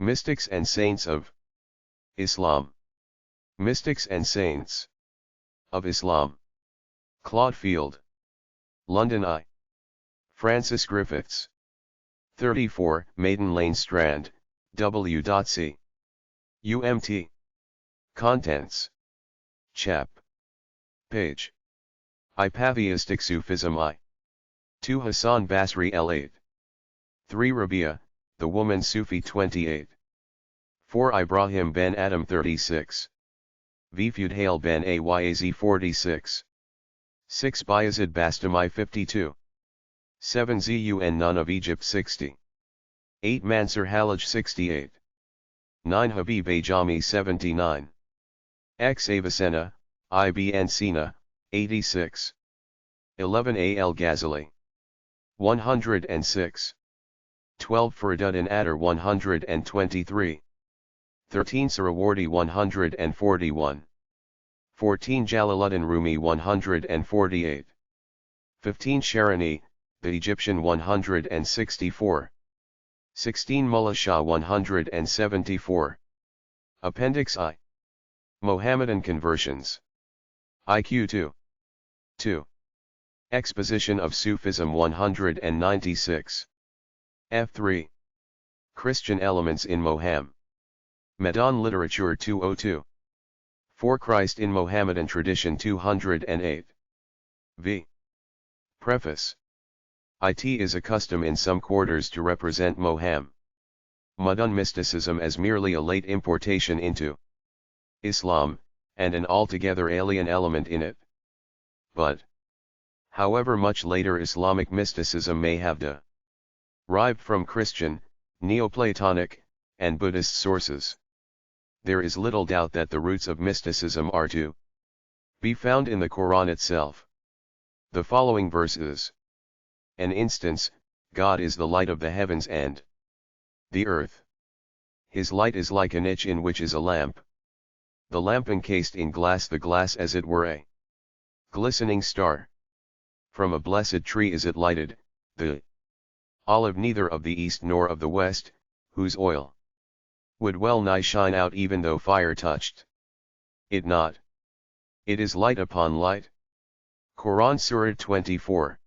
Mystics and Saints of Islam. Mystics and Saints of Islam. Claud Field. London I. Francis Griffiths. 34, Maiden Lane Strand, W.C. UMT. Contents. Chap. Page. I. Pantheistic Sufism I. 2. Hassan Basri L8. 3. Rabia, the Woman Sufi 28. 4. Ibrahim ben Adam 36. V. Fudhail ben Ayaz 46. 6. Bayazid Bastami 52. 7. Zun Nun of Egypt 60. 8. Mansur Halaj 68. 9. Habib Ajami 79. X. Avicenna, Ibn Sina, 86. 11. Al Ghazali. 106. 12. Fariduddin Adar 123. 13. Sarawardi 141. 14. Jalaluddin Rumi 148. 15. Sharani, the Egyptian 164. 16. Mullah Shah 174. Appendix I. Mohammedan conversions. IQ 2. 2. Exposition of Sufism 196. F3. Christian elements in Mohammedan literature 202. For Christ in Mohammedan tradition 208. V. Preface. It is a custom in some quarters to represent Mohammedan mysticism as merely a late importation into Islam, and an altogether alien element in it. But, however much later Islamic mysticism may have derived from Christian, Neoplatonic, and Buddhist sources, there is little doubt that the roots of mysticism are to be found in the Quran itself. The following verses. An instance, God is the light of the heavens and the earth. His light is like a niche in which is a lamp. The lamp encased in glass, the glass as it were a glistening star. From a blessed tree is it lighted, the olive neither of the east nor of the west, whose oil would well nigh shine out even though fire touched it not. It is light upon light. Quran Surah 24.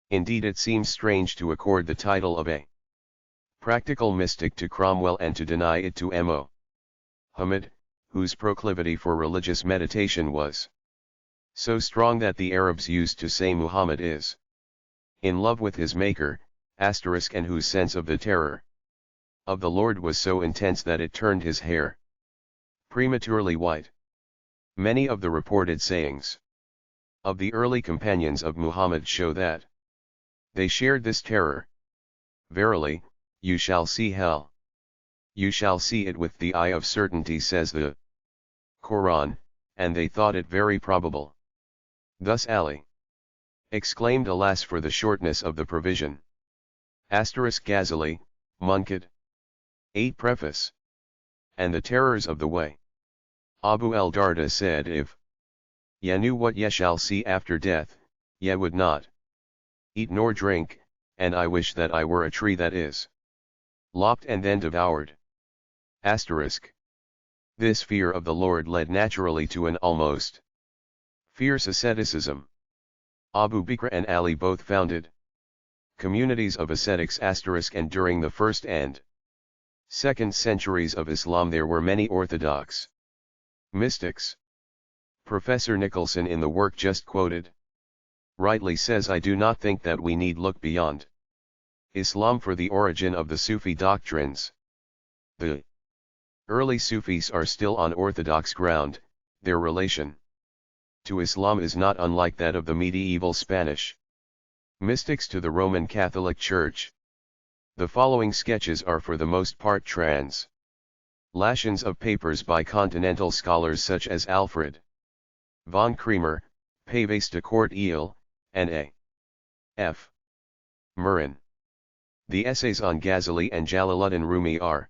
Indeed it seems strange to accord the title of a practical mystic to Cromwell and to deny it to Muhammad, whose proclivity for religious meditation was so strong that the Arabs used to say Muhammad is in love with his maker, and whose sense of the terror of the Lord was so intense that it turned his hair prematurely white. Many of the reported sayings of the early companions of Muhammad show that they shared this terror. Verily, you shall see hell. You shall see it with the eye of certainty, says the Quran, and they thought it very probable. Thus Ali exclaimed, alas for the shortness of the provision. Ghazali, Munkid. 8. Preface. And the terrors of the way. Abu al-Darda said, if ye knew what ye shall see after death, ye would not eat nor drink, and I wish that I were a tree that is lopped and then devoured. This fear of the Lord led naturally to an almost fierce asceticism. Abu Bakr and Ali both founded communities of ascetics and during the 1st and 2nd centuries of Islam there were many orthodox mystics. Professor Nicholson in the work just quoted rightly says, I do not think that we need look beyond Islam for the origin of the Sufi doctrines. The early Sufis are still on orthodox ground. Their relation to Islam is not unlike that of the medieval Spanish mystics to the Roman Catholic Church. The following sketches are for the most part translations of papers by continental scholars such as Alfred von Kremer, Paves de Court Eel, and A. F. Murin. The essays on Ghazali and Jalaluddin Rumi are,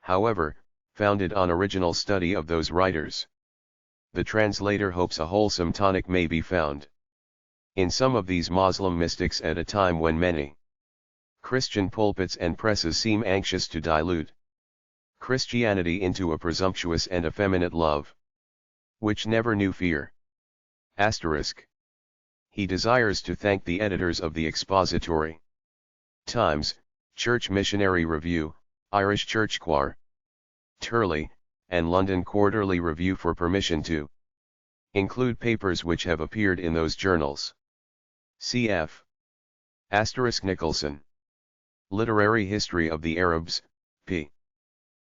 however, founded on original study of those writers. The translator hopes a wholesome tonic may be found in some of these Muslim mystics at a time when many Christian pulpits and presses seem anxious to dilute Christianity into a presumptuous and effeminate love, which never knew fear. Asterisk. He desires to thank the editors of the Expository Times, Church Missionary Review, Irish Church Choir, Turley, and London Quarterly Review for permission to include papers which have appeared in those journals. Cf. Nicholson. Literary History of the Arabs, p.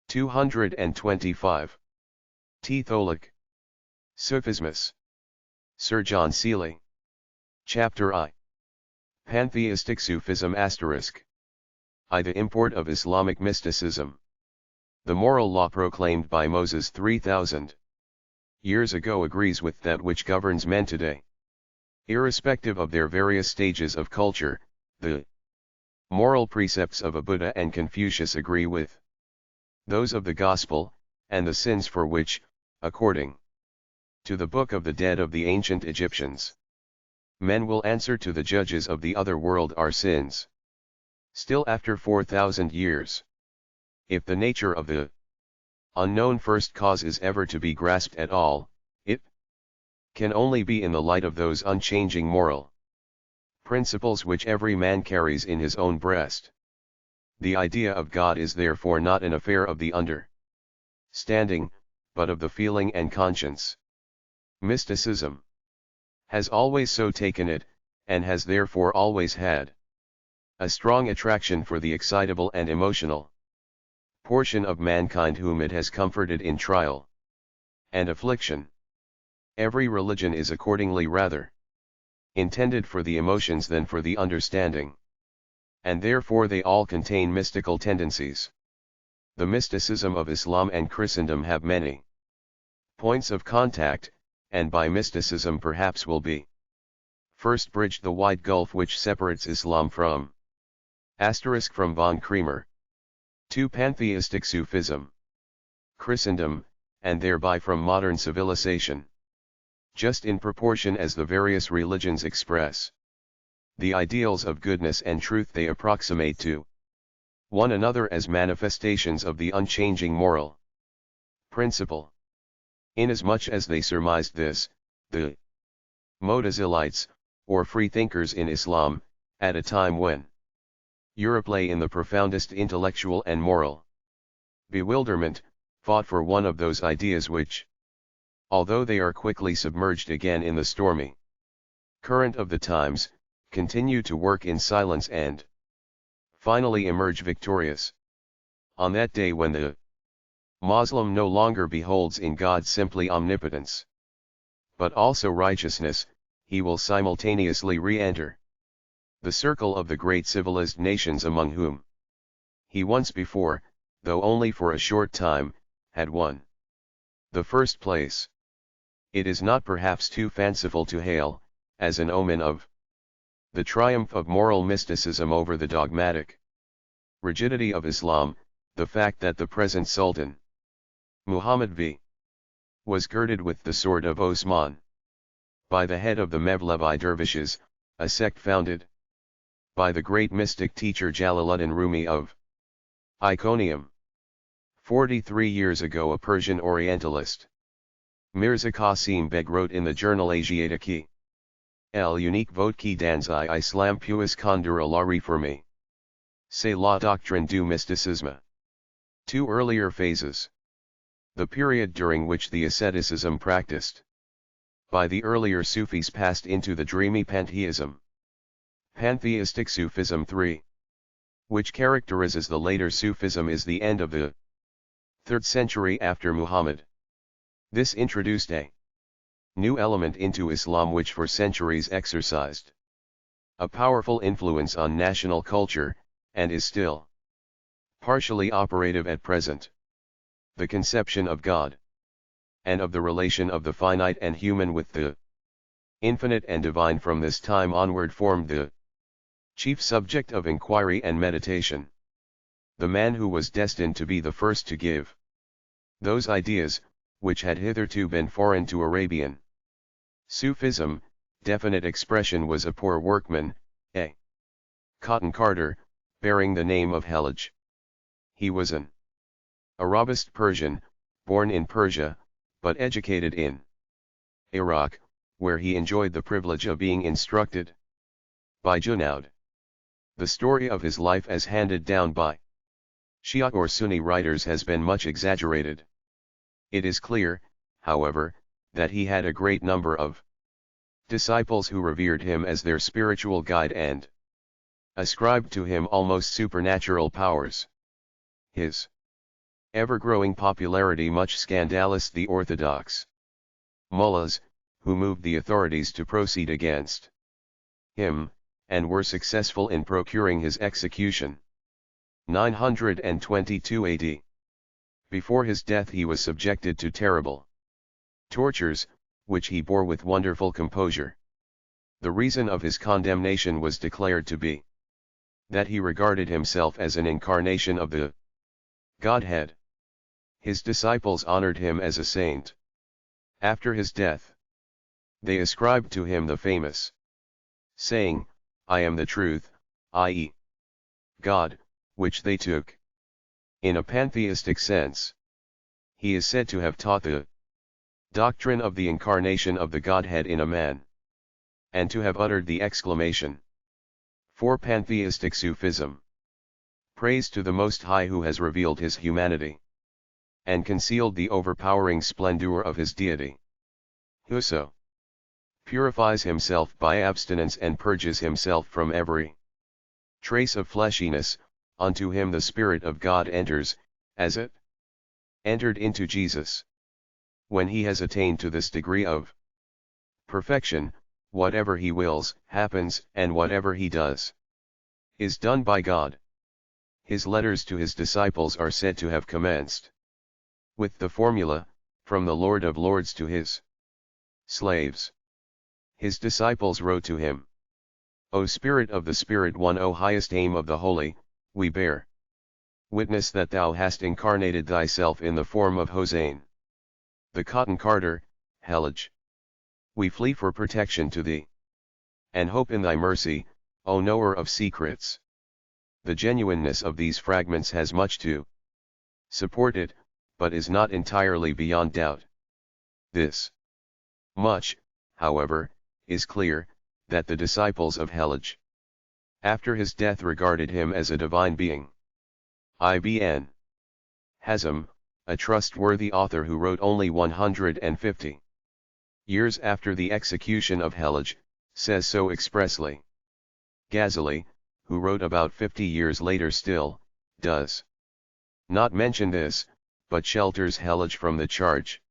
225. T. Tholick. Sufismus. Sir John Seeley. Chapter I. Pantheistic Sufism I. The import of Islamic mysticism. The moral law proclaimed by Moses 3,000 years ago agrees with that which governs men today. Irrespective of their various stages of culture, the moral precepts of a Buddha and Confucius agree with those of the Gospel, and the sins for which, according to the Book of the Dead of the ancient Egyptians, men will answer to the judges of the other world are sins. Still after 4,000 years, if the nature of the unknown first cause is ever to be grasped at all, it can only be in the light of those unchanging moral principles which every man carries in his own breast. The idea of God is therefore not an affair of the understanding, but of the feeling and conscience. Mysticism has always so taken it, and has therefore always had a strong attraction for the excitable and emotional portion of mankind whom it has comforted in trial and affliction. Every religion is accordingly rather intended for the emotions than for the understanding, and therefore they all contain mystical tendencies. The mysticism of Islam and Christendom have many points of contact, and by mysticism perhaps will be first bridged the wide gulf which separates Islam from von Kremer. 2. Pantheistic Sufism. Christendom, and thereby from modern civilization. Just in proportion as the various religions express the ideals of goodness and truth they approximate to one another as manifestations of the unchanging moral principle. Inasmuch as they surmised this, the Mutazilites, or freethinkers in Islam, at a time when Europe lay in the profoundest intellectual and moral bewilderment, fought for one of those ideas which, although they are quickly submerged again in the stormy current of the times, continue to work in silence and finally emerge victorious. On that day when the Muslim no longer beholds in God simply omnipotence, but also righteousness, he will simultaneously re-enter the circle of the great civilized nations among whom he once before, though only for a short time, had won the first place. It is not perhaps too fanciful to hail, as an omen of the triumph of moral mysticism over the dogmatic rigidity of Islam, the fact that the present Sultan Muhammad V was girded with the sword of Osman by the head of the Mevlevi dervishes, a sect founded by the great mystic teacher Jalaluddin Rumi of Iconium. 43 years ago a Persian Orientalist, Mirza Qasim Beg, wrote in the journal Asiatique, El unique vote qui dans Islam puis conduire à la réforme. C'est la doctrine du mysticisme. 2 earlier phases. The period during which the asceticism practiced by the earlier Sufis passed into the dreamy pantheism. Pantheistic Sufism 3. Which characterizes the later Sufism is the end of the 3rd century after Muhammad. This introduced a new element into Islam which for centuries exercised a powerful influence on national culture, and is still partially operative at present. The conception of God, and of the relation of the finite and human with the infinite and divine from this time onward formed the chief subject of inquiry and meditation. The man who was destined to be the first to give those ideas, which had hitherto been foreign to Arabian Sufism, definite expression was a poor workman, a cotton carter, bearing the name of Hellage. He was an Arabist Persian, born in Persia, but educated in Iraq, where he enjoyed the privilege of being instructed by Junaid. The story of his life as handed down by Shia or Sunni writers has been much exaggerated. It is clear, however, that he had a great number of disciples who revered him as their spiritual guide and ascribed to him almost supernatural powers. His ever-growing popularity much scandalized the orthodox mullahs, who moved the authorities to proceed against him, and were successful in procuring his execution. 922 AD. Before his death he was subjected to terrible tortures, which he bore with wonderful composure. The reason of his condemnation was declared to be that he regarded himself as an incarnation of the Godhead. His disciples honored him as a saint. After his death, they ascribed to him the famous saying, "I am the truth, i.e., God," which they took in a pantheistic sense. He is said to have taught the doctrine of the incarnation of the Godhead in a man, and to have uttered the exclamation for pantheistic Sufism. Praise to the Most High who has revealed his humanity and concealed the overpowering splendor of his deity. Whoso purifies himself by abstinence and purges himself from every trace of fleshiness, unto him the Spirit of God enters, as it entered into Jesus. When he has attained to this degree of perfection, whatever he wills, happens, and whatever he does, is done by God. His letters to his disciples are said to have commenced with the formula, "From the Lord of Lords to his slaves." His disciples wrote to him, "O Spirit of the Spirit One, O highest aim of the Holy, we bear witness that thou hast incarnated thyself in the form of Hossein, the cotton carter, Helij. We flee for protection to thee, and hope in thy mercy, O knower of secrets." The genuineness of these fragments has much to support it, but is not entirely beyond doubt. This much, however, is clear, that the disciples of Helij, after his death, regarded him as a divine being. Ibn Hazm, a trustworthy author who wrote only 150 years after the execution of Helij, says so expressly. Ghazali, who wrote about 50 years later, still does not mention this, but shelters Helij from the charge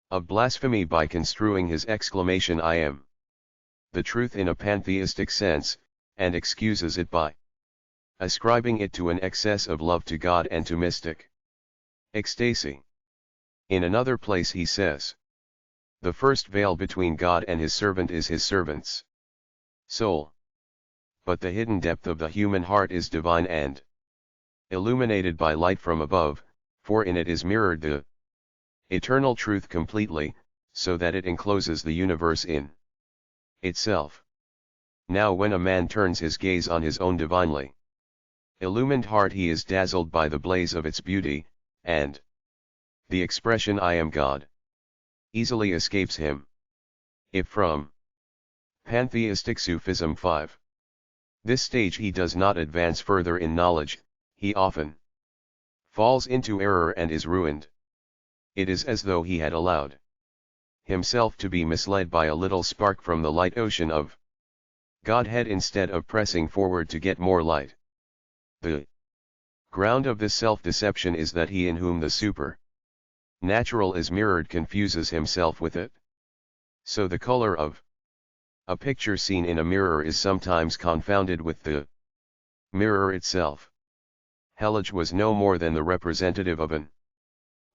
of blasphemy by construing his exclamation "I am the truth" in a pantheistic sense, and excuses it by ascribing it to an excess of love to God and to mystic ecstasy. In another place he says, "The first veil between God and his servant is his servant's soul. But the hidden depth of the human heart is divine and illuminated by light from above, for in it is mirrored the eternal truth completely, so that it encloses the universe in itself." Now when a man turns his gaze on his own divinely illumined heart, he is dazzled by the blaze of its beauty, and the expression "I am God" easily escapes him. If from pantheistic Sufism 5. This stage he does not advance further in knowledge, he often falls into error and is ruined. It is as though he had allowed himself to be misled by a little spark from the light ocean of Godhead instead of pressing forward to get more light. The ground of this self-deception is that he in whom the supernatural is mirrored confuses himself with it. So the color of a picture seen in a mirror is sometimes confounded with the mirror itself. Helij was no more than the representative of an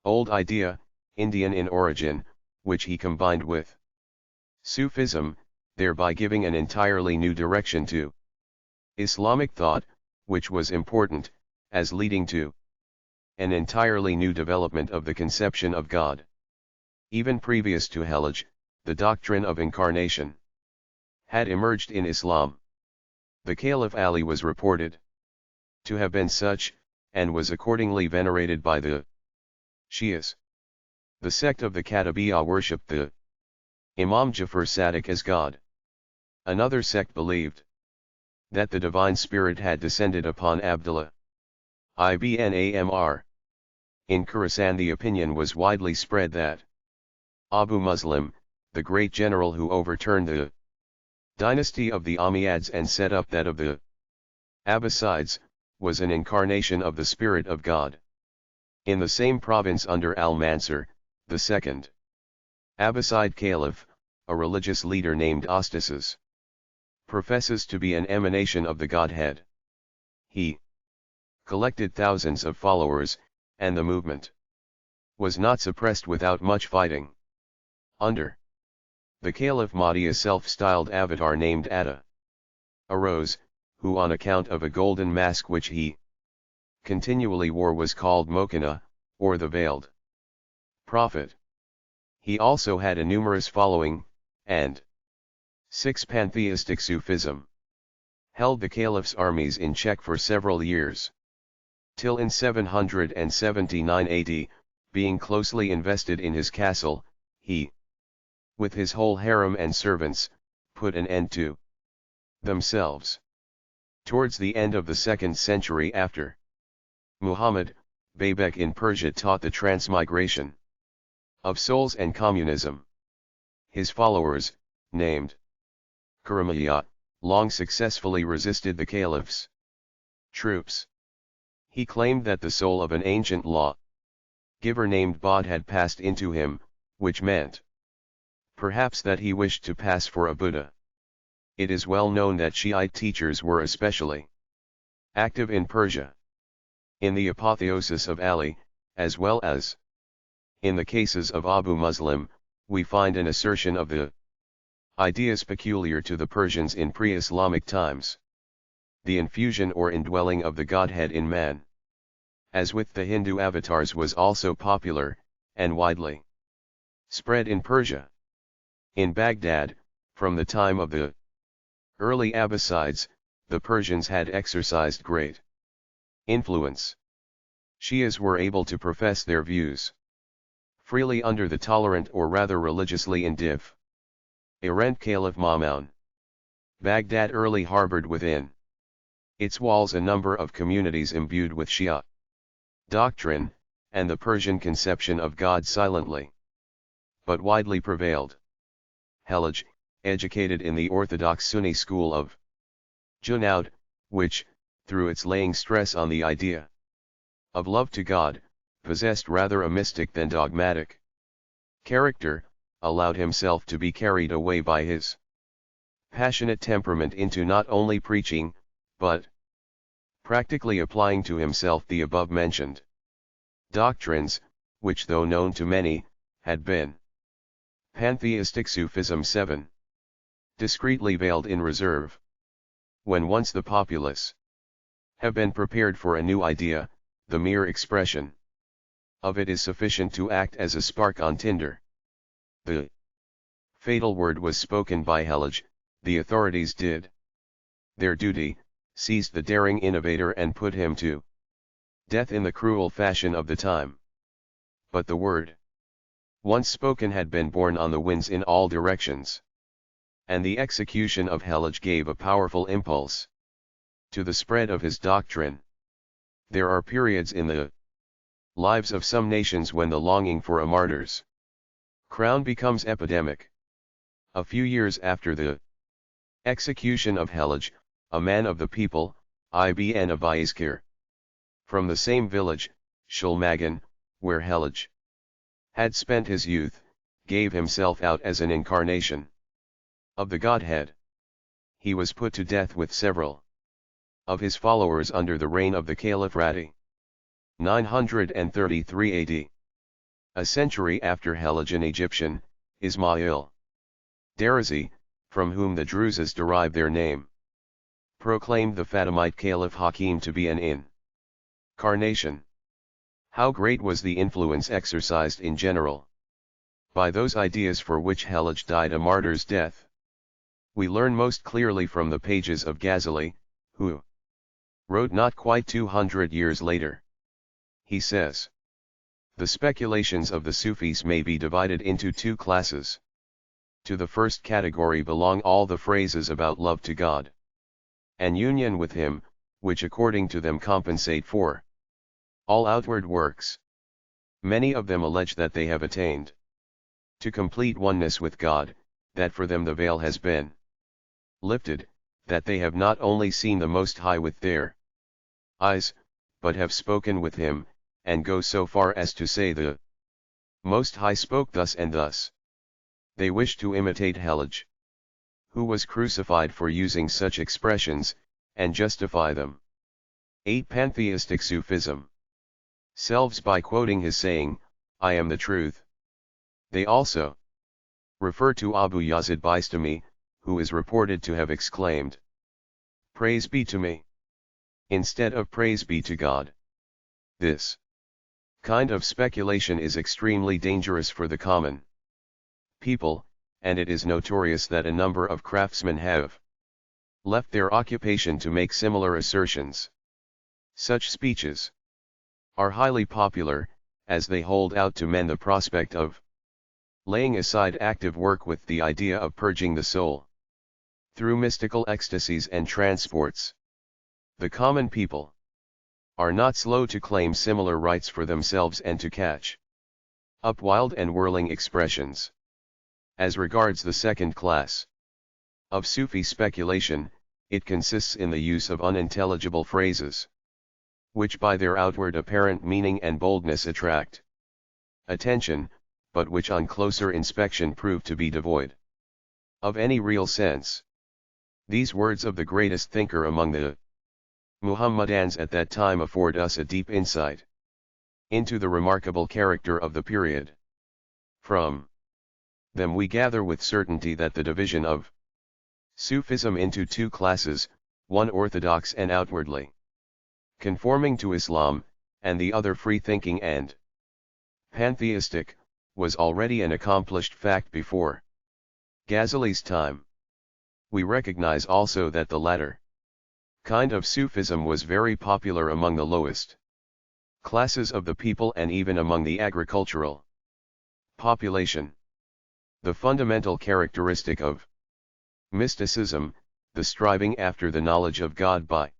old idea, Indian in origin, which he combined with Sufism, thereby giving an entirely new direction to Islamic thought, which was important, as leading to an entirely new development of the conception of God. Even previous to Helij, the doctrine of incarnation had emerged in Islam. The Caliph Ali was reported to have been such, and was accordingly venerated by the Shias. The sect of the Katabiya worshipped the Imam Jafar Sadiq as God. Another sect believed that the divine spirit had descended upon Abdullah ibn Amr. In Khorasan the opinion was widely spread that Abu Muslim, the great general who overturned the dynasty of the Umayyads and set up that of the Abbasids, was an incarnation of the Spirit of God. In the same province under Al-Mansur, the second Abbasid Caliph, a religious leader named Ostasis, professes to be an emanation of the Godhead. He collected thousands of followers, and the movement was not suppressed without much fighting. Under the Caliph Mahdi, a self-styled avatar named Atta arose, who on account of a golden mask which he continually wore was called Mokana, or the Veiled Prophet. He also had a numerous following, and 6. Pantheistic Sufism held the Caliph's armies in check for several years, till in 779 AD, being closely invested in his castle, he, with his whole harem and servants, put an end to themselves. Towards the end of the 2nd century after Muhammad, Babek in Persia taught the transmigration of souls and communism. His followers, named Karamayat, long successfully resisted the Caliph's troops. He claimed that the soul of an ancient law giver named Bod had passed into him, which meant perhaps that he wished to pass for a Buddha. It is well known that Shiite teachers were especially active in Persia. In the apotheosis of Ali, as well as in the cases of Abu Muslim, we find an assertion of the ideas peculiar to the Persians in pre-Islamic times. The infusion or indwelling of the Godhead in man, as with the Hindu avatars, was also popular, and widely spread in Persia. In Baghdad, from the time of the early Abbasids, the Persians had exercised great influence. Shias were able to profess their views freely under the tolerant, or rather religiously indifferent Caliph Ma'mun. Baghdad early harbored within its walls a number of communities imbued with Shia doctrine, and the Persian conception of God silently but widely prevailed. Hallaj, educated in the orthodox Sunni school of Junayd, which, through its laying stress on the idea of love to God, possessed rather a mystic than dogmatic character, allowed himself to be carried away by his passionate temperament into not only preaching, but practically applying to himself the above-mentioned doctrines, which, though known to many, had been pantheistic Sufism 7. Discreetly veiled in reserve. When once the populace have been prepared for a new idea, the mere expression of it is sufficient to act as a spark on tinder. The fatal word was spoken by Hallaj. The authorities did their duty, seized the daring innovator and put him to death in the cruel fashion of the time. But the word once spoken had been borne on the winds in all directions, and the execution of Hallaj gave a powerful impulse to the spread of his doctrine. There are periods in the lives of some nations when the longing for a martyr's crown becomes epidemic. A few years after the execution of Hallaj, a man of the people, Ibn Abiskir, from the same village, Shulmagan, where Hallaj had spent his youth, gave himself out as an incarnation of the Godhead. He was put to death with several of his followers under the reign of the Caliph Radi. 933 AD. A century after Hallaj, an Egyptian, Ismail Darazi, from whom the Druzes derive their name, proclaimed the Fatimite Caliph Hakim to be an incarnation. How great was the influence exercised in general by those ideas for which Hallaj died a martyr's death, we learn most clearly from the pages of Ghazali, who wrote not quite 200 years later. He says, The speculations of the Sufis may be divided into two classes. To the first category belong all the phrases about love to God and union with Him, which according to them compensate for all outward works. Many of them allege that they have attained to complete oneness with God, that for them the veil has been lifted, that they have not only seen the Most High with their eyes, but have spoken with Him, and go so far as to say the Most High spoke thus and thus. They wish to imitate Hallaj, who was crucified for using such expressions, and justify them. 8. Pantheistic Sufism. Selves by quoting his saying, I am the truth. They also refer to Abu Yazid Bistami, who is reported to have exclaimed, Praise be to me, instead of praise be to God. This kind of speculation is extremely dangerous for the common people, and it is notorious that a number of craftsmen have left their occupation to make similar assertions. Such speeches are highly popular, as they hold out to men the prospect of laying aside active work with the idea of purging the soul through mystical ecstasies and transports. The common people are not slow to claim similar rights for themselves and to catch up wild and whirling expressions. As regards the second class of Sufi speculation, it consists in the use of unintelligible phrases, which by their outward apparent meaning and boldness attract attention, but which on closer inspection prove to be devoid of any real sense. These words of the greatest thinker among the Muhammadans at that time afford us a deep insight into the remarkable character of the period. From them we gather with certainty that the division of Sufism into two classes, one orthodox and outwardly conforming to Islam, and the other free-thinking and pantheistic, was already an accomplished fact before Ghazali's time. We recognize also that the latter kind of Sufism was very popular among the lowest classes of the people and even among the agricultural population. The fundamental characteristic of mysticism, the striving after the knowledge of God by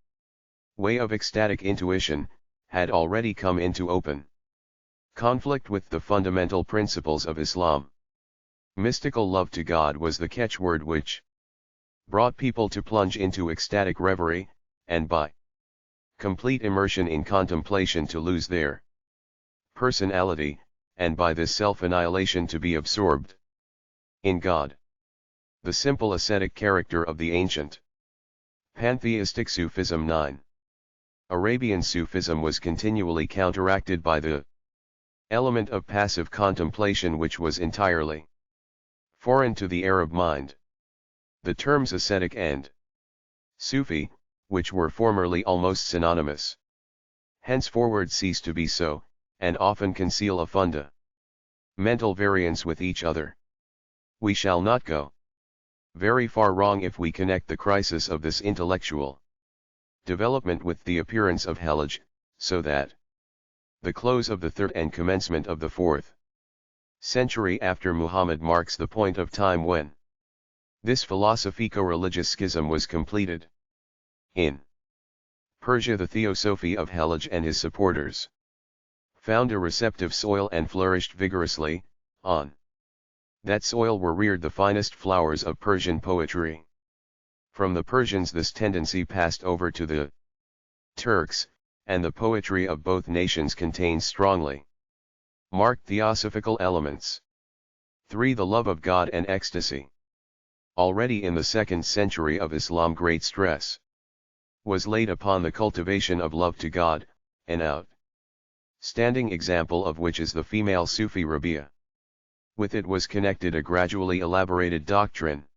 way of ecstatic intuition, had already come into open conflict with the fundamental principles of Islam. Mystical love to God was the catchword which brought people to plunge into ecstatic reverie, and by complete immersion in contemplation to lose their personality, and by this self-annihilation to be absorbed in God. The simple ascetic character of the ancient pantheistic Sufism. 9. Arabian Sufism was continually counteracted by the element of passive contemplation which was entirely foreign to the Arab mind. The terms ascetic and Sufi, which were formerly almost synonymous, henceforward cease to be so, and often conceal a fundamental variance with each other. We shall not go very far wrong if we connect the crisis of this intellectual development with the appearance of Hallaj, so that the close of the 3rd and commencement of the 4th century after Muhammad marks the point of time when this philosophico-religious schism was completed. In Persia, the theosophy of Hallaj and his supporters found a receptive soil and flourished vigorously. On that soil were reared the finest flowers of Persian poetry. From the Persians this tendency passed over to the Turks, and the poetry of both nations contains strongly marked theosophical elements. 3. The love of God and ecstasy. Already in the 2nd century of Islam great stress was laid upon the cultivation of love to God, an outstanding example of which is the female Sufi Rabia. With it was connected a gradually elaborated doctrine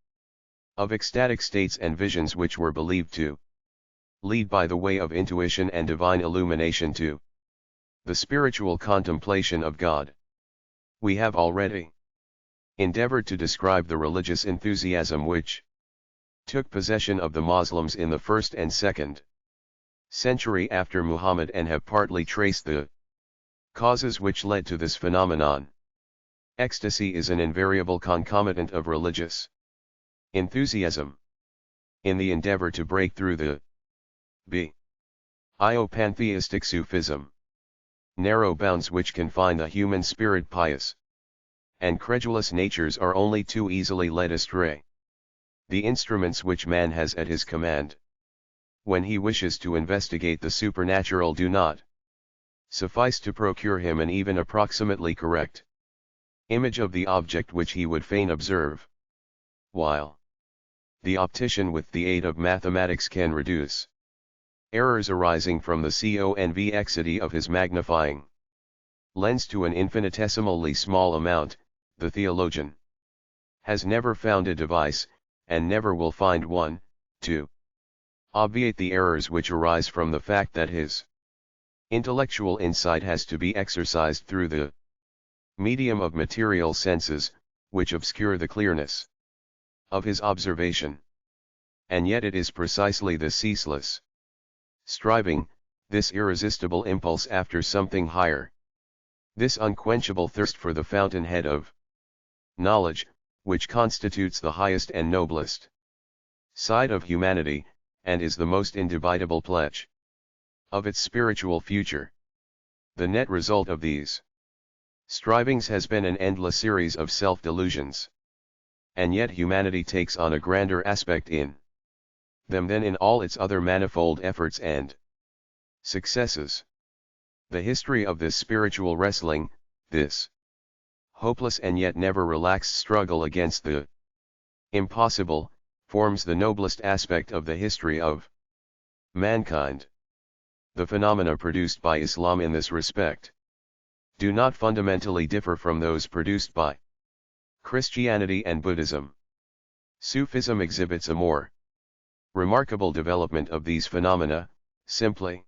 of ecstatic states and visions which were believed to lead by the way of intuition and divine illumination to the spiritual contemplation of God. We have already endeavored to describe the religious enthusiasm which took possession of the Muslims in the 1st and 2nd century after Muhammad and have partly traced the Causes which led to this phenomenon. Ecstasy is an invariable concomitant of religious enthusiasm. In the endeavor to break through the pantheistic Sufism narrow bounds which confine the human spirit, pious and credulous natures are only too easily led astray. The instruments which man has at his command, when he wishes to investigate the supernatural, do not suffice to procure him an even approximately correct image of the object which he would fain observe, while the optician with the aid of mathematics can reduce errors arising from the convexity of his magnifying lens to an infinitesimally small amount. The theologian has never found a device, and never will find one, to obviate the errors which arise from the fact that his intellectual insight has to be exercised through the medium of material senses, which obscure the clearness of his observation. And yet it is precisely the ceaseless striving, this irresistible impulse after something higher, this unquenchable thirst for the fountainhead of knowledge, which constitutes the highest and noblest side of humanity, and is the most indubitable pledge of its spiritual future. The net result of these strivings has been an endless series of self-delusions. And yet humanity takes on a grander aspect in them than in all its other manifold efforts and successes. The history of this spiritual wrestling, this hopeless and yet never relaxed struggle against the impossible, forms the noblest aspect of the history of mankind. The phenomena produced by Islam in this respect do not fundamentally differ from those produced by Christianity and Buddhism. Sufism exhibits a more remarkable development of these phenomena, simply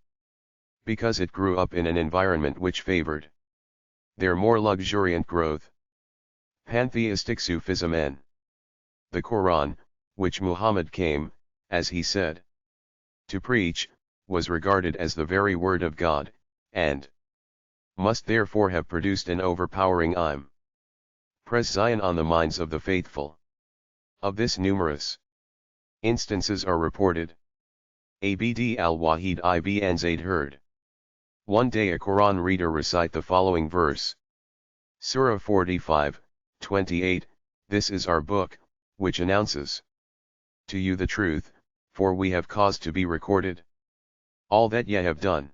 because it grew up in an environment which favored their more luxuriant growth. Pantheistic Sufism and the Quran, which Muhammad came, as he said, to preach, was regarded as the very word of God, and must therefore have produced an overpowering impression on the minds of the faithful. Of this numerous instances are reported. Abd al-Wahid ibn Zayd heard one day a Quran reader recite the following verse. Surah 45:28, "This is our book, which announces to you the truth, for we have caused to be recorded all that ye have done.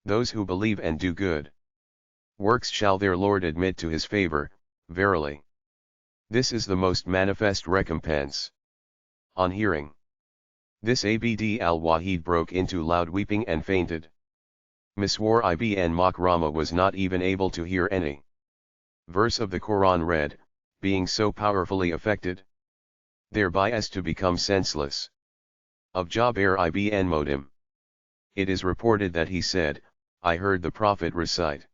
Those who believe and do good works shall their Lord admit to his favor, verily. This is the most manifest recompense." On hearing this, Abd al-Wahid broke into loud weeping and fainted. Miswar ibn Makrama was not even able to hear any verse of the Quran read, being so powerfully affected thereby as to become senseless. Of Jabir ibn Modim, it is reported that he said, "I heard the Prophet recite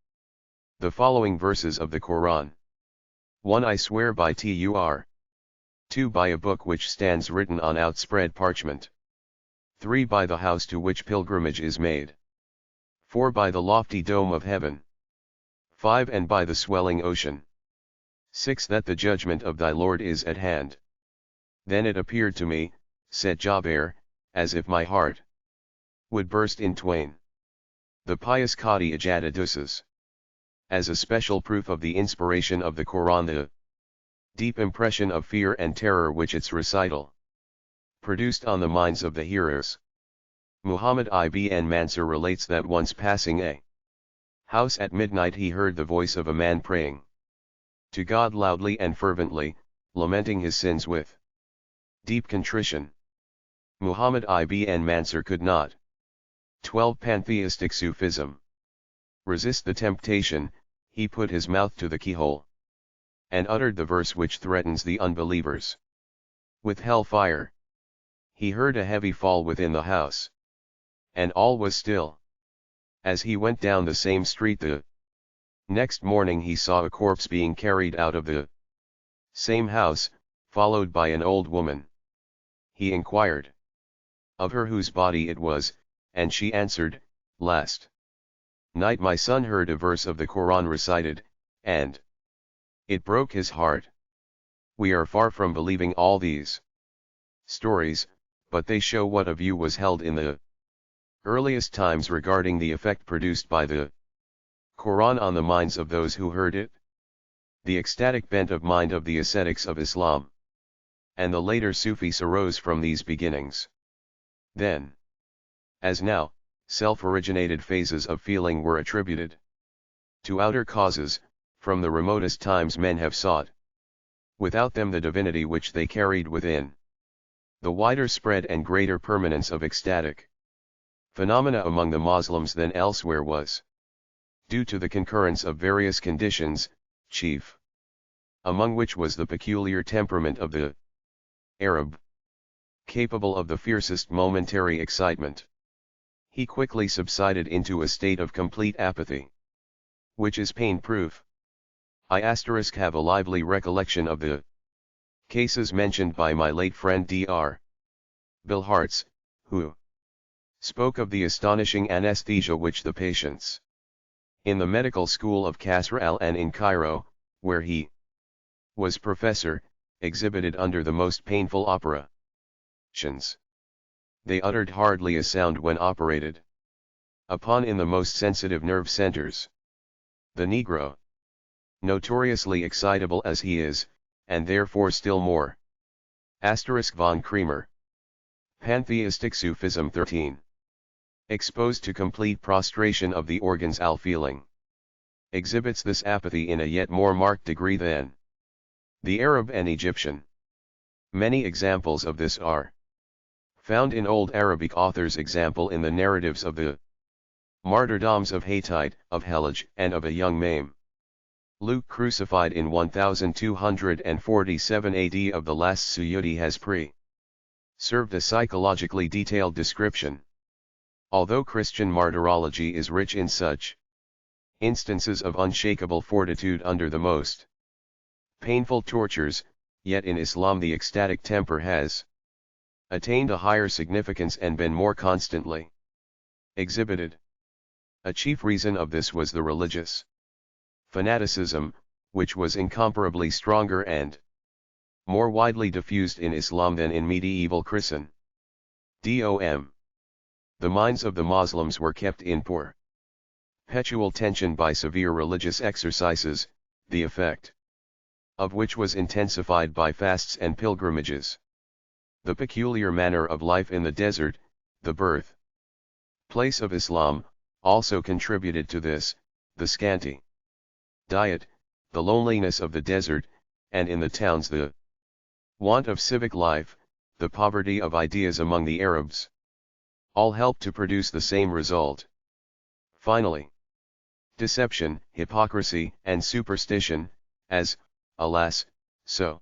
the following verses of the Quran. 1. I swear by Tur. 2. By a book which stands written on outspread parchment. 3. By the house to which pilgrimage is made. 4. By the lofty dome of heaven. 5. And by the swelling ocean. 6. That the judgment of thy Lord is at hand. Then it appeared to me," said Jabir, "as if my heart would burst in twain." The pious Qadi Ijad adduces as a special proof of the inspiration of the Quran the deep impression of fear and terror which its recital produced on the minds of the hearers. Muhammad ibn Mansur relates that once passing a house at midnight he heard the voice of a man praying to God loudly and fervently, lamenting his sins with deep contrition. Muhammad ibn Mansur could not. 12. Pantheistic Sufism. Resist the temptation, he put his mouth to the keyhole and uttered the verse which threatens the unbelievers with hellfire. He heard a heavy fall within the house, and all was still. As he went down the same street the next morning he saw a corpse being carried out of the same house, followed by an old woman. He inquired of her whose body it was, and she answered, "Last Night my son heard a verse of the Quran recited, and it broke his heart. We are far from believing all these stories, but they show what a view was held in the earliest times regarding the effect produced by the Quran on the minds of those who heard it. The ecstatic bent of mind of the ascetics of Islam and the later Sufis arose from these beginnings. Then, as now, self-originated phases of feeling were attributed to outer causes. From the remotest times men have sought without them the divinity which they carried within. The wider spread and greater permanence of ecstatic phenomena among the Muslims than elsewhere was due to the concurrence of various conditions, chief among which was the peculiar temperament of the Arab, capable of the fiercest momentary excitement. He quickly subsided into a state of complete apathy, which is pain-proof. I have a lively recollection of the cases mentioned by my late friend Dr. Bill Hartz, who spoke of the astonishing anesthesia which the patients in the medical school of Kasr al-An in Cairo, where he was professor, exhibited under the most painful operations. They uttered hardly a sound when operated upon in the most sensitive nerve centers. The Negro, notoriously excitable as he is, and therefore still more. Von Kremer. Pantheistic Sufism 13. Exposed to complete prostration of the organs al-feeling, exhibits this apathy in a yet more marked degree than the Arab and Egyptian. Many examples of this are found in old Arabic authors, example in the narratives of the martyrdoms of Hittite, of Hellage, and of a young Mame Luke crucified in 1247 AD of the last Suyuti has served a psychologically detailed description. Although Christian martyrology is rich in such instances of unshakable fortitude under the most painful tortures, yet in Islam the ecstatic temper has attained a higher significance and been more constantly exhibited. A chief reason of this was the religious fanaticism, which was incomparably stronger and more widely diffused in Islam than in medieval Christendom. The minds of the Muslims were kept in perpetual tension by severe religious exercises, the effect of which was intensified by fasts and pilgrimages. The peculiar manner of life in the desert, the birth place of Islam, also contributed to this. The scanty diet, the loneliness of the desert, and in the towns the want of civic life, the poverty of ideas among the Arabs, all helped to produce the same result. Finally, deception, hypocrisy, and superstition, as, alas, so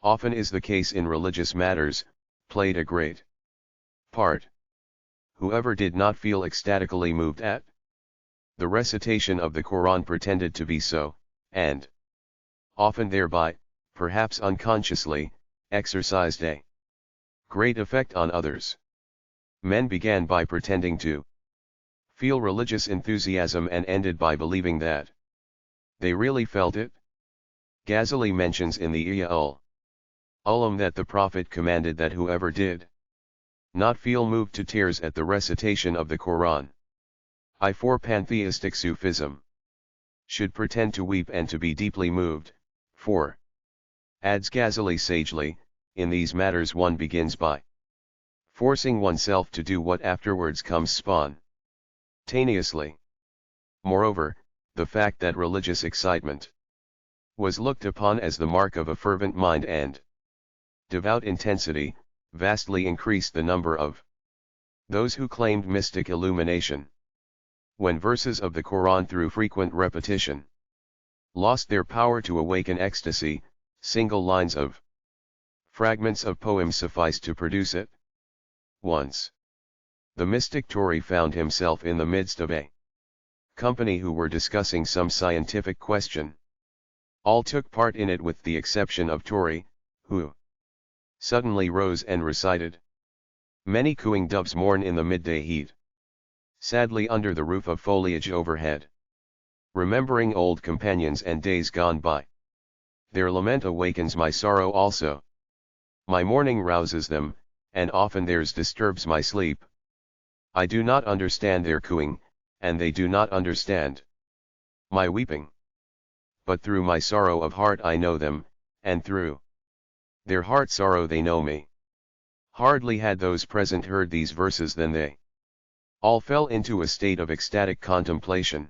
often is the case in religious matters, played a great part. Whoever did not feel ecstatically moved at the recitation of the Quran pretended to be so, and often thereby, perhaps unconsciously, exercised a great effect on others. Men began by pretending to feel religious enthusiasm and ended by believing that they really felt it. Ghazali mentions in the Ihya Ulum that the Prophet commanded that whoever did not feel moved to tears at the recitation of the Quran, for pantheistic Sufism, should pretend to weep and to be deeply moved, for, adds Ghazali sagely, in these matters one begins by forcing oneself to do what afterwards comes spontaneously. Moreover, the fact that religious excitement was looked upon as the mark of a fervent mind and devout intensity, vastly increased the number of those who claimed mystic illumination. When verses of the Quran through frequent repetition lost their power to awaken ecstasy, single lines of fragments of poems sufficed to produce it. Once, the mystic Tory found himself in the midst of a company who were discussing some scientific question. All took part in it with the exception of Tory, who suddenly rose and recited, "Many cooing doves mourn in the midday heat. sadly under the roof of foliage overhead, remembering old companions and days gone by. Their lament awakens my sorrow also. My mourning rouses them, and often theirs disturbs my sleep. I do not understand their cooing, and they do not understand my weeping. But through my sorrow of heart I know them, and through their heart sorrow they know me. Hardly had those present heard these verses than they all fell into a state of ecstatic contemplation.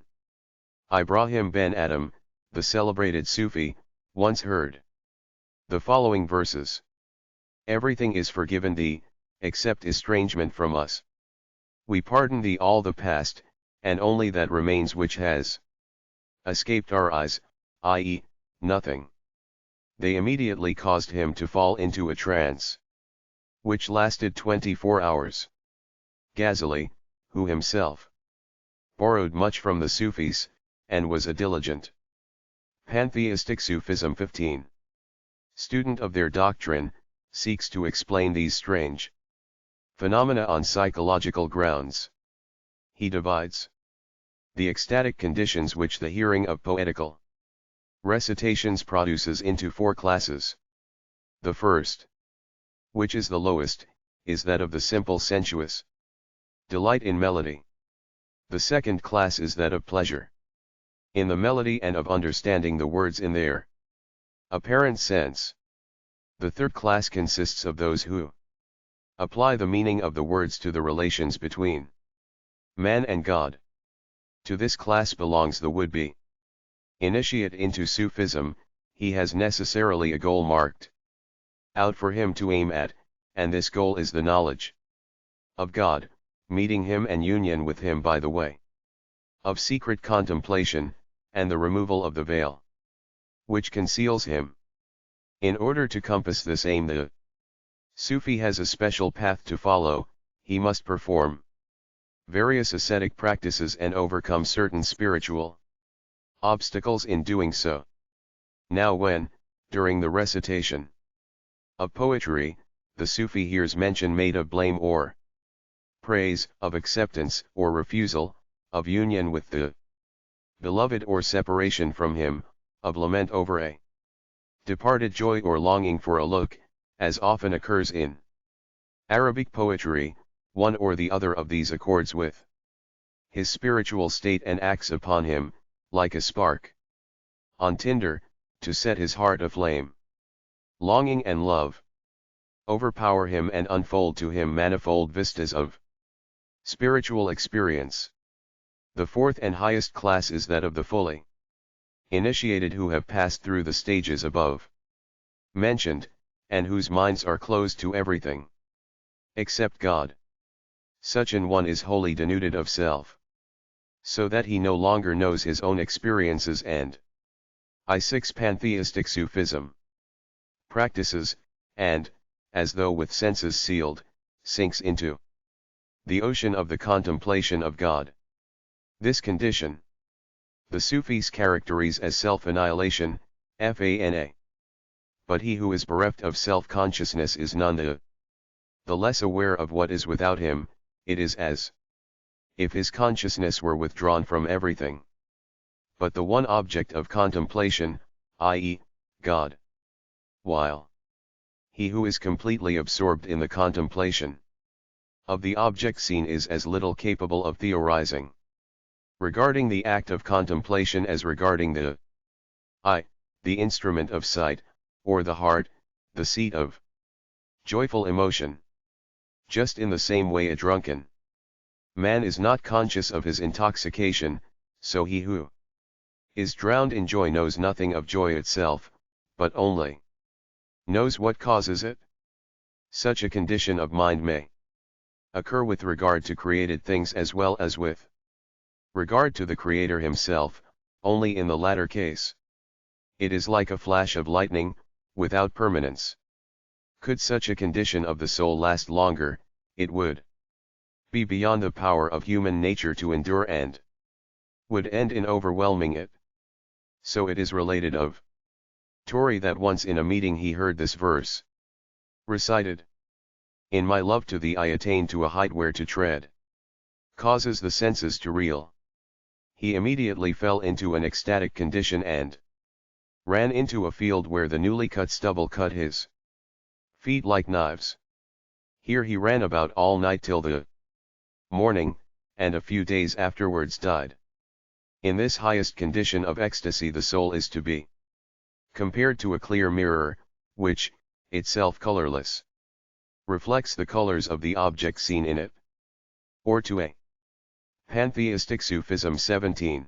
Ibrahim ben Adam, the celebrated Sufi, once heard the following verses. Everything is forgiven thee, except estrangement from us. We pardon thee all the past, and only that remains which has escaped our eyes, i.e., nothing. They immediately caused him to fall into a trance, which lasted 24 hours. Ghazali, who himself borrowed much from the Sufis, and was a diligent pantheistic Sufism 15 student of their doctrine, seeks to explain these strange phenomena on psychological grounds. He divides the ecstatic conditions which the hearing of poetical recitations produces into 4 classes. The first, which is the lowest, is that of the simple sensuous delight in melody. The second class is that of pleasure in the melody and of understanding the words in their apparent sense. The third class consists of those who apply the meaning of the words to the relations between man and God. To this class belongs the would-be initiate into Sufism. He has necessarily a goal marked out for him to aim at, and this goal is the knowledge of God, meeting him and union with him by the way of secret contemplation, and the removal of the veil which conceals him. In order to compass this aim, the Sufi has a special path to follow. He must perform various ascetic practices and overcome certain spiritual obstacles in doing so. Now when, during the recitation of poetry, the Sufi hears mention made of blame or praise, of acceptance or refusal, of union with the beloved or separation from him, of lament over a departed joy or longing for a look, as often occurs in Arabic poetry, one or the other of these accords with his spiritual state and acts upon him, like a spark on tinder, to set his heart aflame. Longing and love overpower him and unfold to him manifold vistas of spiritual experience. The fourth and highest class is that of the fully initiated who have passed through the stages above mentioned, and whose minds are closed to everything except God. Such an one is wholly denuded of self, so that he no longer knows his own experiences and I6 pantheistic Sufism practices, and, as though with senses sealed, sinks into the ocean of the contemplation of God. This condition the Sufis characterize as self-annihilation, fana. But he who is bereft of self-consciousness is none the less aware of what is without him. It is as if his consciousness were withdrawn from everything but the one object of contemplation, i.e., God. While he who is completely absorbed in the contemplation of the object seen is as little capable of theorizing regarding the act of contemplation as regarding the eye, the instrument of sight, or the heart, the seat of joyful emotion. Just in the same way a drunken man is not conscious of his intoxication, so he who is drowned in joy knows nothing of joy itself, but only knows what causes it. Such a condition of mind may occur with regard to created things as well as with regard to the Creator himself. Only in the latter case it is like a flash of lightning, without permanence. Could such a condition of the soul last longer, it would be beyond the power of human nature to endure and would end in overwhelming it. So it is related of Tori that once in a meeting he heard this verse recited: In my love to thee I attain to a height where to tread causes the senses to reel. He immediately fell into an ecstatic condition and ran into a field where the newly cut stubble cut his feet like knives. Here he ran about all night till the morning, and a few days afterwards died. In this highest condition of ecstasy the soul is to be compared to a clear mirror, which, itself colorless, reflects the colors of the object seen in it. Or to a pantheistic Sufism 17.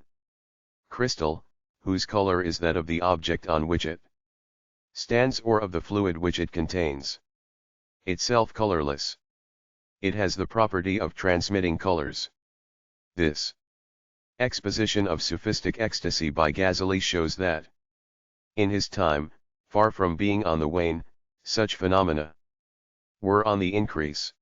Crystal, whose color is that of the object on which it stands or of the fluid which it contains. Itself colorless. It has the property of transmitting colors. This exposition of Sufistic ecstasy by Ghazali shows that, in his time, far from being on the wane, such phenomena were on the increase.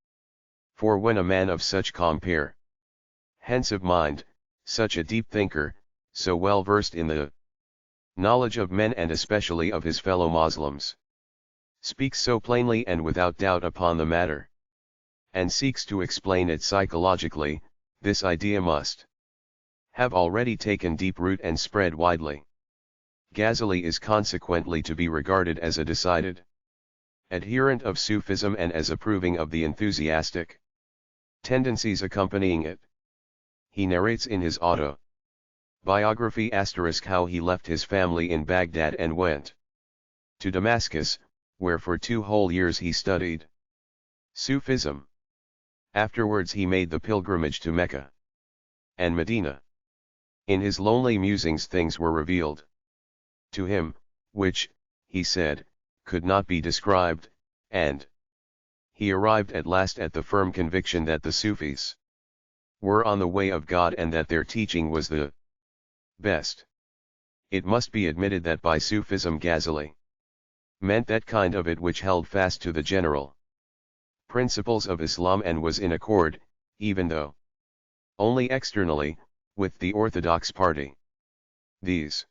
For when a man of such comprehensive mind, such a deep thinker, so well versed in the knowledge of men and especially of his fellow Moslems, speaks so plainly and without doubt upon the matter, and seeks to explain it psychologically, this idea must have already taken deep root and spread widely. Ghazali is consequently to be regarded as a decided adherent of Sufism and as approving of the enthusiastic tendencies accompanying it. He narrates in his autobiography * how he left his family in Baghdad and went to Damascus, where for 2 whole years he studied Sufism. Afterwards he made the pilgrimage to Mecca and Medina. In his lonely musings things were revealed to him, which, he said, could not be described, and he arrived at last at the firm conviction that the Sufis were on the way of God and that their teaching was the best. It must be admitted that by Sufism Ghazali meant that kind of it which held fast to the general principles of Islam and was in accord, even though only externally, with the orthodox party. These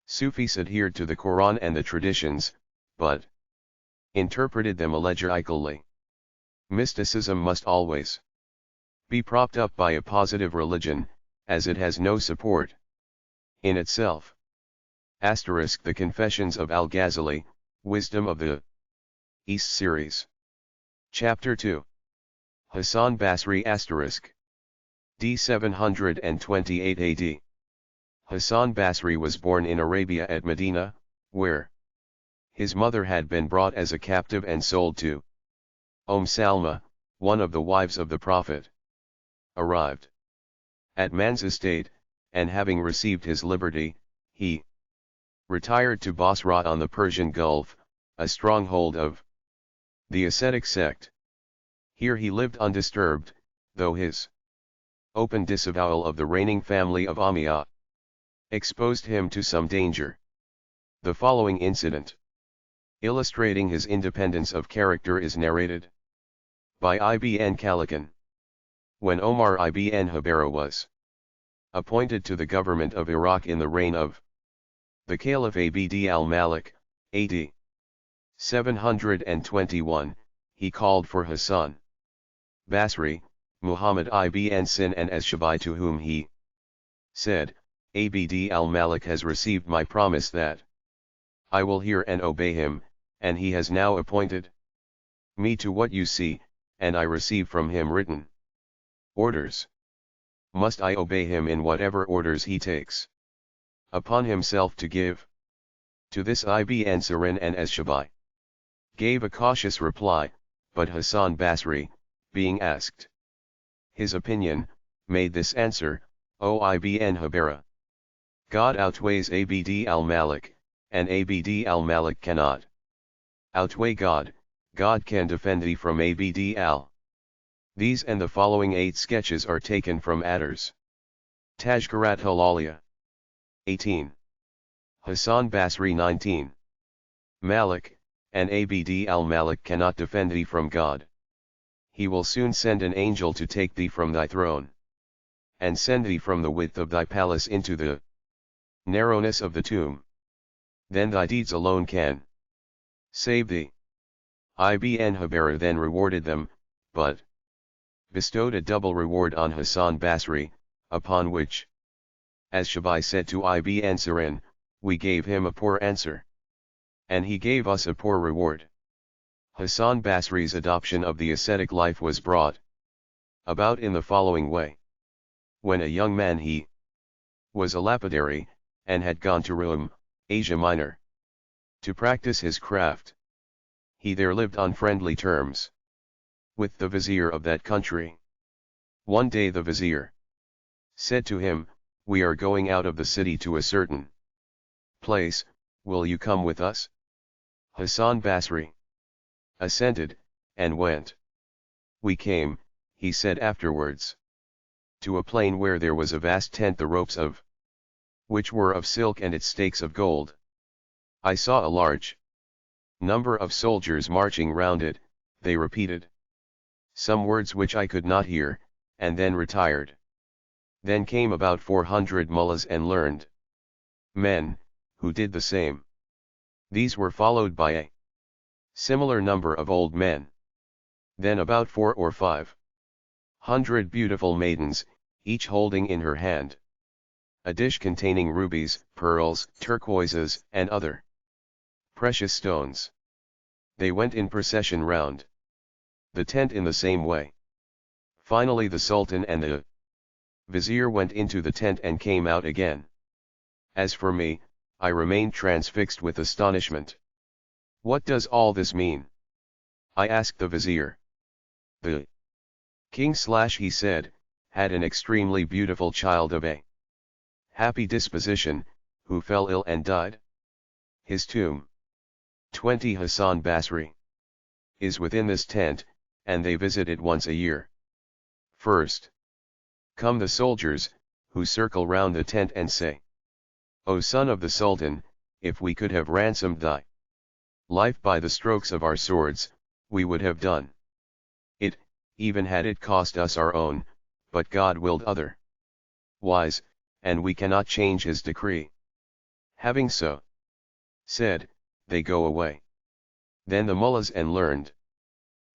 Sufis adhered to the Quran and the traditions, but interpreted them allegorically. Mysticism must always be propped up by a positive religion, as it has no support in itself. The Confessions of Al-Ghazali, Wisdom of the East Series. Chapter 2. Hassan Basri d. 728 AD. Hassan Basri was born in Arabia at Medina, where his mother had been brought as a captive and sold to Salma, one of the wives of the Prophet. Arrived at man's estate, and having received his liberty, he retired to Basra on the Persian Gulf, a stronghold of the ascetic sect. Here he lived undisturbed, though his open disavowal of the reigning family of Umayyah exposed him to some danger. The following incident, illustrating his independence of character, is narrated by Ibn Khalikan. When Omar ibn Habara was appointed to the government of Iraq in the reign of the Caliph Abd al-Malik, AD 721, he called for Hassan Basri, Muhammad ibn Sin and Ash-Shabai, to whom he said, Abd al-Malik has received my promise that I will hear and obey him, and he has now appointed me to what you see, and I receive from him written orders. Must I obey him in whatever orders he takes upon himself to give? To this Ibn Sirin and Ash-Shabai gave a cautious reply, but Hassan Basri, being asked his opinion, made this answer, O Ibn Habara, God outweighs Abd al-Malik, and Abd al-Malik cannot outweigh God. God can defend thee from Abd al. These and the following 8 sketches are taken from Attar's Tajkarat Halaliya. 18. Hassan Basri 19. Malik, and Abd al-Malik cannot defend thee from God. He will soon send an angel to take thee from thy throne, and send thee from the width of thy palace into the narrowness of the tomb. Then thy deeds alone can save thee. Ibn Habara then rewarded them, but bestowed a double reward on Hassan Basri, upon which, as Shabai said to Ibn Sirin, we gave him a poor answer. And he gave us a poor reward. Hassan Basri's adoption of the ascetic life was brought about in the following way. When a young man he was a lapidary, and had gone to Rum, Asia Minor, to practice his craft. He there lived on friendly terms with the vizier of that country. One day the vizier said to him, we are going out of the city to a certain place, will you come with us? Hassan Basri assented, and went. We came, he said afterwards, to a plain where there was a vast tent, the ropes of which were of silk and its stakes of gold. I saw a large number of soldiers marching round it, they repeated some words which I could not hear, and then retired. Then came about 400 mullahs and learned men, who did the same. These were followed by a similar number of old men. Then about 4 or 500 beautiful maidens, each holding in her hand a dish containing rubies, pearls, turquoises, and other precious stones. They went in procession round the tent in the same way. Finally the Sultan and the vizier went into the tent and came out again. As for me, I remained transfixed with astonishment. What does all this mean? I asked the vizier. The king he said, had an extremely beautiful child of a happy disposition, who fell ill and died. His tomb, 20 Hassan Basri, is within this tent, and they visit it once a year. First come the soldiers, who circle round the tent and say, O son of the Sultan, if we could have ransomed thy life by the strokes of our swords, we would have done it, even had it cost us our own, but God willed otherwise, and we cannot change his decree. Having so said, they go away. Then the mullahs and learned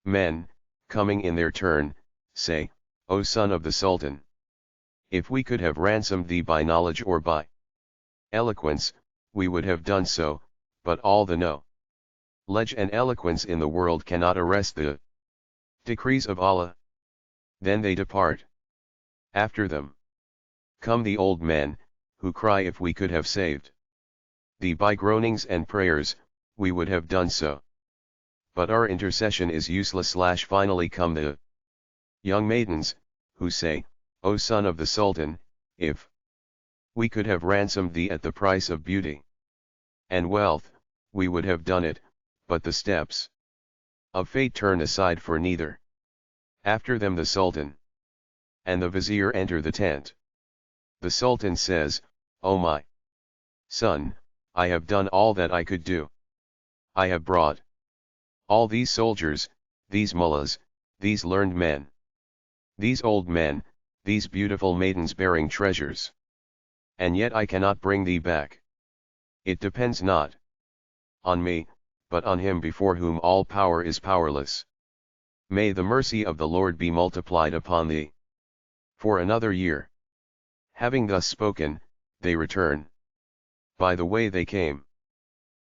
men, coming in their turn, say, O son of the Sultan, if we could have ransomed thee by knowledge or by eloquence, we would have done so, but all the knowledge and eloquence in the world cannot arrest the decrees of Allah. Then they depart. After them come the old men, who cry, if we could have saved thee by groanings and prayers, we would have done so. But our intercession is useless. Finally come the young maidens, who say, O son of the Sultan, if we could have ransomed thee at the price of beauty and wealth, we would have done it, but the steps of fate turn aside for neither. After them the Sultan and the vizier enter the tent. The Sultan says, O my son, I have done all that I could do. I have brought all these soldiers, these mullahs, these learned men, these old men, these beautiful maidens bearing treasures. And yet I cannot bring thee back. It depends not on me, but on him before whom all power is powerless. May the mercy of the Lord be multiplied upon thee. For another year. Having thus spoken, they return by the way they came.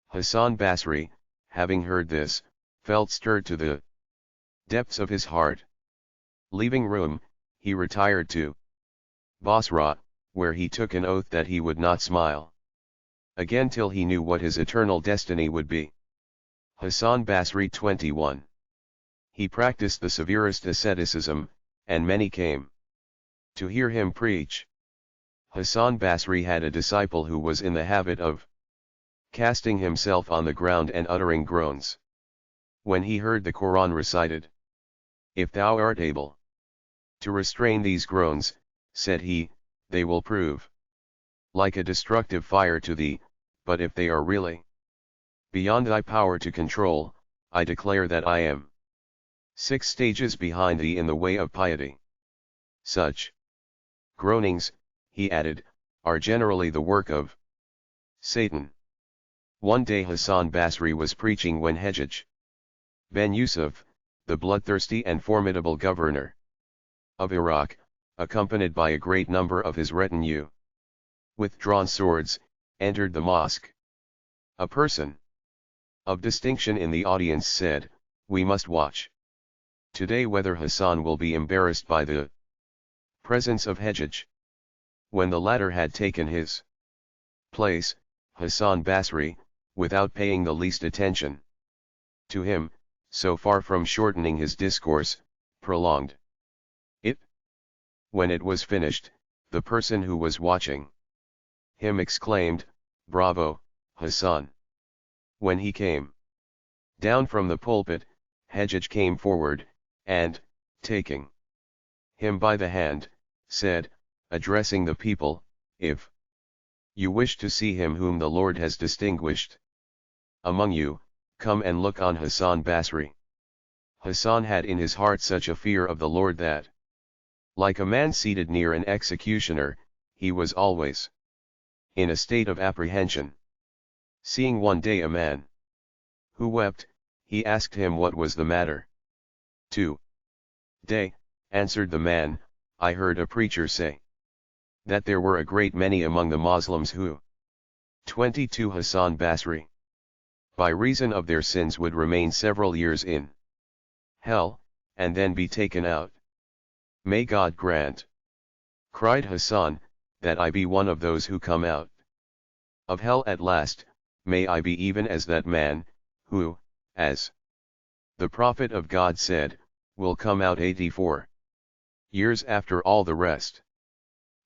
Hassan Basri, having heard this, felt stirred to the depths of his heart. Leaving Rum, he retired to Basra, where he took an oath that he would not smile again till he knew what his eternal destiny would be. Hassan Basri 21. He practiced the severest asceticism, and many came to hear him preach. Hassan Basri had a disciple who was in the habit of casting himself on the ground and uttering groans when he heard the Quran recited. If thou art able to restrain these groans, said he, they will prove like a destructive fire to thee, but if they are really beyond thy power to control, I declare that I am 6 stages behind thee in the way of piety. Such groanings, he added, are generally the work of Satan. One day Hassan Basri was preaching when Hajjaj ben Yusuf, the bloodthirsty and formidable governor of Iraq, accompanied by a great number of his retinue, with drawn swords, entered the mosque. A person of distinction in the audience said, "We must watch today whether Hassan will be embarrassed by the presence of Hejjaj." When the latter had taken his place, Hassan Basri, without paying the least attention to him, so far from shortening his discourse, prolonged it. When it was finished, the person who was watching him exclaimed, "Bravo, Hassan!" When he came down from the pulpit, Hejjaj came forward, and, taking him by the hand, said, addressing the people, "If you wish to see him whom the Lord has distinguished among you, come and look on Hassan Basri." Hassan had in his heart such a fear of the Lord that, like a man seated near an executioner, he was always in a state of apprehension. Seeing one day a man who wept, he asked him what was the matter. "Today," answered the man, "I heard a preacher say that there were a great many among the Moslems who 22 Hassan Basri, by reason of their sins would remain several years in hell, and then be taken out." "May God grant," cried Hassan, "that I be one of those who come out of hell at last. May I be even as that man, who, as the Prophet of God said, will come out 84 years after all the rest."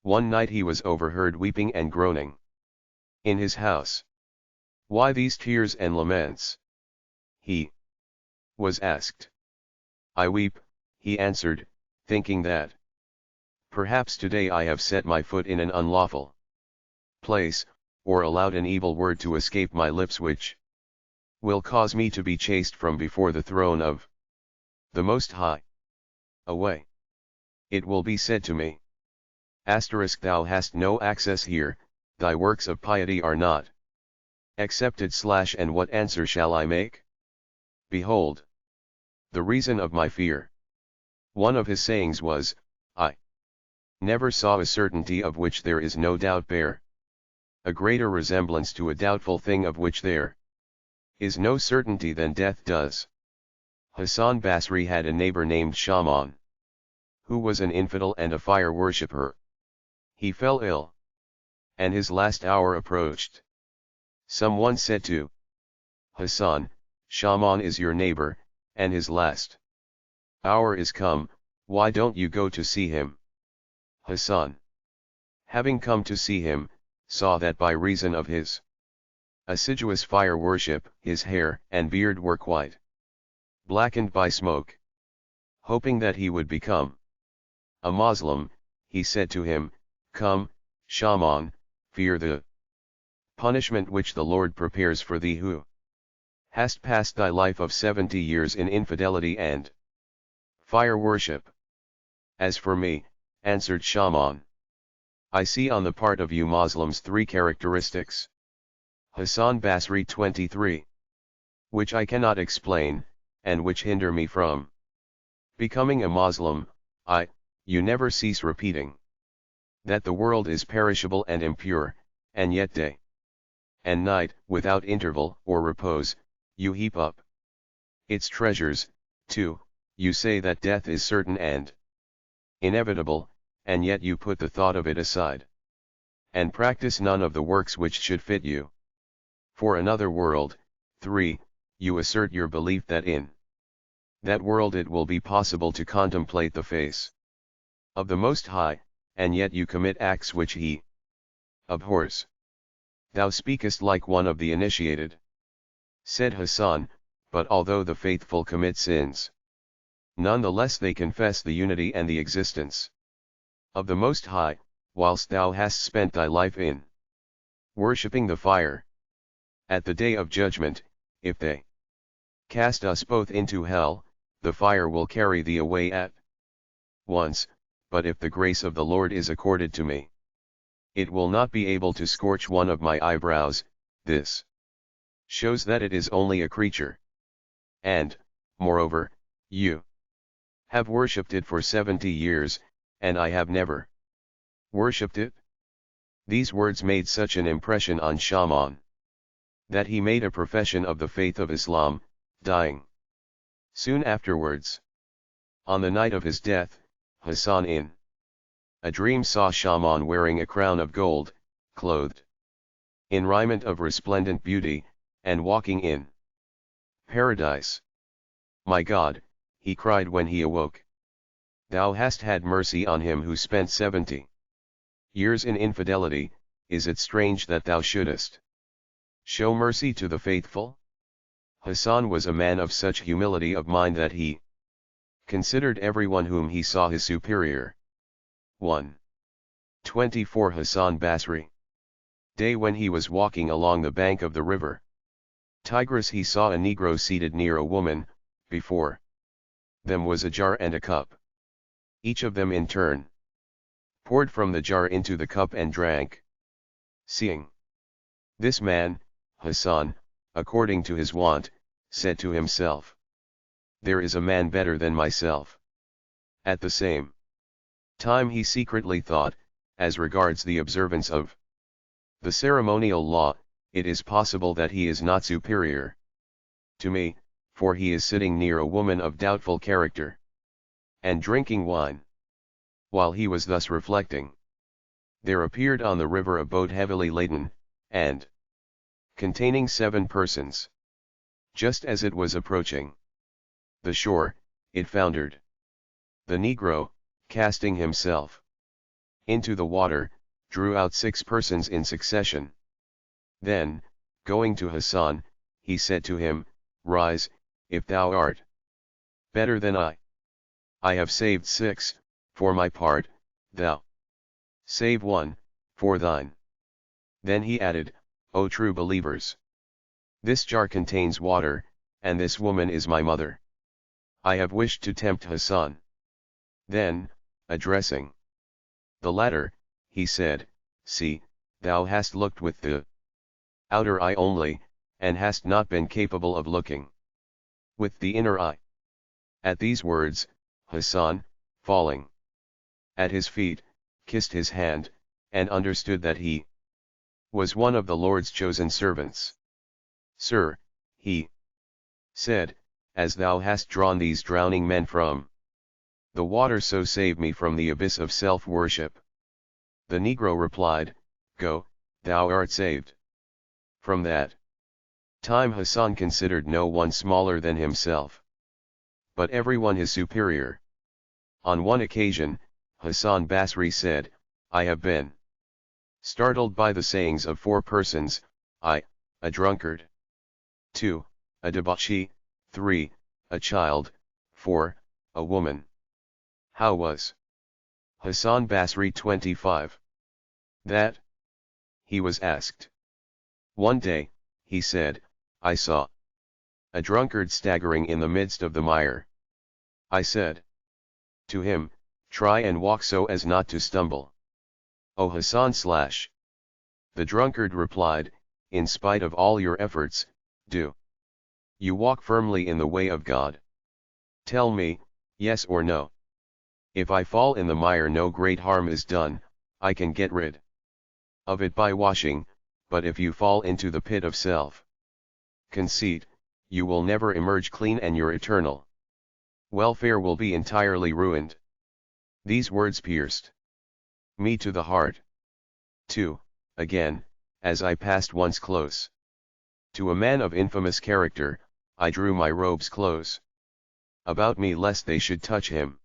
One night he was overheard weeping and groaning in his house. "Why these tears and laments?" he was asked. "I weep," he answered, "thinking that perhaps today I have set my foot in an unlawful place, or allowed an evil word to escape my lips which will cause me to be chased from before the throne of the Most High. Away, it will be said to me, Thou hast no access here, thy works of piety are not accepted. And what answer shall I make? Behold the reason of my fear." One of his sayings was, "I never saw a certainty of which there is no doubt bear a greater resemblance to a doubtful thing of which there is no certainty than death does." Hassan Basri had a neighbor named Shaman, who was an infidel and a fire worshipper. He fell ill, and his last hour approached. Someone said to Hassan, "Shaman is your neighbor, and his last hour is come, why don't you go to see him?" Hassan, having come to see him, saw that by reason of his assiduous fire worship, his hair and beard were quite blackened by smoke. Hoping that he would become a Moslem, he said to him, "Come, Shaman, fear the punishment which the Lord prepares for thee who hast passed thy life of 70 years in infidelity and fire worship." "As for me," answered Shaman, "I see on the part of you Moslems 3 characteristics. Hassan Basri 23. Which I cannot explain, and which hinder me from becoming a Moslem. You never cease repeating that the world is perishable and impure, and yet day and night, without interval or repose, you heap up its treasures. 2. You say that death is certain and inevitable, and yet you put the thought of it aside, and practice none of the works which should fit you for another world. 3. You assert your belief that in that world it will be possible to contemplate the face of the Most High, and yet you commit acts which He abhors. Thou speakest like one of the initiated," said Hassan, "but although the faithful commit sins, nonetheless they confess the unity and the existence of the Most High, whilst thou hast spent thy life in worshipping the fire. At the day of judgment, if they cast us both into hell, the fire will carry thee away at once, but if the grace of the Lord is accorded to me, it will not be able to scorch one of my eyebrows." This shows that it is only a creature. And, moreover, you Have worshipped it for 70 years, and I have never worshipped it. These words made such an impression on Shaman that he made a profession of the faith of Islam, dying soon afterwards. On the night of his death, Hassan in a dream saw Shaman wearing a crown of gold, clothed in raiment of resplendent beauty, and walking in paradise. My God, he cried when he awoke. Thou hast had mercy on him who spent 70 years in infidelity. Is it strange that thou shouldest show mercy to the faithful? Hassan was a man of such humility of mind that he considered everyone whom he saw his superior. 1. 24 Hassan Basri. Day when he was walking along the bank of the river Tigris, he saw a Negro seated near a woman. Before them was a jar and a cup. Each of them in turn poured from the jar into the cup and drank. Seeing this man, Hassan, according to his wont, said to himself, there is a man better than myself. At the same time he secretly thought, as regards the observance of the ceremonial law, it is possible that he is not superior to me, for he is sitting near a woman of doubtful character and drinking wine. While he was thus reflecting, there appeared on the river a boat heavily laden, and containing 7 persons. Just as it was approaching the shore, it foundered. The Negro, casting himself into the water, drew out 6 persons in succession. Then, going to Hassan, he said to him, rise, if thou art better than I. I have saved 6, for my part, thou save 1, for thine. Then he added, O true believers, this jar contains water, and this woman is my mother. I have wished to tempt Hassan. Then, addressing the latter, he said, see, thou hast looked with the outer eye only, and hast not been capable of looking with the inner eye. At these words, Hassan, falling at his feet, kissed his hand, and understood that he was one of the Lord's chosen servants. Sir, he said, as thou hast drawn these drowning men from the water, so save me from the abyss of self-worship. The Negro replied, go, thou art saved. From that time Hassan considered no one smaller than himself, but everyone his superior. On one occasion, Hassan Basri said, I have been startled by the sayings of 4 persons, I, a drunkard, 2, a debauchee, 3, a child, 4, a woman. How was Hassan Basri 25? That? He was asked. One day, he said, I saw a drunkard staggering in the midst of the mire. I said to him, try and walk so as not to stumble. O Hassan / The drunkard replied, in spite of all your efforts, do you walk firmly in the way of God? Tell me, yes or no. If I fall in the mire, no great harm is done, I can get rid of it by washing, but if you fall into the pit of self-conceit, you will never emerge clean and your eternal welfare will be entirely ruined. These words pierced me to the heart. 2. Again, as I passed once close to a man of infamous character, I drew my robes close about me lest they should touch him.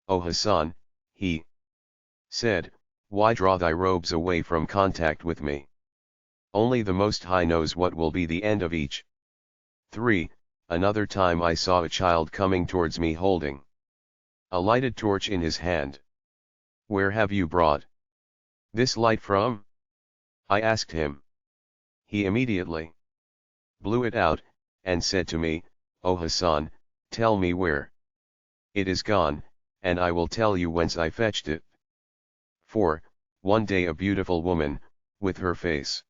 O Hassan, he said, why draw thy robes away from contact with me? Only the Most High knows what will be the end of each. 3. Another time I saw a child coming towards me holding a lighted torch in his hand. Where have you brought this light from? I asked him. He immediately blew it out, and said to me, O Hassan, tell me where it is gone, and I will tell you whence I fetched it. 4. One day a beautiful woman, with her face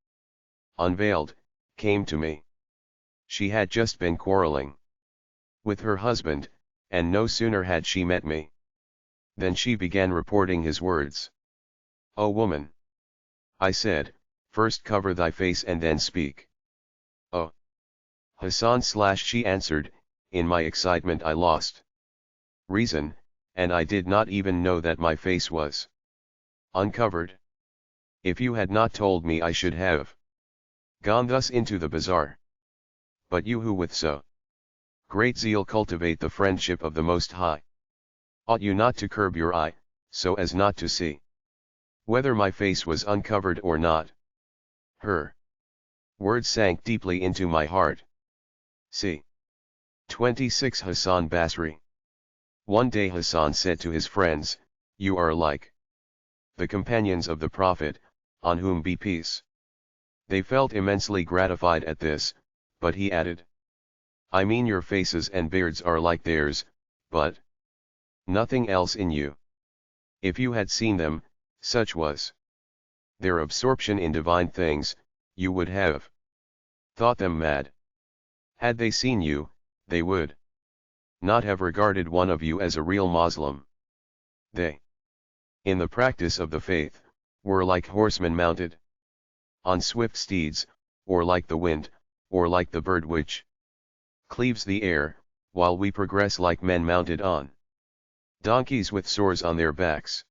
unveiled, came to me. She had just been quarreling with her husband, and no sooner had she met me than she began reporting his words. "O woman," I said, "first cover thy face and then speak." "Oh, Hassan," she answered, "in my excitement I lost reason, and I did not even know that my face was uncovered. If you had not told me I should have gone thus into the bazaar. But you who with so great zeal cultivate the friendship of the Most High, ought you not to curb your eye, so as not to see whether my face was uncovered or not?" Her words sank deeply into my heart. C. 26 Hassan Basri. One day Hassan said to his friends, "You are like the companions of the Prophet, on whom be peace." They felt immensely gratified at this, but he added, "I mean your faces and beards are like theirs, but nothing else in you. If you had seen them, such was their absorption in divine things, you would have thought them mad. Had they seen you, they would not have regarded one of you as a real Moslem. They, in the practice of the faith, were like horsemen mounted on swift steeds, or like the wind, or like the bird which cleaves the air, while we progress like men mounted on donkeys with sores on their backs."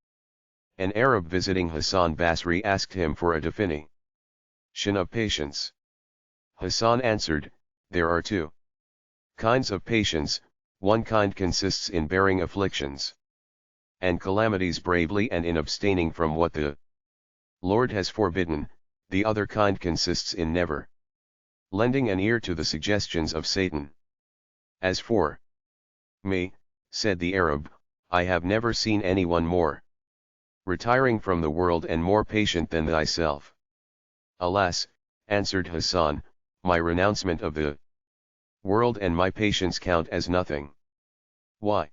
An Arab visiting Hassan Basri asked him for a definition of patience. Hassan answered, "There are two kinds of patience. One kind consists in bearing afflictions and calamities bravely and in abstaining from what the Lord has forbidden. The other kind consists in never lending an ear to the suggestions of Satan." "As for me," said the Arab, "I have never seen anyone more retiring from the world and more patient than thyself." "Alas," answered Hassan, "my renouncement of the world and my patience count as nothing." "Why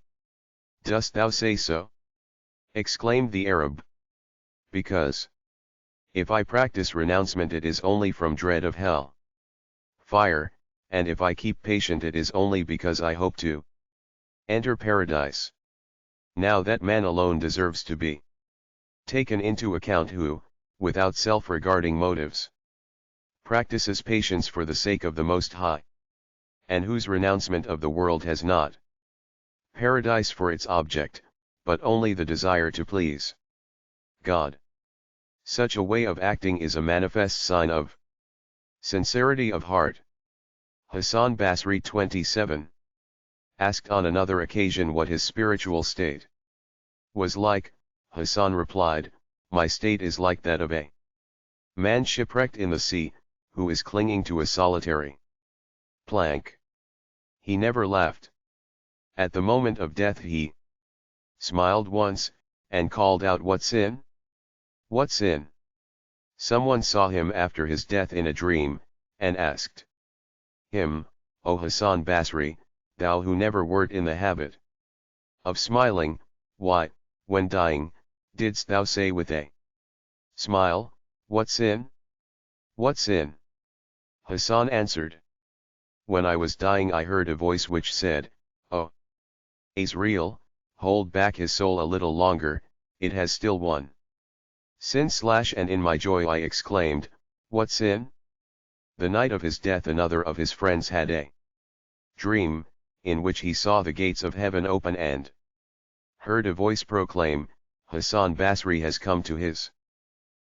dost thou say so?" exclaimed the Arab. "Because if I practice renouncement it is only from dread of hell fire, and if I keep patient it is only because I hope to enter paradise. Now that man alone deserves to be taken into account who, without self-regarding motives, practices patience for the sake of the Most High, and whose renouncement of the world has not paradise for its object, but only the desire to please God. Such a way of acting is a manifest sign of sincerity of heart." Hassan Basri 27. Asked on another occasion what his spiritual state was like, Hassan replied, "My state is like that of a man shipwrecked in the sea, who is clinging to a solitary plank. He never laughed. At the moment of death he smiled once, and called out, 'What sin? What sin?' Someone saw him after his death in a dream, and asked him, 'O Hassan Basri, thou who never wert in the habit of smiling, why, when dying, didst thou say with a smile, What sin? What sin?' Hassan answered, 'When I was dying I heard a voice which said, O Israel, hold back his soul a little longer, it has still one sin / and in my joy I exclaimed, What sin? The night of his death another of his friends had a dream, in which he saw the gates of heaven open and heard a voice proclaim, Hassan Basri has come to his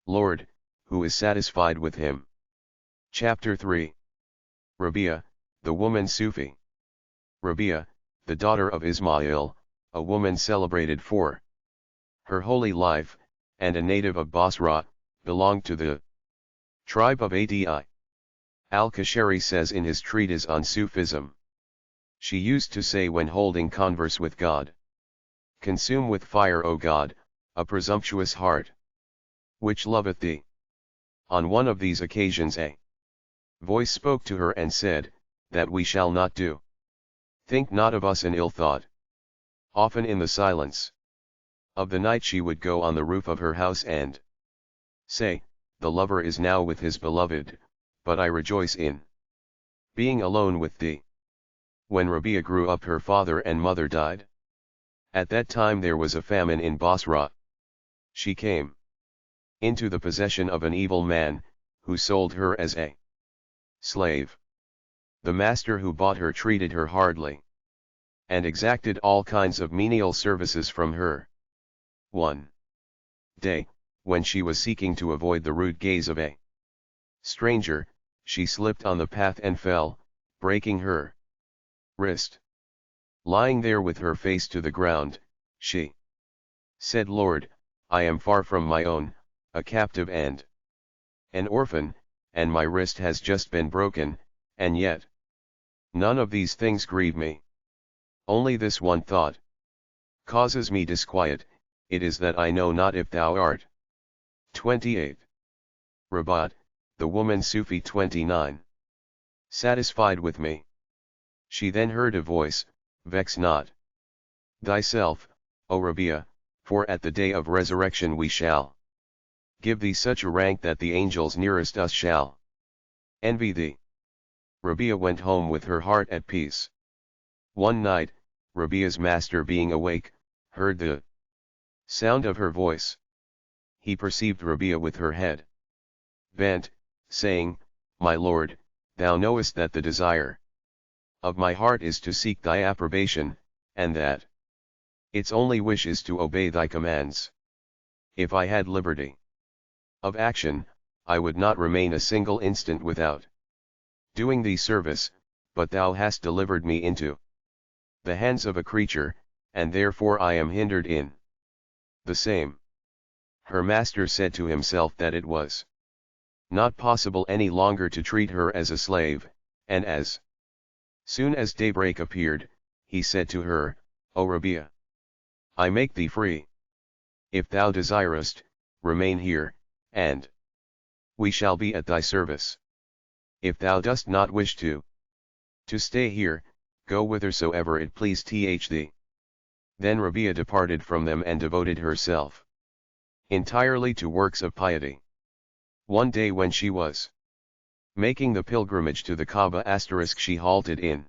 Lord, who is satisfied with him. Chapter 3. Rabia, the woman Sufi. Rabia, the daughter of Ismail, a woman celebrated for her holy life, and a native of Basra, belonged to the tribe of Adi. Al-Kashari says in his treatise on Sufism, she used to say when holding converse with God, Consume with fire, O God, a presumptuous heart, which loveth thee. On one of these occasions a voice spoke to her and said, That we shall not do. Think not of us an ill thought. Often in the silence of the night she would go on the roof of her house and say, The lover is now with his beloved, but I rejoice in being alone with thee. When Rabi'a grew up, her father and mother died. At that time there was a famine in Basra. She came into the possession of an evil man, who sold her as a slave. The master who bought her treated her hardly, and exacted all kinds of menial services from her. One day, when she was seeking to avoid the rude gaze of a stranger, she slipped on the path and fell, breaking her wrist. Lying there with her face to the ground, she said, "Lord, I am far from my own, a captive and an orphan, and my wrist has just been broken, and yet none of these things grieve me. Only this one thought causes me disquiet, it is that I know not if thou art." 28. Rabat, the woman Sufi. 29. Satisfied with me. She then heard a voice, "Vex not thyself, O Rabi'a, for at the day of resurrection we shall give thee such a rank that the angels nearest us shall envy thee." Rabi'a went home with her heart at peace. One night, Rabi'a's master, being awake, heard the sound of her voice. He perceived Rabi'a with her head bent, saying, "My lord, thou knowest that the desire of my heart is to seek thy approbation, and that its only wish is to obey thy commands. If I had liberty of action, I would not remain a single instant without doing thee service, but thou hast delivered me into the hands of a creature, and therefore I am hindered in the same." Her master said to himself that it was not possible any longer to treat her as a slave, and as soon as daybreak appeared, he said to her, "O Rabi'a, I make thee free. If thou desirest, remain here, and we shall be at thy service. If thou dost not wish to stay here, go whithersoever it please thee." Then Rabi'a departed from them and devoted herself entirely to works of piety. One day when she was making the pilgrimage to the Kaaba *, she halted in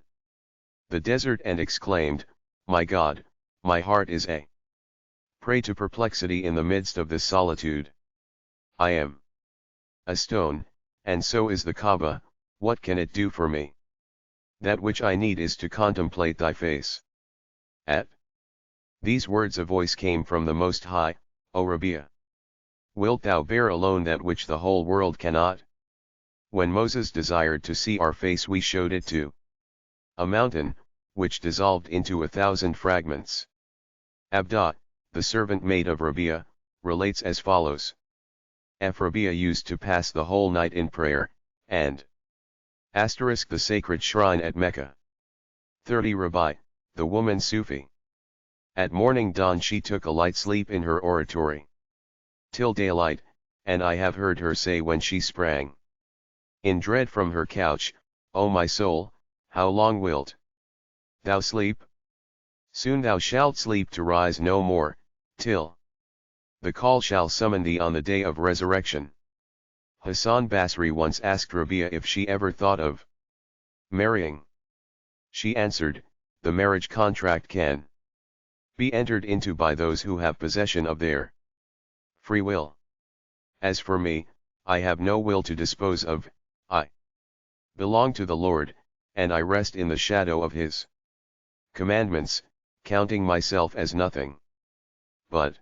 the desert and exclaimed, "My God, my heart is a prey to perplexity in the midst of this solitude. I am a stone, and so is the Kaaba, what can it do for me? That which I need is to contemplate thy face." At these words a voice came from the Most High, "O Rabi'a, wilt thou bear alone that which the whole world cannot?" When Moses desired to see our face, we showed it to a mountain, which dissolved into 1,000 fragments. Abda, the servant maid of Rabi'a, relates as follows. Rabi'a used to pass the whole night in prayer, and the sacred shrine at Mecca. 30 Rabi, the woman Sufi. At morning dawn she took a light sleep in her oratory till daylight, and I have heard her say when she sprang in dread from her couch, "O my soul, how long wilt thou sleep? Soon thou shalt sleep to rise no more, till the call shall summon thee on the day of resurrection." Hassan Basri once asked Rabi'a if she ever thought of marrying. She answered, "The marriage contract can be entered into by those who have possession of their free will. As for me, I have no will to dispose of, I belong to the Lord, and I rest in the shadow of His commandments, counting myself as nothing." "But,"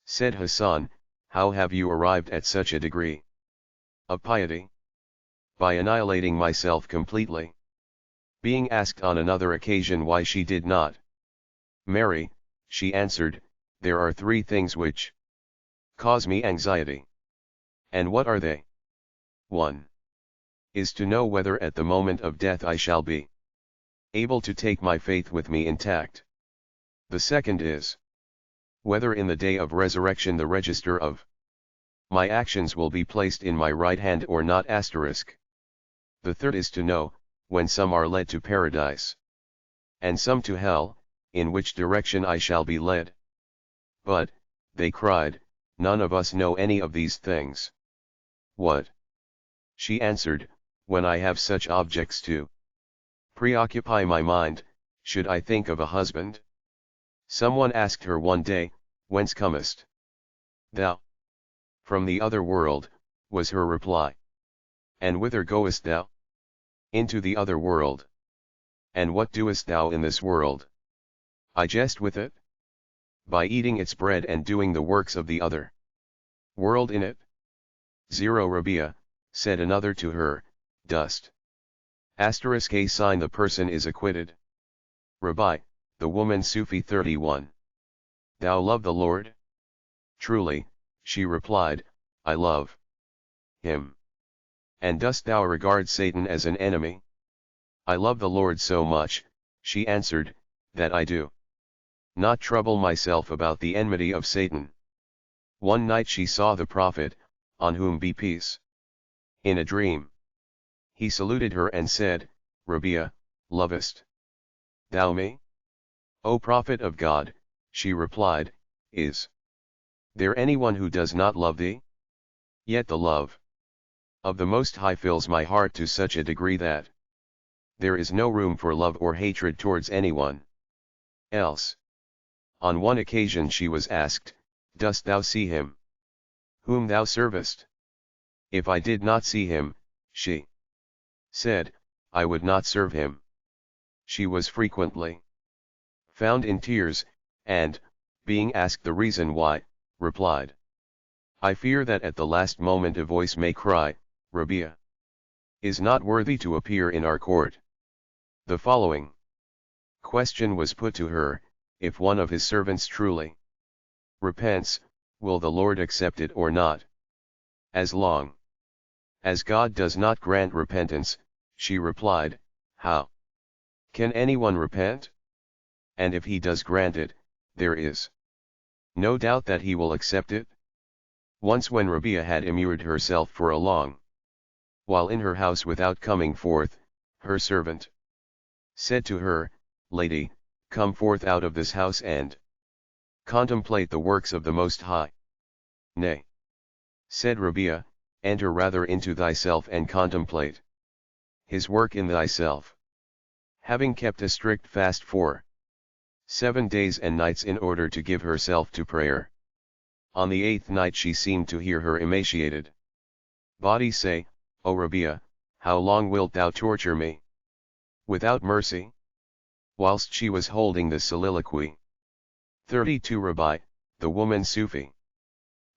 said Hassan, "how have you arrived at such a degree of piety?" "By annihilating myself completely." Being asked on another occasion why she did not marry, she answered, "There are 3 things which cause me anxiety." "And what are they?" 1. Is to know whether at the moment of death I shall be able to take my faith with me intact. The second is whether in the day of resurrection the register of my actions will be placed in my right hand or not. The third is to know, when some are led to paradise, and some to hell, in which direction I shall be led. But, they cried, none of us know any of these things. "What?" She answered, "When I have such objects to preoccupy my mind, should I think of a husband? Someone asked her one day, Whence comest thou? From the other world, was her reply. And whither goest thou? Into the other world. And what doest thou in this world? I jest with it. By eating its bread and doing the works of the other world in it. 0 Rabia, said another to her, dust. Asterisk a sign the person is acquitted. Rabbi, the woman Sufi 31. Thou love the Lord? Truly, she replied, I love him. And dost thou regard Satan as an enemy? I love the Lord so much, she answered, that I do not trouble myself about the enmity of Satan. One night she saw the prophet, on whom be peace, in a dream. He saluted her and said, Rabia, lovest thou me? O prophet of God, she replied, is there anyone who does not love thee? Yet the love of the Most High fills my heart to such a degree that there is no room for love or hatred towards anyone else. On one occasion she was asked, Dost thou see him whom thou servest? If I did not see him, she said, I would not serve him. She was frequently found in tears, and, being asked the reason why, replied, I fear that at the last moment a voice may cry, Rabia is not worthy to appear in our court. The following question was put to her, if one of his servants truly repents, will the Lord accept it or not? As long as God does not grant repentance, she replied, how can anyone repent? And if he does grant it, there is no doubt that he will accept it. Once when Rabia had immured herself for a long while in her house without coming forth, her servant said to her, Lady, come forth out of this house and contemplate the works of the Most High. Nay, said Rabia, enter rather into thyself and contemplate his work in thyself. Having kept a strict fast for 7 days and nights in order to give herself to prayer, on the 8th night she seemed to hear her emaciated body say, O Rabia, how long wilt thou torture me without mercy? Whilst she was holding this soliloquy. 32 Rabbi, the woman Sufi.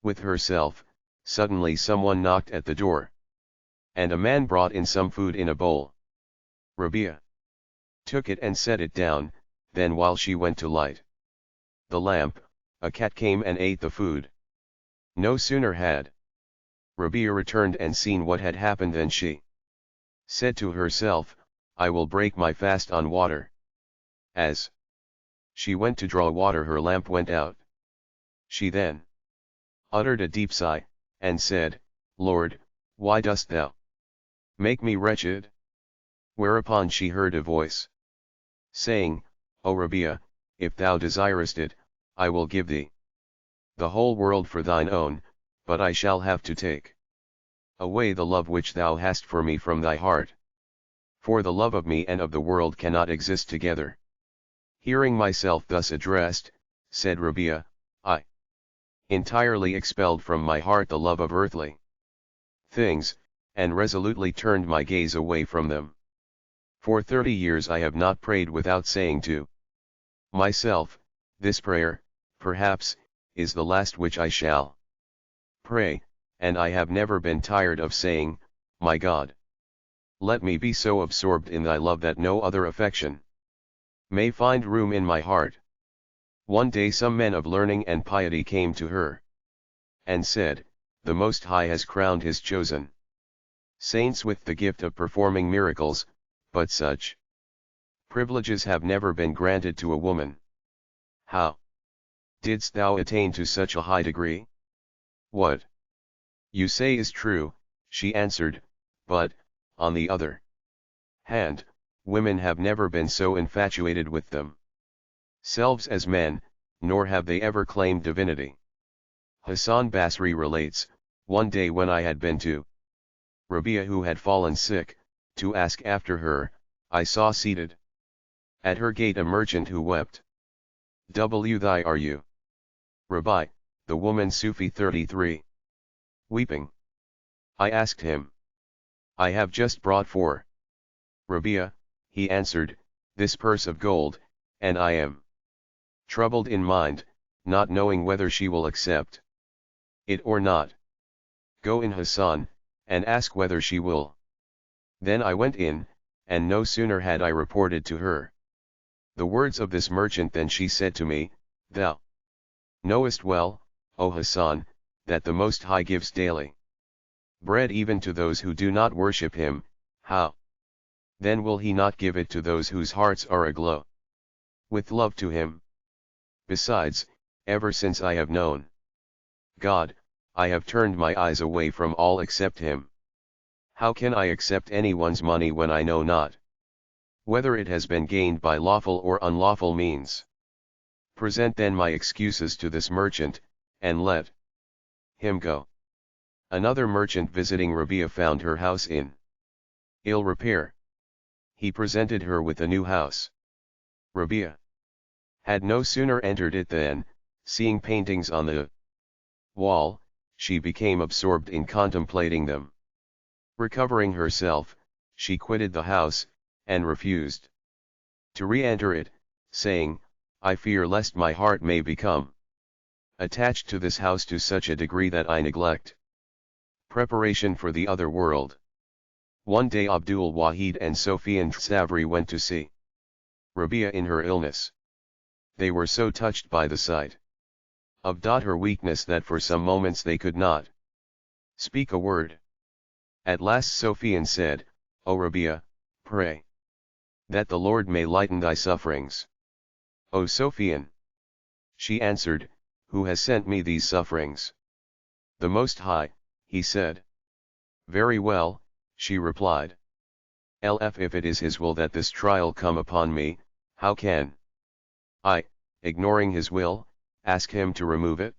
With herself, suddenly someone knocked at the door. And a man brought in some food in a bowl. Rabia took it and set it down, then while she went to light the lamp, a cat came and ate the food. No sooner had Rabia returned and seen what had happened than she said to herself, I will break my fast on water. As she went to draw water, her lamp went out. She then uttered a deep sigh, and said, Lord, why dost thou make me wretched? Whereupon she heard a voice saying, O Rabia, if thou desirest it, I will give thee the whole world for thine own, but I shall have to take away the love which thou hast for me from thy heart. For the love of me and of the world cannot exist together. Hearing myself thus addressed, said Rabia, I entirely expelled from my heart the love of earthly things, and resolutely turned my gaze away from them. For 30 years I have not prayed without saying to myself, this prayer, perhaps, is the last which I shall pray, and I have never been tired of saying, my God, let me be so absorbed in thy love that no other affection may find room in my heart. One day some men of learning and piety came to her, and said, the Most High has crowned his chosen saints with the gift of performing miracles, but such privileges have never been granted to a woman. How didst thou attain to such a high degree? What you say is true, she answered, but, on the other hand, women have never been so infatuated with themselves as men, nor have they ever claimed divinity. Hassan Basri relates, one day when I had been to Rabia who had fallen sick, to ask after her, I saw seated at her gate a merchant who wept. W thy are you, Rabbi, the woman Sufi 33. Weeping. I asked him. I have just brought for Rabia, he answered, this purse of gold, and I am troubled in mind, not knowing whether she will accept it or not. Go in, Hassan, and ask whether she will. Then I went in, and no sooner had I reported to her the words of this merchant than she said to me, Thou knowest well, O Hassan, that the Most High gives daily bread even to those who do not worship him. How then will he not give it to those whose hearts are aglow with love to him? Besides, ever since I have known God, I have turned my eyes away from all except him. How can I accept anyone's money when I know not whether it has been gained by lawful or unlawful means? Present then my excuses to this merchant, and let him go. Another merchant visiting Rabia found her house in ill repair. He presented her with a new house. Rabia had no sooner entered it than, seeing paintings on the wall, she became absorbed in contemplating them. Recovering herself, she quitted the house, and refused to re-enter it, saying, I fear lest my heart may become attached to this house to such a degree that I neglect preparation for the other world. One day Abdul Wahid and Sofian Savri went to see Rabia in her illness. They were so touched by the sight of her weakness that for some moments they could not speak a word. At last Sofian said, O Rabia, pray that the Lord may lighten thy sufferings. O Sofian. She answered, who has sent me these sufferings? The Most High, he said. Very well, she replied. Lf if it is his will that this trial come upon me, how can I, ignoring his will, ask him to remove it?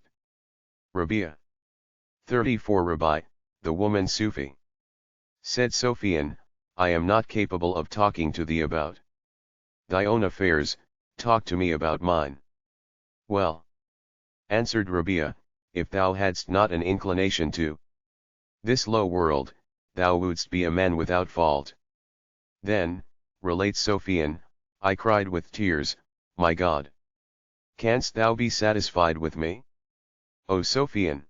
Rabia 34 Rabbi, the woman Sufi. Said Sofian, I am not capable of talking to thee about thy own affairs, talk to me about mine. Well, answered Rabia, if thou hadst not an inclination to this low world, thou wouldst be a man without fault. Then, relates Sofian, I cried with tears, my God, canst thou be satisfied with me? O Sofian.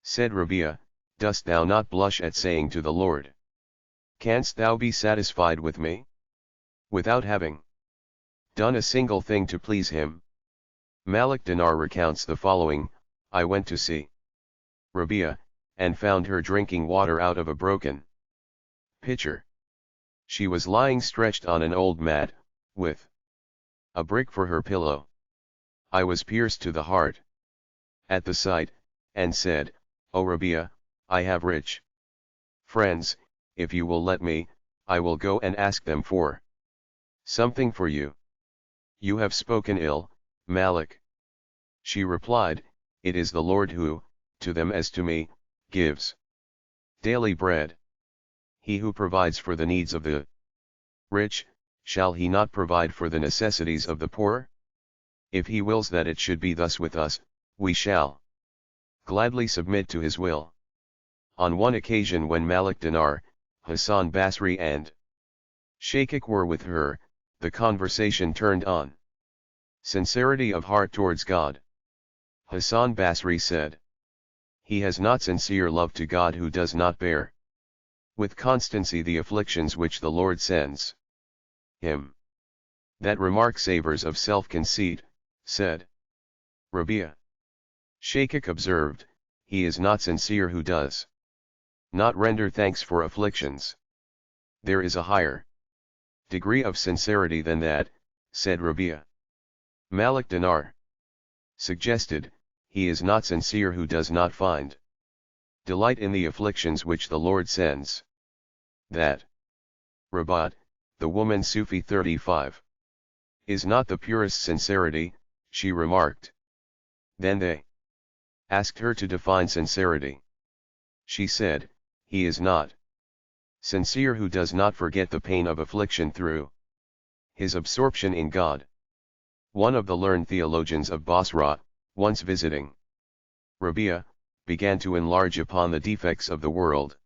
Said Rabia, dost thou not blush at saying to the Lord, canst thou be satisfied with me? Without having done a single thing to please him. Malik Dinar recounts the following, I went to see Rabia, and found her drinking water out of a broken pitcher. She was lying stretched on an old mat, with a brick for her pillow. I was pierced to the heart at the sight, and said, O Rabia, I have rich friends, if you will let me, I will go and ask them for something for you. You have spoken ill, Malik. She replied, it is the Lord who, to them as to me, gives daily bread. He who provides for the needs of the rich, shall he not provide for the necessities of the poor? If he wills that it should be thus with us, we shall gladly submit to his will. On one occasion when Malik Dinar, Hassan Basri and Shaykh were with her, the conversation turned on sincerity of heart towards God. Hassan Basri said, he has not sincere love to God who does not bear with constancy the afflictions which the Lord sends him. That remark savors of self-conceit, said Rabia. Shaykh observed, he is not sincere who does not render thanks for afflictions. There is a higher degree of sincerity than that, said Rabia. Malik Dinar suggested, he is not sincere who does not find delight in the afflictions which the Lord sends. That Rabat, the woman Sufi 35, is not the purest sincerity, she remarked. Then they asked her to define sincerity. She said, he is not Sincere who does not forget the pain of affliction through his absorption in God. One of the learned theologians of Basra, once visiting Rabia, began to enlarge upon the defects of the world.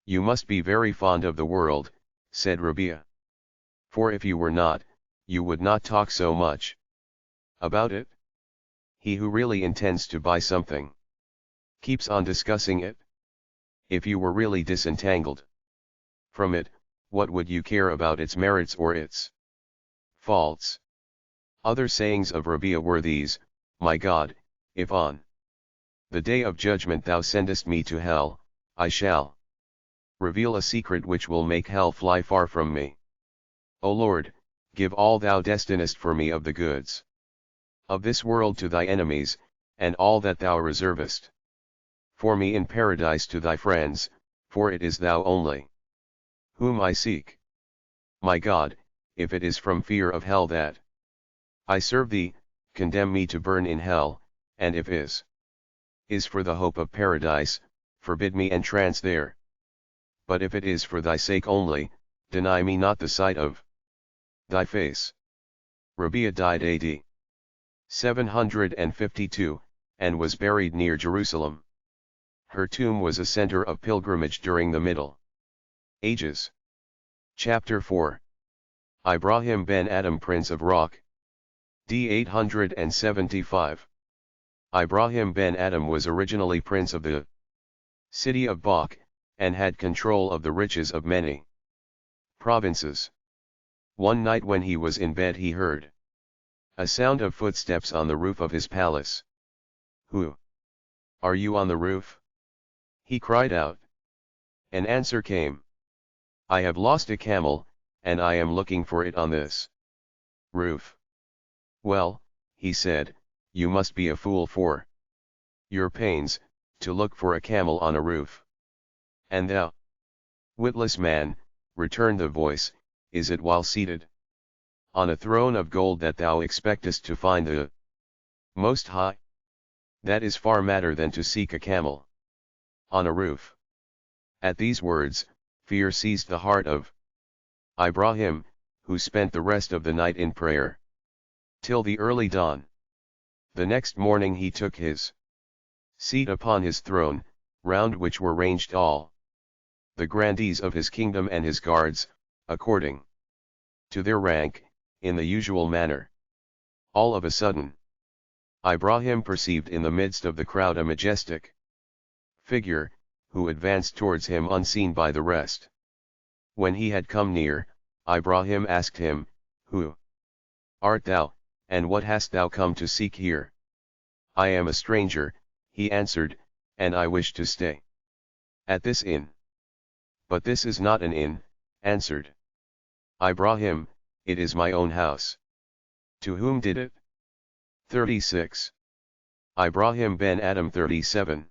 "You must be very fond of the world," said Rabia. "For if you were not, you would not talk so much about it. He who really intends to buy something keeps on discussing it. If you were really disentangled from it, what would you care about its merits or its faults?" Other sayings of Rabia were these: "My God, if on the day of judgment thou sendest me to hell, I shall reveal a secret which will make hell fly far from me. O Lord, give all thou destinest for me of the goods of this world to thy enemies, and all that thou reservest for me in paradise to thy friends, for it is thou only whom I seek. My God, if it is from fear of hell that I serve thee, condemn me to burn in hell, and if is for the hope of paradise, forbid me entrance there. But if it is for thy sake only, deny me not the sight of thy face." Rabia died AD 752, and was buried near Jerusalem. Her tomb was a center of pilgrimage during the Middle Ages. Chapter 4. Ibrahim ben Adam, Prince of Rock. D. 875. Ibrahim ben Adam was originally prince of the city of Balkh, and had control of the riches of many provinces. One night when he was in bed he heard a sound of footsteps on the roof of his palace. "Who are you on the roof?" he cried out. An answer came: "I have lost a camel, and I am looking for it on this roof." "Well," he said, "you must be a fool for your pains, to look for a camel on a roof." "And thou, witless man," returned the voice, "is it while seated on a throne of gold that thou expectest to find the Most High? That is far madder than to seek a camel on a roof." At these words, fear seized the heart of Ibrahim, who spent the rest of the night in prayer till the early dawn. The next morning he took his seat upon his throne, round which were ranged all the grandees of his kingdom and his guards, according to their rank, in the usual manner. All of a sudden, Ibrahim perceived in the midst of the crowd a majestic figure, who advanced towards him unseen by the rest. When he had come near, Ibrahim asked him, "Who art thou, and what hast thou come to seek here?" "I am a stranger," he answered, "and I wish to stay at this inn." "But this is not an inn," answered Ibrahim, "it is my own house." "To whom did it?" 36. Ibrahim ben Adam 37.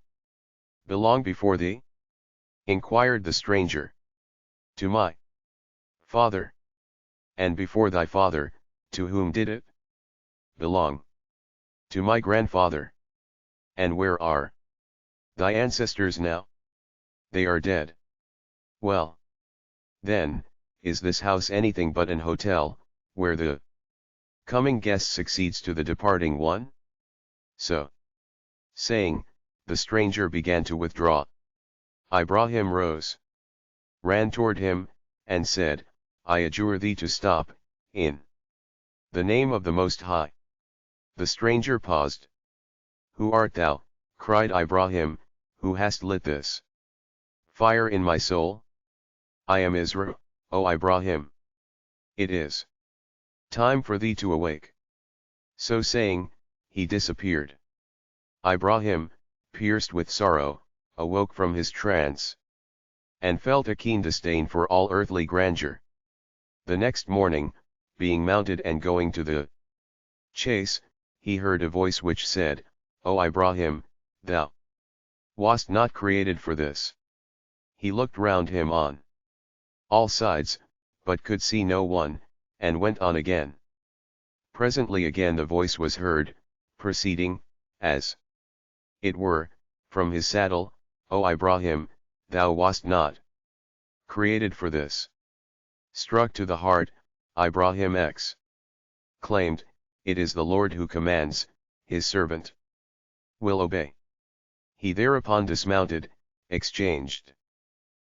"Belong before thee?" inquired the stranger. "To my father." "And before thy father, to whom did it belong?" "To my grandfather." "And where are thy ancestors now?" "They are dead." "Well, then, is this house anything but an hotel, where the coming guest succeeds to the departing one?" So saying, the stranger began to withdraw. Ibrahim rose, ran toward him, and said, "I adjure thee to stop, in the name of the Most High." The stranger paused. "Who art thou?" cried Ibrahim, "who hast lit this fire in my soul?" "I am Israel, O Ibrahim. It is time for thee to awake." So saying, he disappeared. Ibrahim, pierced with sorrow, awoke from his trance, and felt a keen disdain for all earthly grandeur. The next morning, being mounted and going to the chase, he heard a voice which said, "O Ibrahim, thou wast not created for this." He looked round him on all sides, but could see no one, and went on again. Presently again the voice was heard, proceeding, as it were, from his saddle, "O Ibrahim, thou wast not created for this. Struck to the heart, Ibrahim exclaimed, "It is the Lord who commands, his servant will obey." He thereupon dismounted, exchanged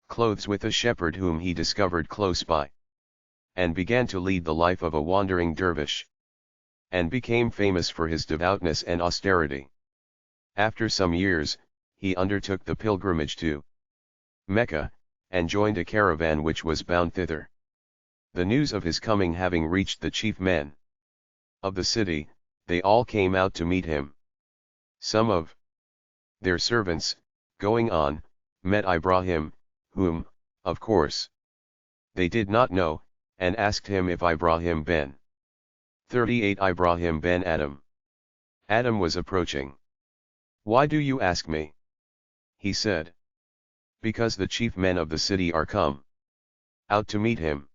clothes with a shepherd whom he discovered close by, and began to lead the life of a wandering dervish, and became famous for his devoutness and austerity. After some years, he undertook the pilgrimage to Mecca, and joined a caravan which was bound thither. The news of his coming having reached the chief men of the city, they all came out to meet him. Some of their servants, going on, met Ibrahim, whom, of course, they did not know, and asked him if Ibrahim ben 38 Ibrahim ben Adam. Adam was approaching. "Why do you ask me?" he said. "Because the chief men of the city are come out to meet him."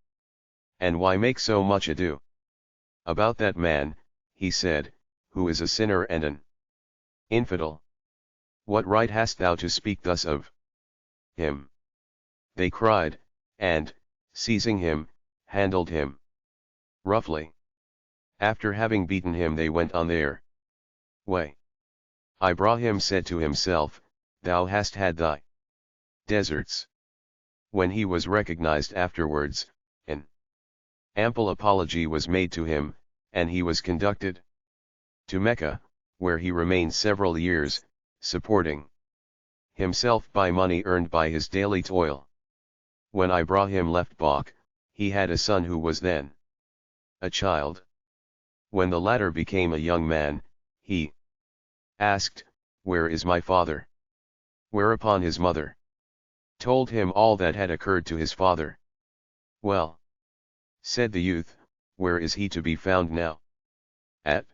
"And why make so much ado about that man," he said, "who is a sinner and an infidel? What right hast thou to speak thus of him?" They cried, and, seizing him, handled him roughly. After having beaten him they went on their way. Ibrahim said to himself, "Thou hast had thy deserts." When he was recognized afterwards, an ample apology was made to him, and he was conducted to Mecca, where he remained several years, supporting himself by money earned by his daily toil. When Ibrahim left Balkh, he had a son who was then a child. When the latter became a young man, he asked, "Where is my father?" Whereupon his mother told him all that had occurred to his father. "Well," said the youth, "where is he to be found now?" "At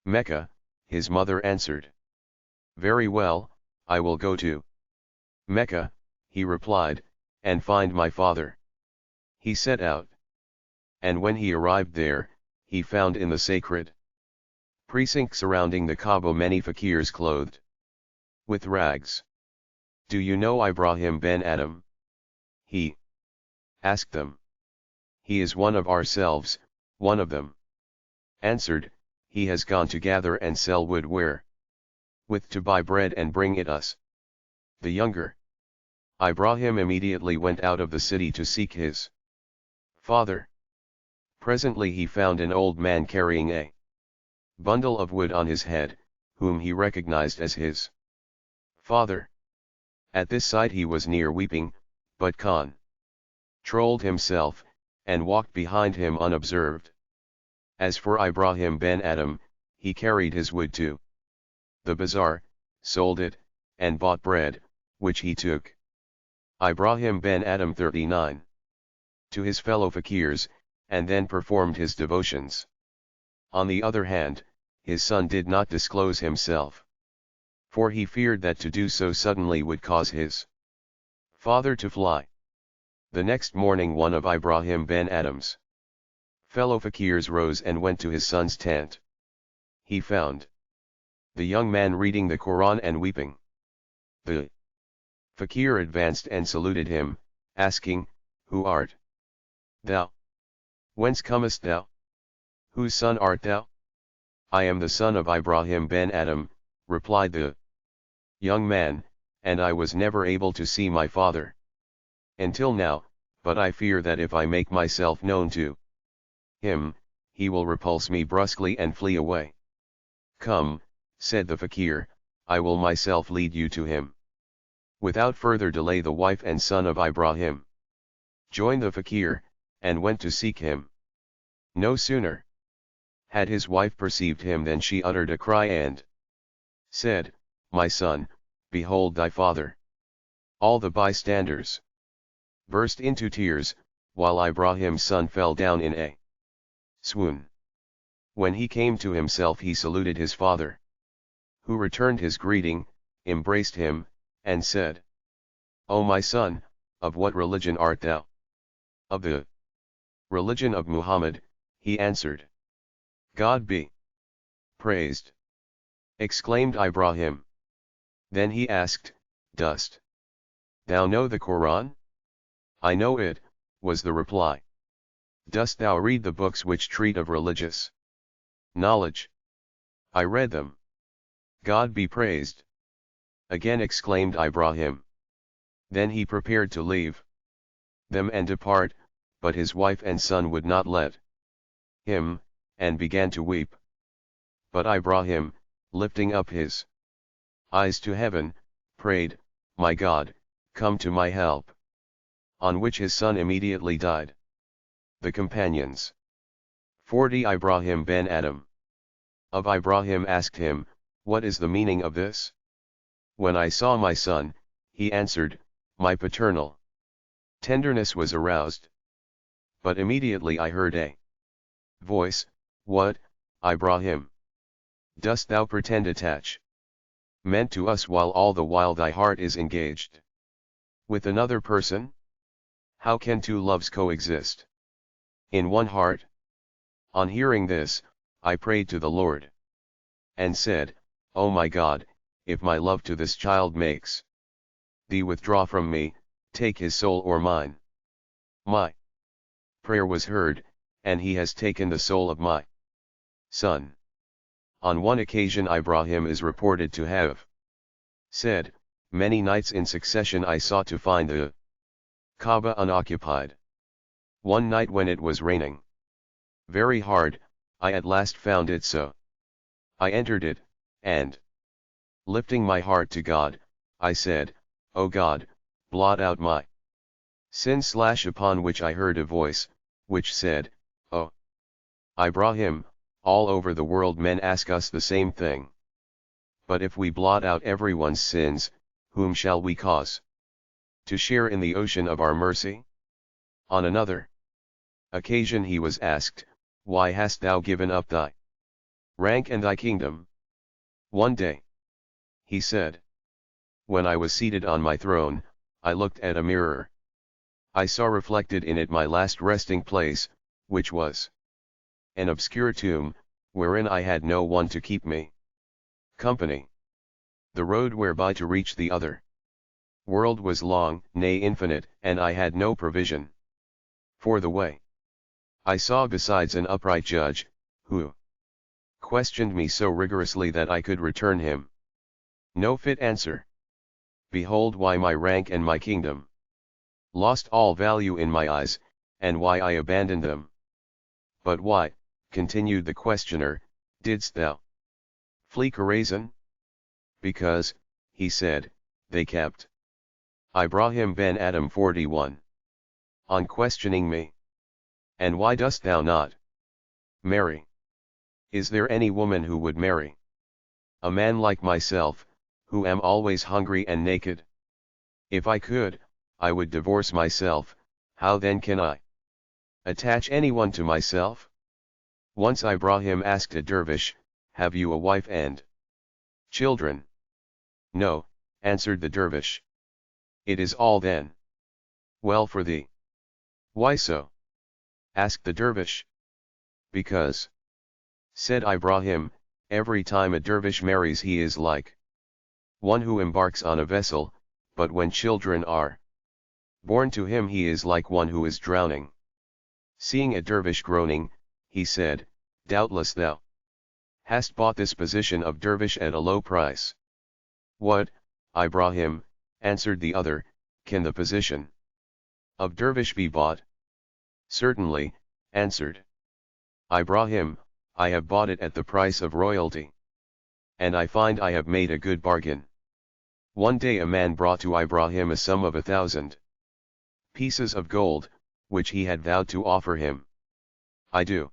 Mecca," his mother answered. "Very well, I will go to Mecca," he replied, "and find my father." He set out. And when he arrived there, he found in the sacred precinct surrounding the Kaaba many fakirs clothed with rags. "Do you know Ibrahim ben Adam?" he asked them. "He is one of ourselves," one of them answered. "He has gone to gather and sell wood with to buy bread and bring it us." The younger Ibrahim immediately went out of the city to seek his father. Presently he found an old man carrying a bundle of wood on his head, whom he recognized as his father. At this sight he was near weeping, but controlled himself, and walked behind him unobserved. As for Ibrahim ben Adam, he carried his wood to the bazaar, sold it, and bought bread, which he took, Ibrahim ben Adam 39, to his fellow fakirs, and then performed his devotions. On the other hand, his son did not disclose himself, for he feared that to do so suddenly would cause his father to fly. The next morning one of Ibrahim ben Adam's fellow fakirs rose and went to his son's tent. He found the young man reading the Quran and weeping. The fakir advanced and saluted him, asking, "Who art thou? Whence comest thou? Whose son art thou?" "I am the son of Ibrahim ben Adam," replied the young man, "and I was never able to see my father until now, but I fear that if I make myself known to him, he will repulse me brusquely and flee away." "Come," said the fakir, "I will myself lead you to him." Without further delay the wife and son of Ibrahim joined the fakir, and went to seek him. No sooner had his wife perceived him than she uttered a cry and said, "My son, behold thy father." All the bystanders burst into tears, while Ibrahim's son fell down in a swoon. When he came to himself he saluted his father, who returned his greeting, embraced him, and said, "O my son, of what religion art thou?" "Of the religion of Muhammad," he answered. "God be praised!" exclaimed Ibrahim. Then he asked, "Dost thou know the Quran?" I know it, was the reply. Dost thou read the books which treat of religious knowledge? I read them. God be praised. Again exclaimed Ibrahim. Then he prepared to leave them and depart, but his wife and son would not let him, and began to weep. But Ibrahim, lifting up his eyes to heaven, prayed, My God, come to my help. On which his son immediately died. The companions. 40 Ibrahim ben Adam. Of Ibrahim asked him, What is the meaning of this? When I saw my son, he answered, My paternal tenderness was aroused. But immediately I heard a voice, What, Ibrahim? Dost thou pretend attachment to us while all the while thy heart is engaged with another person? How can two loves coexist in one heart? On hearing this, I prayed to the Lord, and said, O my God, if my love to this child makes thee withdraw from me, take his soul or mine. My prayer was heard, and he has taken the soul of my son. On one occasion Ibrahim is reported to have said, Many nights in succession I sought to find the Kaaba unoccupied. One night when it was raining very hard, I at last found it so. I entered it, and lifting my heart to God, I said, O God, blot out my sins. Upon which I heard a voice, which said, O Ibrahim, all over the world men ask us the same thing. But if we blot out everyone's sins, whom shall we cause to share in the ocean of our mercy? On another occasion he was asked, Why hast thou given up thy rank and thy kingdom? One day, he said, When I was seated on my throne, I looked at a mirror. I saw reflected in it my last resting place, which was an obscure tomb, wherein I had no one to keep me company. The road whereby to reach the other world was long, nay infinite, and I had no provision for the way. I saw besides an upright judge, who questioned me so rigorously that I could return him no fit answer. Behold why my rank and my kingdom lost all value in my eyes, and why I abandoned them. But why, continued the questioner, didst thou flee Chorazin? Because, he said, they kept Ibrahim ben Adam 41. On questioning me. And why dost thou not marry? Is there any woman who would marry a man like myself, who am always hungry and naked? If I could, I would divorce myself. How then can I attach anyone to myself? Once Ibrahim asked a dervish, Have you a wife and children? No, answered the dervish. It is all then well for thee. Why so? Asked the dervish. Because, said Ibrahim, every time a dervish marries he is like one who embarks on a vessel, but when children are born to him he is like one who is drowning. Seeing a dervish groaning, he said, Doubtless thou hast bought this position of dervish at a low price. What, Ibrahim, answered the other, can the position of dervish be bought? Certainly, answered Ibrahim, I have bought it at the price of royalty. And I find I have made a good bargain. One day a man brought to Ibrahim a sum of 1,000 pieces of gold, which he had vowed to offer him. I do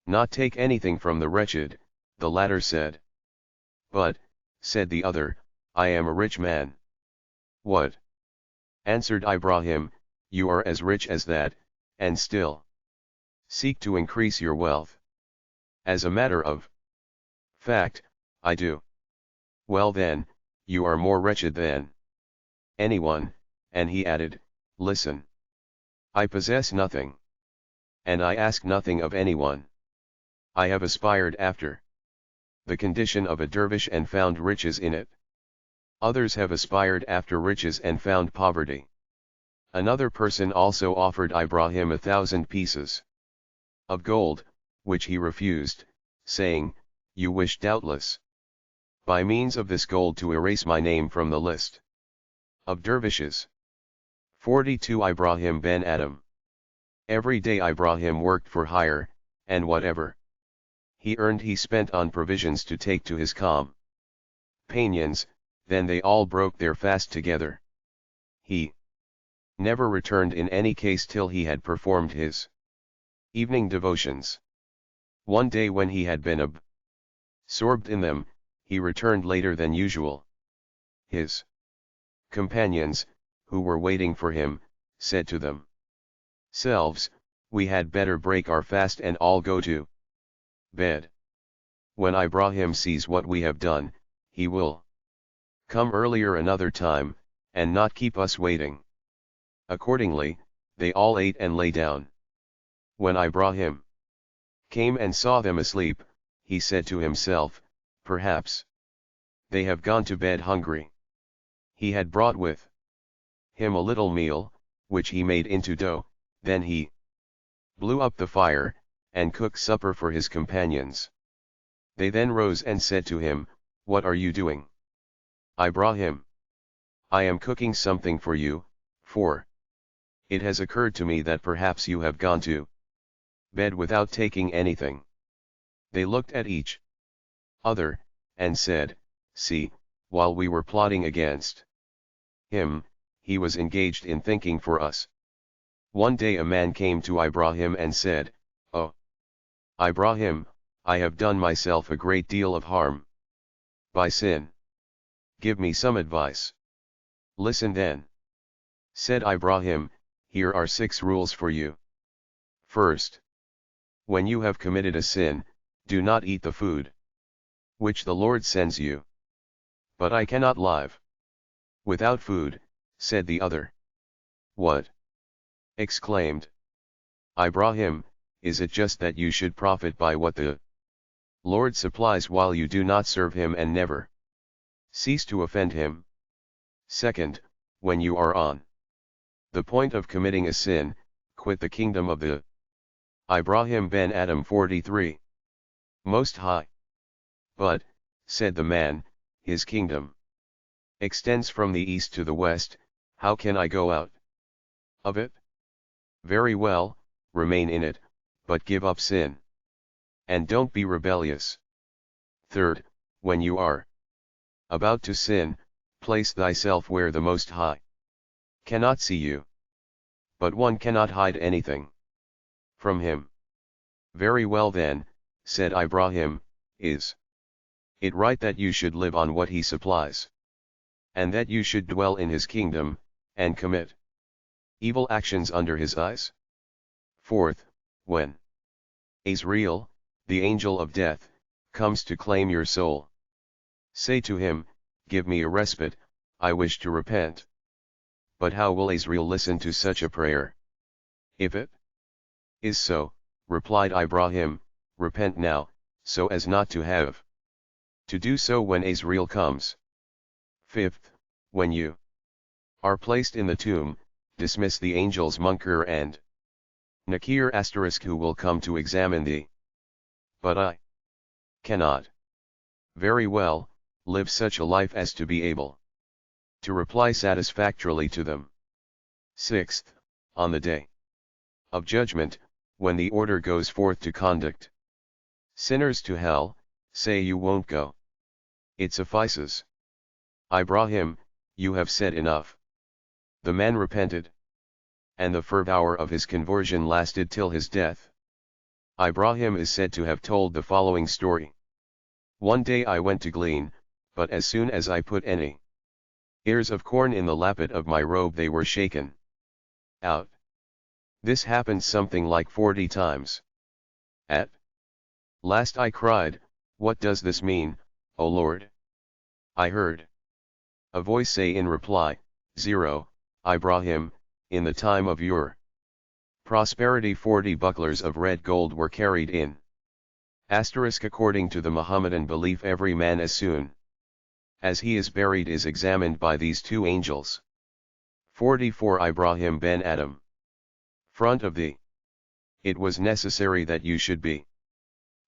not take anything from the wretched, the latter said. But, said the other, I am a rich man. What? Answered Ibrahim, you are as rich as that, and still seek to increase your wealth. As a matter of fact, I do. Well then, you are more wretched than anyone, and he added, Listen. I possess nothing. And I ask nothing of anyone. I have aspired after the condition of a dervish and found riches in it. Others have aspired after riches and found poverty. Another person also offered Ibrahim 1,000 pieces of gold, which he refused, saying, "You wish doubtless by means of this gold to erase my name from the list of dervishes." 42 Ibrahim ben Adam. Every day Ibrahim worked for hire, and whatever he earned he spent on provisions to take to his companions, then they all broke their fast together. He never returned in any case till he had performed his evening devotions. One day when he had been absorbed in them, he returned later than usual. His companions, who were waiting for him, said to themselves, "We had better break our fast and all go to bed. When Ibrahim sees what we have done, he will come earlier another time, and not keep us waiting." Accordingly, they all ate and lay down. When Ibrahim came and saw them asleep, he said to himself, "Perhaps they have gone to bed hungry." He had brought with him a little meal, which he made into dough, then he blew up the fire, and cooked supper for his companions. They then rose and said to him, "What are you doing, Ibrahim?" "I am cooking something for you, for it has occurred to me that perhaps you have gone to bed without taking anything." They looked at each other, and said, "See, while we were plotting against him, he was engaged in thinking for us." One day a man came to Ibrahim and said, "Oh, Ibrahim, I have done myself a great deal of harm by sin. Give me some advice." "Listen then," said Ibrahim, "here are 6 rules for you. First, when you have committed a sin, do not eat the food which the Lord sends you." "But I cannot live without food," said the other. "What?" exclaimed Ibrahim, "is it just that you should profit by what the Lord supplies while you do not serve him and never cease to offend him? Second, when you are on the point of committing a sin, quit the kingdom of the Ibrahim ben Adam 43. Most High. "But," said the man, "his kingdom extends from the east to the west, how can I go out of it?" "Very well, remain in it, but give up sin. And don't be rebellious. Third, when you are about to sin, place thyself where the Most High cannot see you. But one cannot hide anything from him." "Very well then," said Ibrahim, "is it right that you should live on what he supplies, and that you should dwell in his kingdom, and commit evil actions under his eyes?" Fourth, when Azrael, the angel of death, comes to claim your soul, say to him, "Give me a respite, I wish to repent." But how will Azrael listen to such a prayer? "If it is so," replied Ibrahim, "repent now, so as not to have to do so when Azrael comes." Fifth, when you are placed in the tomb, dismiss the angels Munkar and Nakir * who will come to examine thee. "But I cannot very well live such a life as to be able to reply satisfactorily to them." Sixth, on the day of judgment, when the order goes forth to conduct sinners to hell, say you won't go. It suffices. Ibrahim, you have said enough. The man repented, and the fervour of his conversion lasted till his death. Ibrahim is said to have told the following story. "One day I went to glean, but as soon as I put any ears of corn in the lappet of my robe they were shaken out. This happened something like 40 times. At last I cried, 'What does this mean, O Lord?' I heard a voice say in reply, 0, Ibrahim, in the time of your prosperity 40 bucklers of red gold were carried in. According to the Mohammedan belief, every man as soon as he is buried is examined by these 2 angels. 44 Ibrahim ben Adam. Front of thee. It was necessary that you should be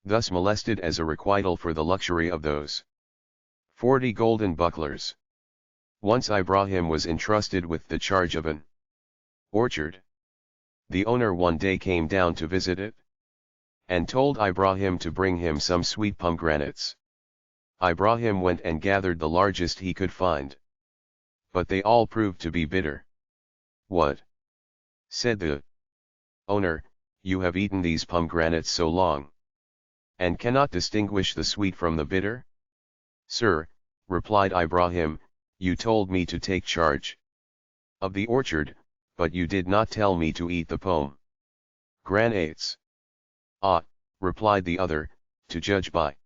thus molested as a requital for the luxury of those 40 golden bucklers. Once Ibrahim was entrusted with the charge of an orchard. The owner one day came down to visit it, and told Ibrahim to bring him some sweet pomegranates. Ibrahim went and gathered the largest he could find. But they all proved to be bitter. What? Said the owner, you have eaten these pomegranates so long, and cannot distinguish the sweet from the bitter? Sir, replied Ibrahim, you told me to take charge of the orchard, but you did not tell me to eat the pomegranates. Ah, replied the other, to judge by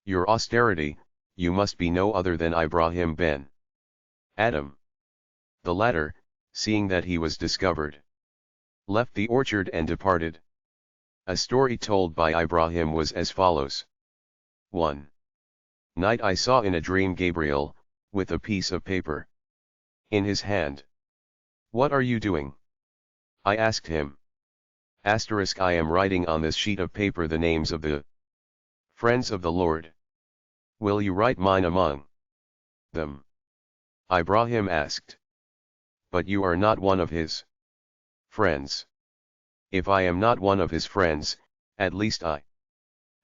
your austerity, you must be no other than Ibrahim ben Adam. The latter, seeing that he was discovered, left the orchard and departed. A story told by Ibrahim was as follows. 1 night I saw in a dream Gabriel, with a piece of paper in his hand. What are you doing? I asked him. I am writing on this sheet of paper the names of the friends of the Lord. Will you write mine among them? Ibrahim asked. But you are not one of his friends. If I am not one of his friends, at least I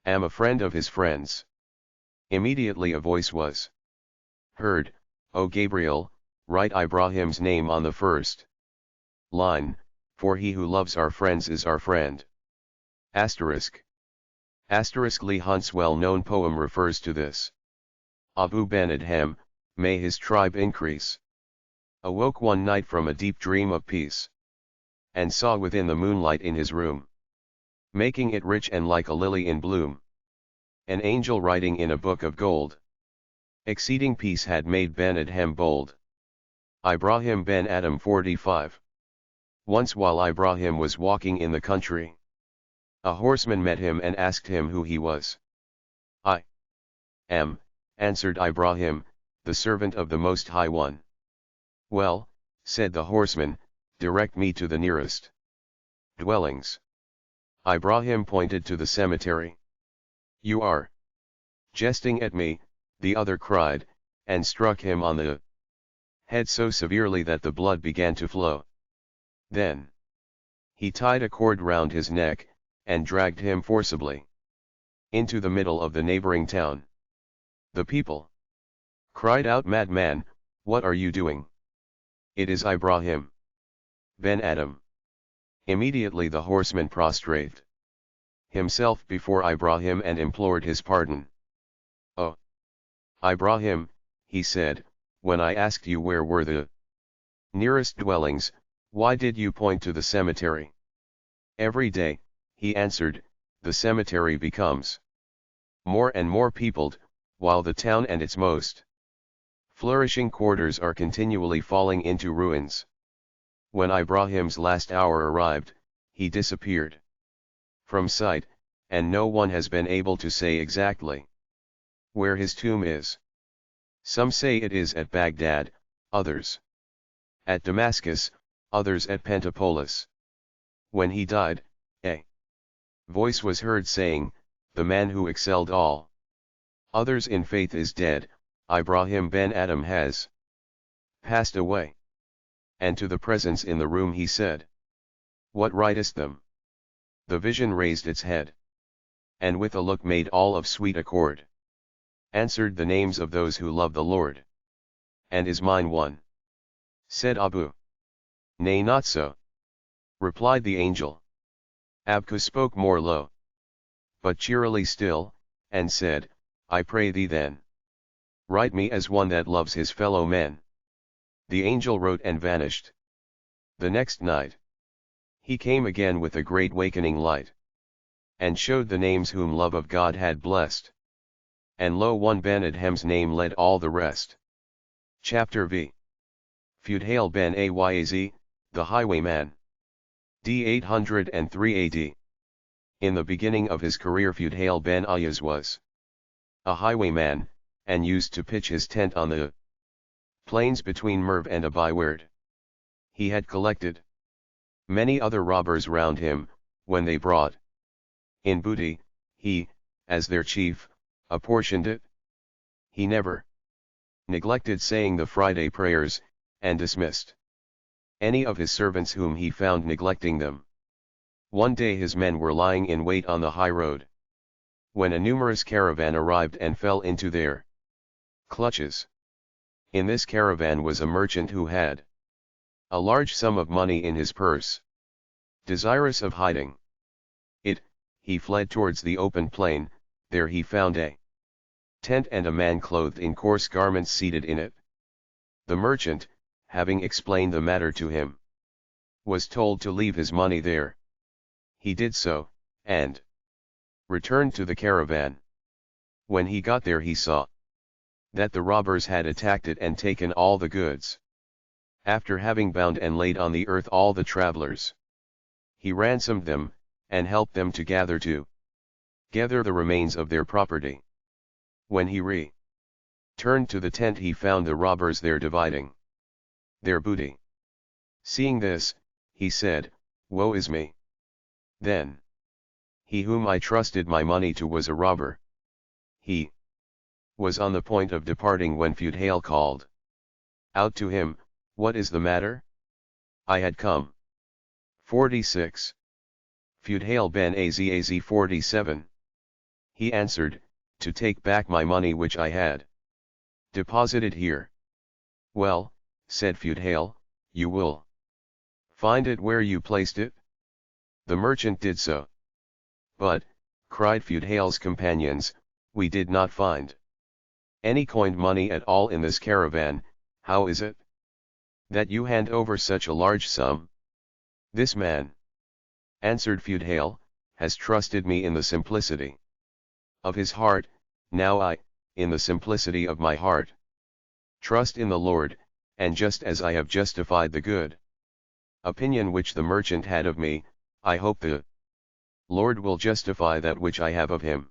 am a friend of his friends. Immediately a voice was heard, O Gabriel, write Ibrahim's name on the first line, for he who loves our friends is our friend. Asterisk. Lee Hunt's well-known poem refers to this. Abu Ben Adham, may his tribe increase, awoke one night from a deep dream of peace, and saw within the moonlight in his room, making it rich and like a lily in bloom, an angel writing in a book of gold. Exceeding peace had made Ben Adham bold. Ibrahim ben Adam 45. Once while Ibrahim was walking in the country, a horseman met him and asked him who he was. I am, answered Ibrahim, the servant of the Most High One. Well, said the horseman, direct me to the nearest dwellings. Ibrahim pointed to the cemetery. You are jesting at me, the other cried, and struck him on the head so severely that the blood began to flow. Then he tied a cord round his neck, and dragged him forcibly into the middle of the neighboring town. The people cried out, Madman, what are you doing? It is Ibrahim ben Adam. Immediately the horseman prostrated himself before Ibrahim and implored his pardon. Oh, Ibrahim, he said, when I asked you where were the nearest dwellings, why did you point to the cemetery? Every day, he answered, the cemetery becomes more and more peopled, while the town and its most flourishing quarters are continually falling into ruins. When Ibrahim's last hour arrived, he disappeared from sight, and no one has been able to say exactly where his tomb is. Some say it is at Baghdad, others at Damascus, others at Pentapolis. When he died, a voice was heard saying, the man who excelled all others in faith is dead, Ibrahim ben Adam has passed away. And to the presence in the room he said, what writest them? The vision raised its head, and with a look made all of sweet accord, answered the names of those who love the Lord. And is mine one? Said Abu. Nay, not so, replied the angel. Abku spoke more low, but cheerily still, and said, I pray thee then, write me as one that loves his fellow men. The angel wrote and vanished. The next night, he came again with a great wakening light, and showed the names whom love of God had blessed. And lo, one Ben Adham's name led all the rest. Chapter V. Fudhail ben Ayaz, the highwayman. D 803 AD. In the beginning of his career Fudhail ben Ayaz was a highwayman, and used to pitch his tent on the plains between Merv and Abiwerd. He had collected many other robbers round him, when they brought in booty, he, as their chief, apportioned it. He never neglected saying the Friday prayers, and dismissed any of his servants whom he found neglecting them. One day his men were lying in wait on the high road, when a numerous caravan arrived and fell into their clutches. In this caravan was a merchant who had a large sum of money in his purse. Desirous of hiding it, he fled towards the open plain. There he found a tent and a man clothed in coarse garments seated in it. The merchant, having explained the matter to him, was told to leave his money there. He did so, and returned to the caravan. When he got there he saw that the robbers had attacked it and taken all the goods. After having bound and laid on the earth all the travelers, he ransomed them, and helped them to gather the remains of their property. When he returned to the tent he found the robbers there dividing their booty. Seeing this, he said, "Woe is me! Then he whom I trusted my money to was a robber." He was on the point of departing when Feudhale called out to him, "What is the matter?" "I had come." 46. Feudhale ben Az 47. He answered, "To take back my money which I had deposited here." "Well," said Feudhale, "you will find it where you placed it." The merchant did so. "But," cried Feudhale's companions, "we did not find any coined money at all in this caravan. How is it that you hand over such a large sum?" "This man," answered Feudhale, "has trusted me in the simplicity of his heart. Now I, in the simplicity of my heart, trust in the Lord, and just as I have justified the good opinion which the merchant had of me, I hope the Lord will justify that which I have of him."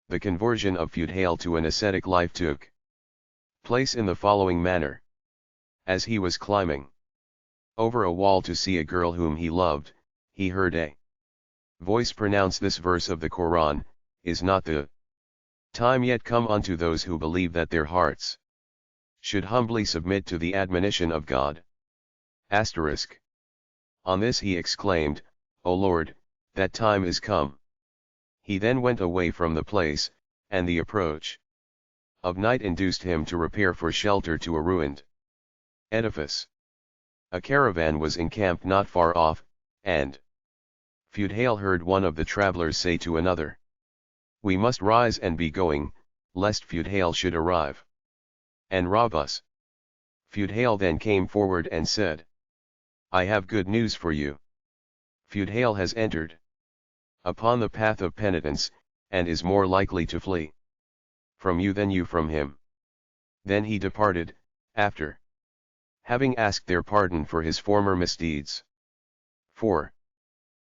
The conversion of Feudhale to an ascetic life took place in the following manner. As he was climbing over a wall to see a girl whom he loved, he heard a voice pronounce this verse of the Quran, "Is not the time yet come unto those who believe that their hearts should humbly submit to the admonition of God?" Asterisk. On this he exclaimed, "O Lord, that time is come." He then went away from the place, and the approach of night induced him to repair for shelter to a ruined edifice. A caravan was encamped not far off, and Feudhale heard one of the travelers say to another, "We must rise and be going, lest Feudhale should arrive and rob us." Feudhale then came forward and said, "I have good news for you. Feudhale has entered upon the path of penitence, and is more likely to flee from you than you from him." Then he departed, after having asked their pardon for his former misdeeds. 4.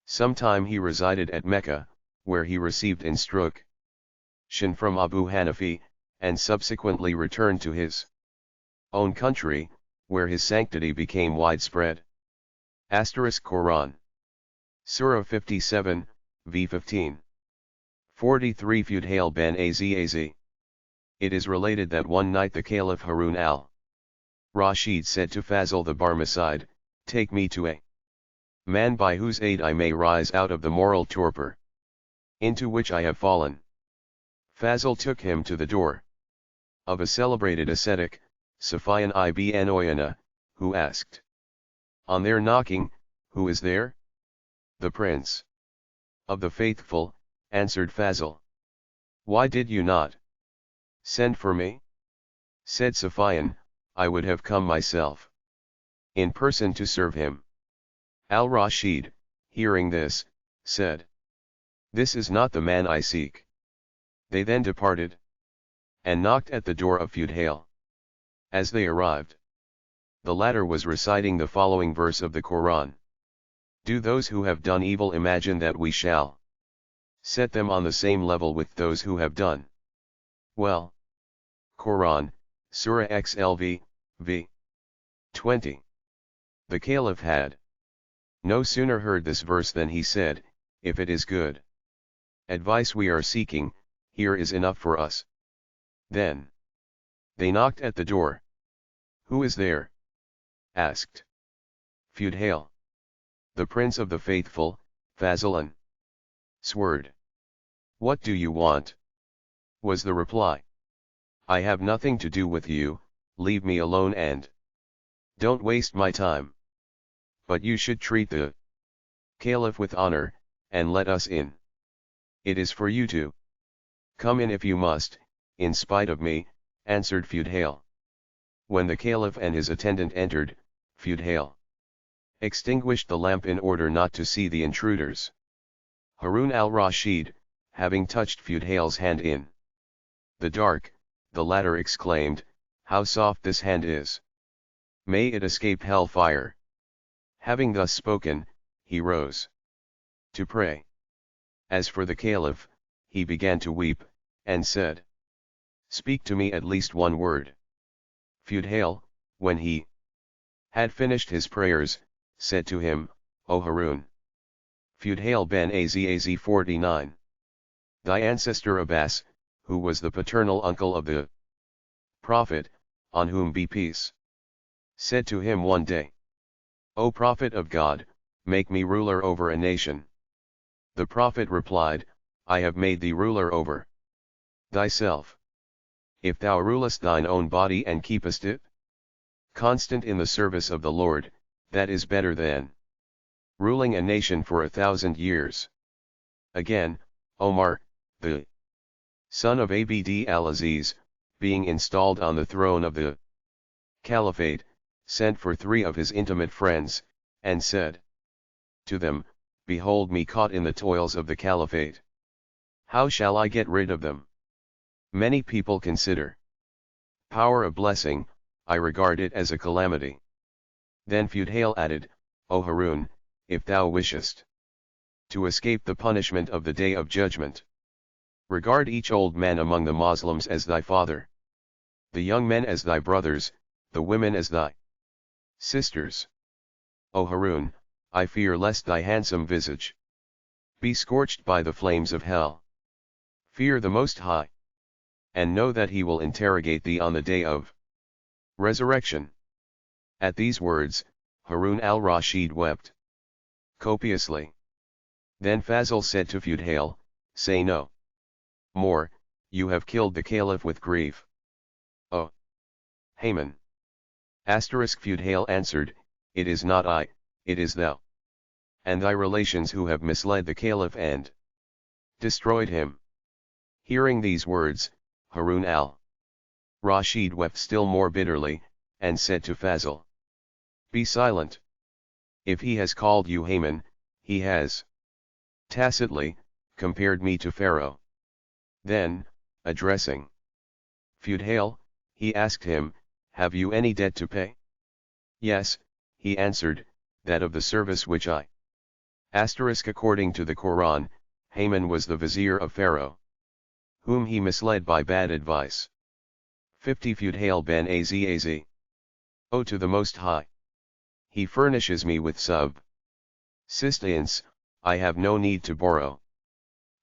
Some time he resided at Mecca, where he received instruction from Abu Hanafi, and subsequently returned to his own country, where his sanctity became widespread. Asterisk Quran. Surah 57, v 15. 43 Feudhale ben Az. It is related that one night the Caliph Harun al-Rashid said to Fazl the Barmecide, "Take me to a man by whose aid I may rise out of the moral torpor into which I have fallen." Fazl took him to the door of a celebrated ascetic, Sufyan ibn Oyana, who asked, on their knocking, "Who is there?" "The Prince of the Faithful," answered Fazl. "Why did you not send for me?" Said Sufyan, "I would have come myself in person to serve him." Al-Rashid, hearing this, said, "This is not the man I seek." They then departed and knocked at the door of Feudhale. As they arrived, the latter was reciting the following verse of the Quran: "Do those who have done evil imagine that we shall set them on the same level with those who have done well?" Quran, Surah XLV, v. 20. The Caliph had no sooner heard this verse than he said, if it is good advice we are seeking, here is enough for us. Then they knocked at the door. Who is there? Asked Feudhail. The Prince of the Faithful, Fazl Sword. What do you want? Was the reply. I have nothing to do with you, leave me alone and don't waste my time. But you should treat the Caliph with honor, and let us in. It is for you to come in if you must, in spite of me, answered Feudhail. When the Caliph and his attendant entered, Feudhail extinguished the lamp in order not to see the intruders. Harun al-Rashid, having touched Feudhail's hand in the dark, the latter exclaimed, how soft this hand is! May it escape hell fire! Having thus spoken, he rose to pray. As for the Caliph, he began to weep, and said, speak to me at least one word. Feudhail, when he had finished his prayers, said to him, O Harun. Feudhail ben Az 49. Thy ancestor Abbas, who was the paternal uncle of the Prophet, on whom be peace, said to him one day, O Prophet of God, make me ruler over a nation. The Prophet replied, I have made thee ruler over thyself. If thou rulest thine own body and keepest it constant in the service of the Lord, that is better than ruling a nation for 1,000 years. Again, Omar, the son of Abd al-Aziz, being installed on the throne of the Caliphate, sent for 3 of his intimate friends, and said to them, behold me caught in the toils of the Caliphate. How shall I get rid of them? Many people consider power a blessing, I regard it as a calamity. Then Feudhail added, O Harun, if thou wishest to escape the punishment of the day of judgment, regard each old man among the Moslems as thy father, the young men as thy brothers, the women as thy sisters. O Harun, I fear lest thy handsome visage be scorched by the flames of hell. Fear the Most High, and know that he will interrogate thee on the day of resurrection. At these words, Harun al-Rashid wept copiously. Then Fazl said to Feudhail, say no more, you have killed the Caliph with grief. O Haman! Feudhail answered, it is not I, it is thou, and thy relations who have misled the Caliph and destroyed him. Hearing these words, Harun al-Rashid wept still more bitterly, and said to Fazl, be silent. If he has called you Haman, he has tacitly compared me to Pharaoh. Then, addressing Feudhail, he asked him, have you any debt to pay? Yes, he answered, that of the service which I. According to the Quran, Haman was the vizier of Pharaoh, whom he misled by bad advice. 50 Feudhail ben Az. O to the Most High! He furnishes me with subsistence, I have no need to borrow.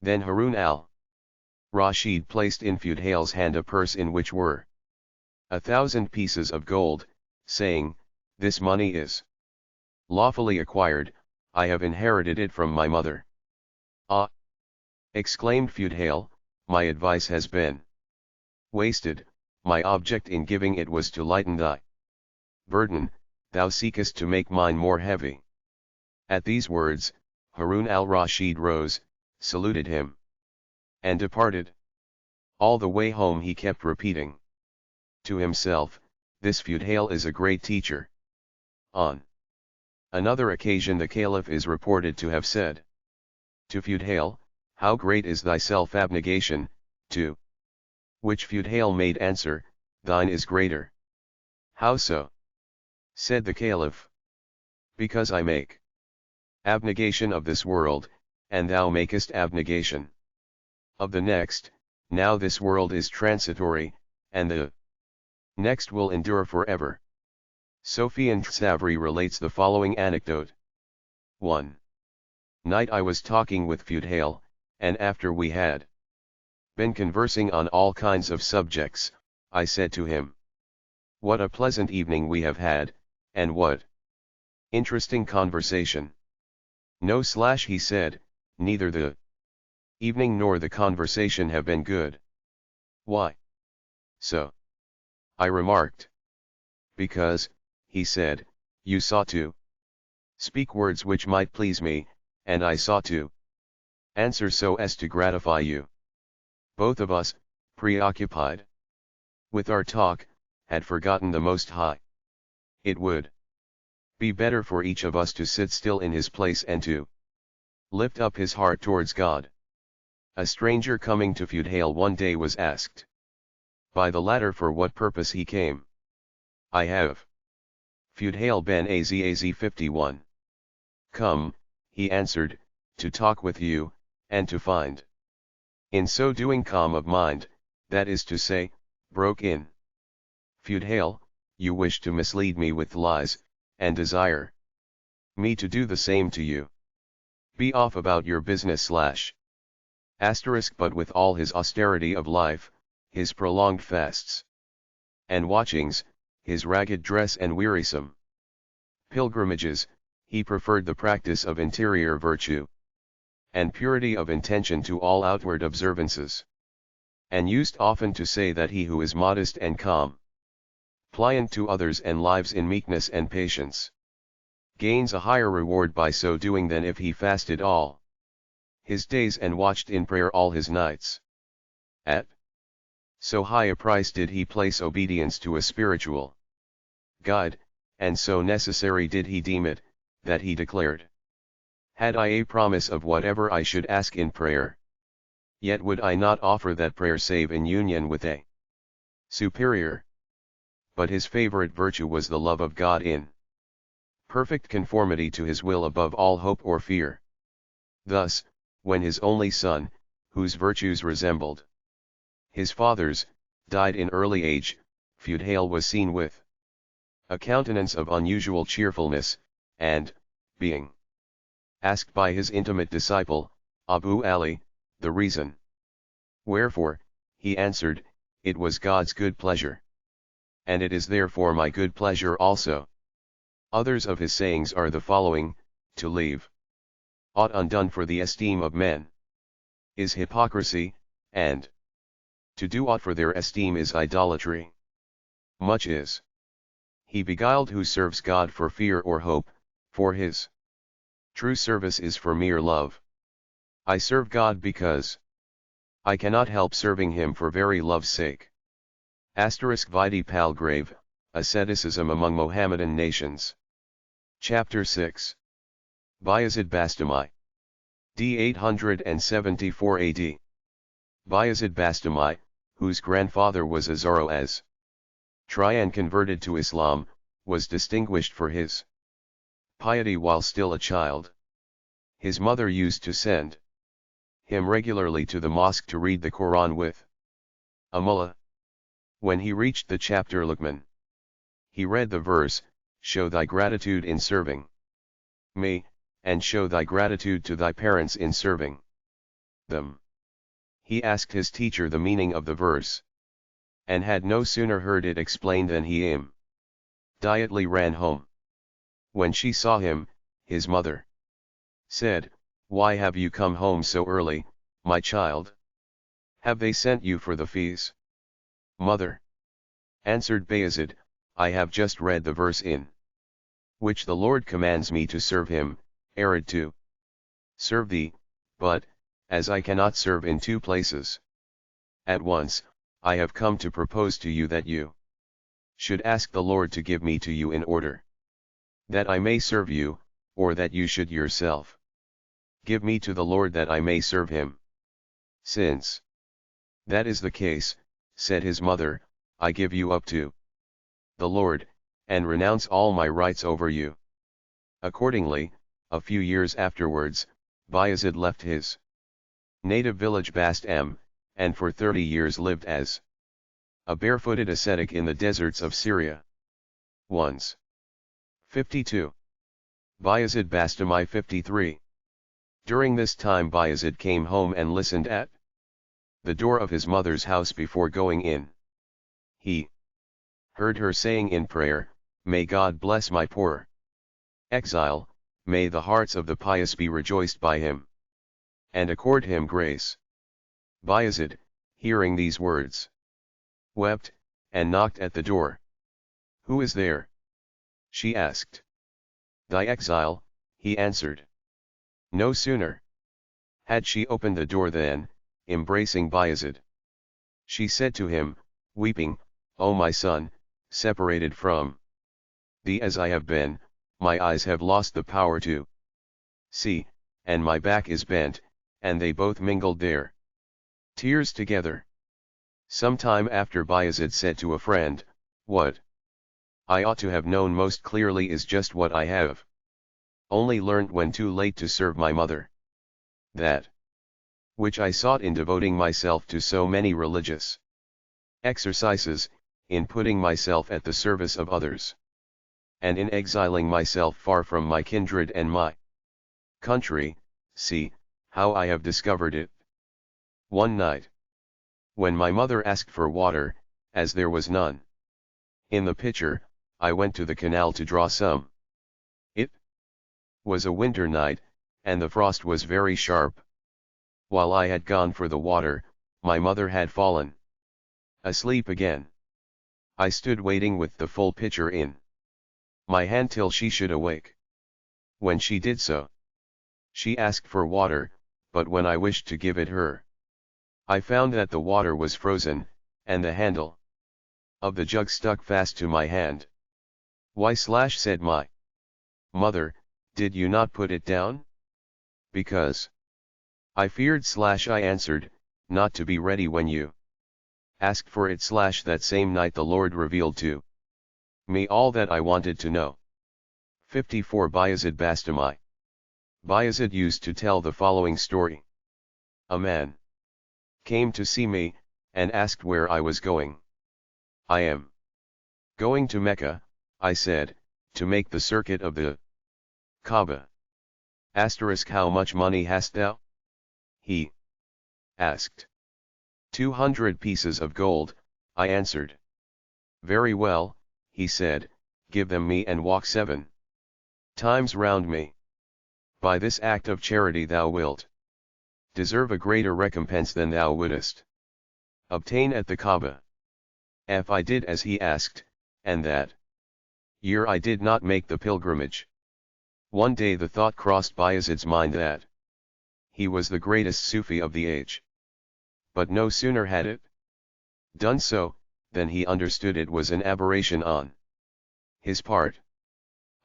Then Harun al-Rashid placed in Feudhail's hand a purse in which were 1,000 pieces of gold, saying, this money is lawfully acquired, I have inherited it from my mother. Ah! Exclaimed Feudhail, my advice has been wasted, my object in giving it was to lighten thy burden, thou seekest to make mine more heavy. At these words, Harun al-Rashid rose, saluted him, and departed. All the way home he kept repeating to himself, this Feudhail is a great teacher. On another occasion the Caliph is reported to have said to Feudhail, how great is thy self-abnegation, to which Feudhail made answer, thine is greater. How so? Said the Caliph. Because I make abnegation of this world, and thou makest abnegation of the next. Now this world is transitory, and the next will endure forever. Sophian Savary relates the following anecdote. 1 night I was talking with Feudhale, and after we had been conversing on all kinds of subjects, I said to him, "What a pleasant evening we have had, and what interesting conversation." "No," he said, "neither the evening nor the conversation have been good." "Why so?" I remarked. "Because," he said, "you sought to speak words which might please me, and I sought to answer so as to gratify you." Both of us, preoccupied with our talk, had forgotten the Most High. It would be better for each of us to sit still in his place and to lift up his heart towards God. A stranger coming to Feudhale one day was asked by the latter for what purpose he came. "I have," Feudhale ben Az 51. "Come," he answered, "to talk with you, and to find in so doing calm of mind, that is to say," broke in Feudhale, "you wish to mislead me with lies, and desire me to do the same to you. Be off about your business **. But with all his austerity of life, his prolonged fasts and watchings, his ragged dress and wearisome pilgrimages, he preferred the practice of interior virtue and purity of intention to all outward observances, and used often to say that he who is modest and calm, pliant to others and lives in meekness and patience, gains a higher reward by so doing than if he fasted all his days and watched in prayer all his nights. At so high a price did he place obedience to a spiritual guide, and so necessary did he deem it, that he declared, had I a promise of whatever I should ask in prayer, yet would I not offer that prayer save in union with a superior. But his favorite virtue was the love of God in perfect conformity to his will above all hope or fear. Thus, when his only son, whose virtues resembled his father's, died in early age, Feudhale was seen with a countenance of unusual cheerfulness, and, being asked by his intimate disciple, Abu Ali, the reason wherefore, he answered, "It was God's good pleasure. And it is therefore my good pleasure also." Others of his sayings are the following: to leave aught undone for the esteem of men is hypocrisy, and to do aught for their esteem is idolatry. Much is he beguiled who serves God for fear or hope, for his true service is for mere love. I serve God because I cannot help serving him for very love's sake. Vidi Palgrave, Asceticism among Mohammedan Nations. Chapter 6. Bayezid Bastami. D. 874 AD. Bayezid Bastami, whose grandfather was a Zoroastrian converted to Islam, was distinguished for his piety while still a child. His mother used to send him regularly to the mosque to read the Quran with a mullah. When he reached the chapter Luqman, he read the verse, "Show thy gratitude in serving me, and show thy gratitude to thy parents in serving them." He asked his teacher the meaning of the verse, and had no sooner heard it explained than he immediately ran home. When she saw him, his mother said, "Why have you come home so early, my child? Have they sent you for the fees?" "Mother," answered Bayezid, "I have just read the verse in which the Lord commands me to serve him, arid to serve thee, but, as I cannot serve in two places at once, I have come to propose to you that you should ask the Lord to give me to you in order that I may serve you, or that you should yourself give me to the Lord that I may serve him." "Since that is the case," said his mother, "I give you up to the Lord, and renounce all my rights over you." Accordingly, a few years afterwards, Bayezid left his native village Bast-Am, and for 30 years lived as a barefooted ascetic in the deserts of Syria. Once, 52. Bayezid Bastami 53. During this time Bayezid came home and listened at the door of his mother's house before going in. He heard her saying in prayer, "May God bless my poor exile, may the hearts of the pious be rejoiced by him, and accord him grace." Bayezid, hearing these words, wept, and knocked at the door. "Who is there?" she asked. "Thy exile," he answered. No sooner had she opened the door than, embracing Bayezid, she said to him, weeping, "O my son, separated from thee as I have been, my eyes have lost the power to see, and my back is bent," and they both mingled their tears together. Some time after Bayezid said to a friend, "What I ought to have known most clearly is just what I have only learnt when too late to serve my mother. That which I sought in devoting myself to so many religious exercises, in putting myself at the service of others, and in exiling myself far from my kindred and my country, see, how I have discovered it. One night, when my mother asked for water, as there was none in the pitcher, I went to the canal to draw some. It was a winter night, and the frost was very sharp. While I had gone for the water, my mother had fallen asleep again. I stood waiting with the full pitcher in my hand till she should awake. When she did so, she asked for water, but when I wished to give it her, I found that the water was frozen, and the handle of the jug stuck fast to my hand. "Why," said my mother, "did you not put it down?" "Because I feared," I answered, "not to be ready when you asked for it." That same night the Lord revealed to me all that I wanted to know. 54. Bayezid Bastami. Bayezid used to tell the following story. A man came to see me, and asked where I was going. "I am going to Mecca," I said, "to make the circuit of the Kaaba." "How much money hast thou?" he asked. 200 pieces of gold, I answered. "Very well," he said, "give them me and walk 7 times round me. By this act of charity thou wilt deserve a greater recompense than thou wouldest obtain at the Kaaba." If I did as he asked, and that year I did not make the pilgrimage. One day the thought crossed Bayezid's mind that he was the greatest Sufi of the age. But no sooner had it done so, than he understood it was an aberration on his part.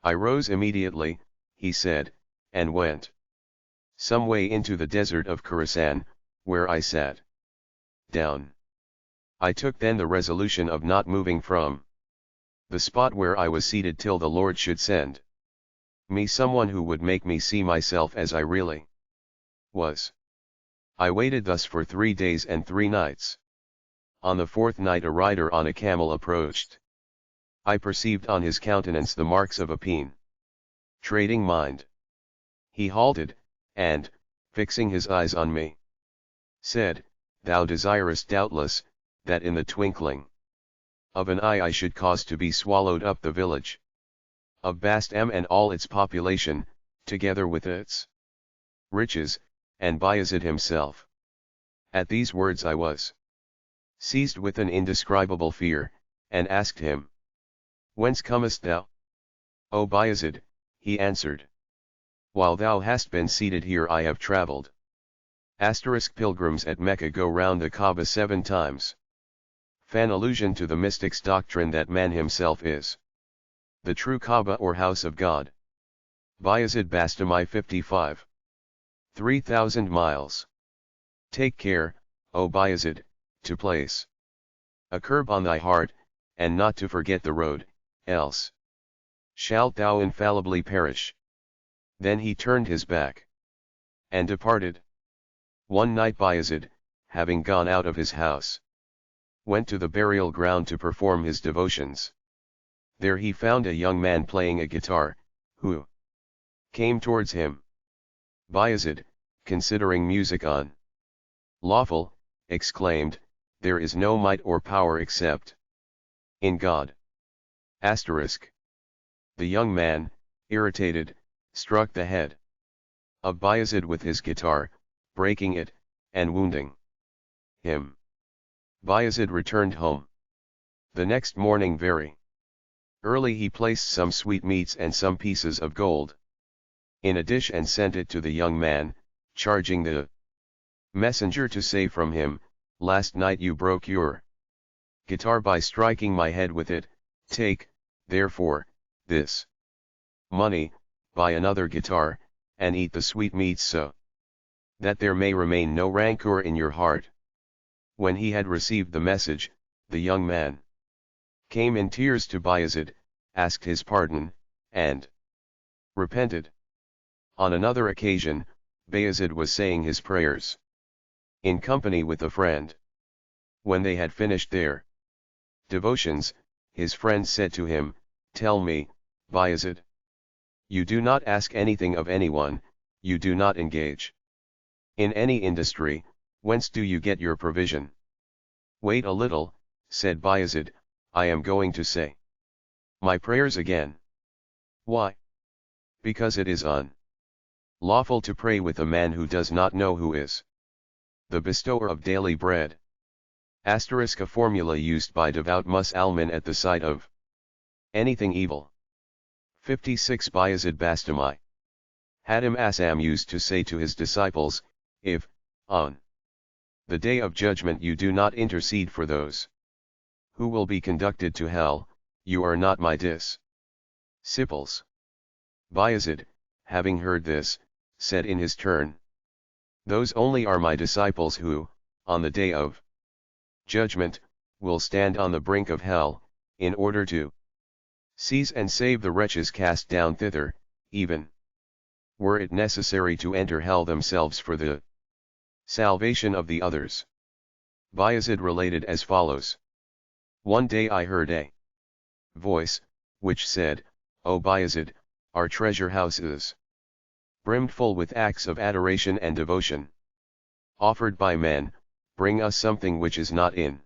"I rose immediately," he said, "and went some way into the desert of Khorasan, where I sat down. I took then the resolution of not moving from the spot where I was seated till the Lord should send me someone who would make me see myself as I really was. I waited thus for 3 days and 3 nights. On the 4th night a rider on a camel approached. I perceived on his countenance the marks of a trading mind. He halted, and, fixing his eyes on me, said, "Thou desirest doubtless, that in the twinkling of an eye I should cause to be swallowed up the village of Bastam and all its population, together with its riches, and Bayezid himself." At these words I was seized with an indescribable fear, and asked him, "Whence comest thou?" "O Bayezid," he answered, "while thou hast been seated here I have travelled." Pilgrims at Mecca go round the Kaaba 7 times. Fan allusion to the mystics' doctrine that man himself is the true Kaaba or house of God. Bayezid Bastami 55. 3,000 miles. Take care, O Bayezid, to place a curb on thy heart, and not to forget the road, else shalt thou infallibly perish. Then he turned his back and departed. One night Bayezid, having gone out of his house, went to the burial ground to perform his devotions. There he found a young man playing a guitar, who came towards him. Bayezid, considering music unlawful, exclaimed, "There is no might or power except in God." Asterisk. The young man, irritated, struck the head of Bayezid with his guitar, breaking it, and wounding him. Bayezid returned home. The next morning very early he placed some sweetmeats and some pieces of gold in a dish and sent it to the young man, charging the messenger to say from him, "Last night you broke your guitar by striking my head with it, take, therefore, this money, buy another guitar, and eat the sweetmeats so that there may remain no rancor in your heart." When he had received the message, the young man came in tears to Bayezid, asked his pardon, and repented. On another occasion, Bayezid was saying his prayers in company with a friend. When they had finished their devotions, his friend said to him, "Tell me, Bayezid, you do not ask anything of anyone, you do not engage in any industry, whence do you get your provision?" "Wait a little," said Bayezid, "I am going to say my prayers again." "Why?" "Because it is unlawful to pray with a man who does not know who is the bestower of daily bread." Asterisk. A formula used by devout Mus'alman at the sight of anything evil. 56. Bayezid Bastami Hatim Assam used to say to his disciples, "If, on the day of judgment you do not intercede for those who will be conducted to hell, you are not my disciples." Bayezid, having heard this, said in his turn, "Those only are my disciples who, on the day of judgment, will stand on the brink of hell, in order to seize and save the wretches cast down thither, even were it necessary to enter hell themselves for the salvation of the others." Bayezid related as follows. "One day I heard a voice, which said, 'O Bayezid, our treasure house is brimmed full with acts of adoration and devotion offered by men, bring us something which is not in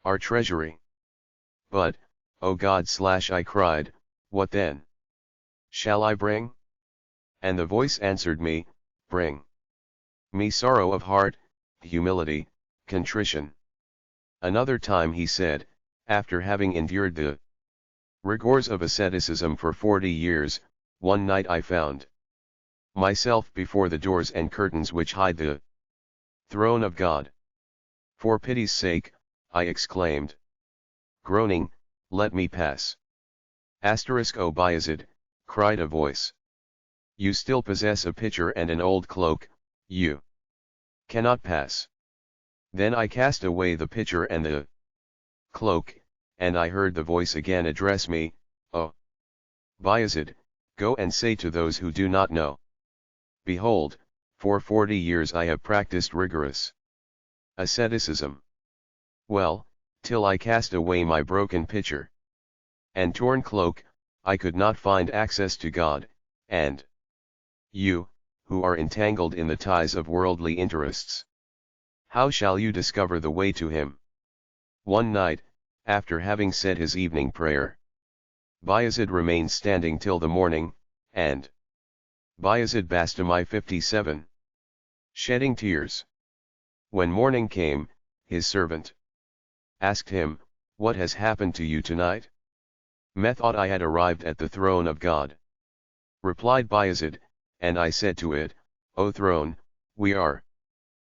our treasury.' But, O God I cried, what then shall I bring?" And the voice answered me, "Bring me sorrow of heart, humility, contrition." Another time he said, after having endured the rigors of asceticism for 40 years, one night I found myself before the doors and curtains which hide the throne of God. "For pity's sake," I exclaimed, groaning, "let me pass." Asterisk. "O Bayezid," cried a voice, "you still possess a pitcher and an old cloak, you cannot pass." Then I cast away the pitcher and the cloak, and I heard the voice again address me, "O Bayezid, go and say to those who do not know, behold, for 40 years I have practiced rigorous asceticism. Well, till I cast away my broken pitcher and torn cloak, I could not find access to God, and you, who are entangled in the ties of worldly interests, how shall you discover the way to Him?" One night, after having said his evening prayer, Bayezid remained standing till the morning, and Bayezid Bastami 57. Shedding tears. When morning came, his servant asked him, "What has happened to you tonight?" "Methought I had arrived at the throne of God," replied Bayezid, "and I said to it, 'O throne, we are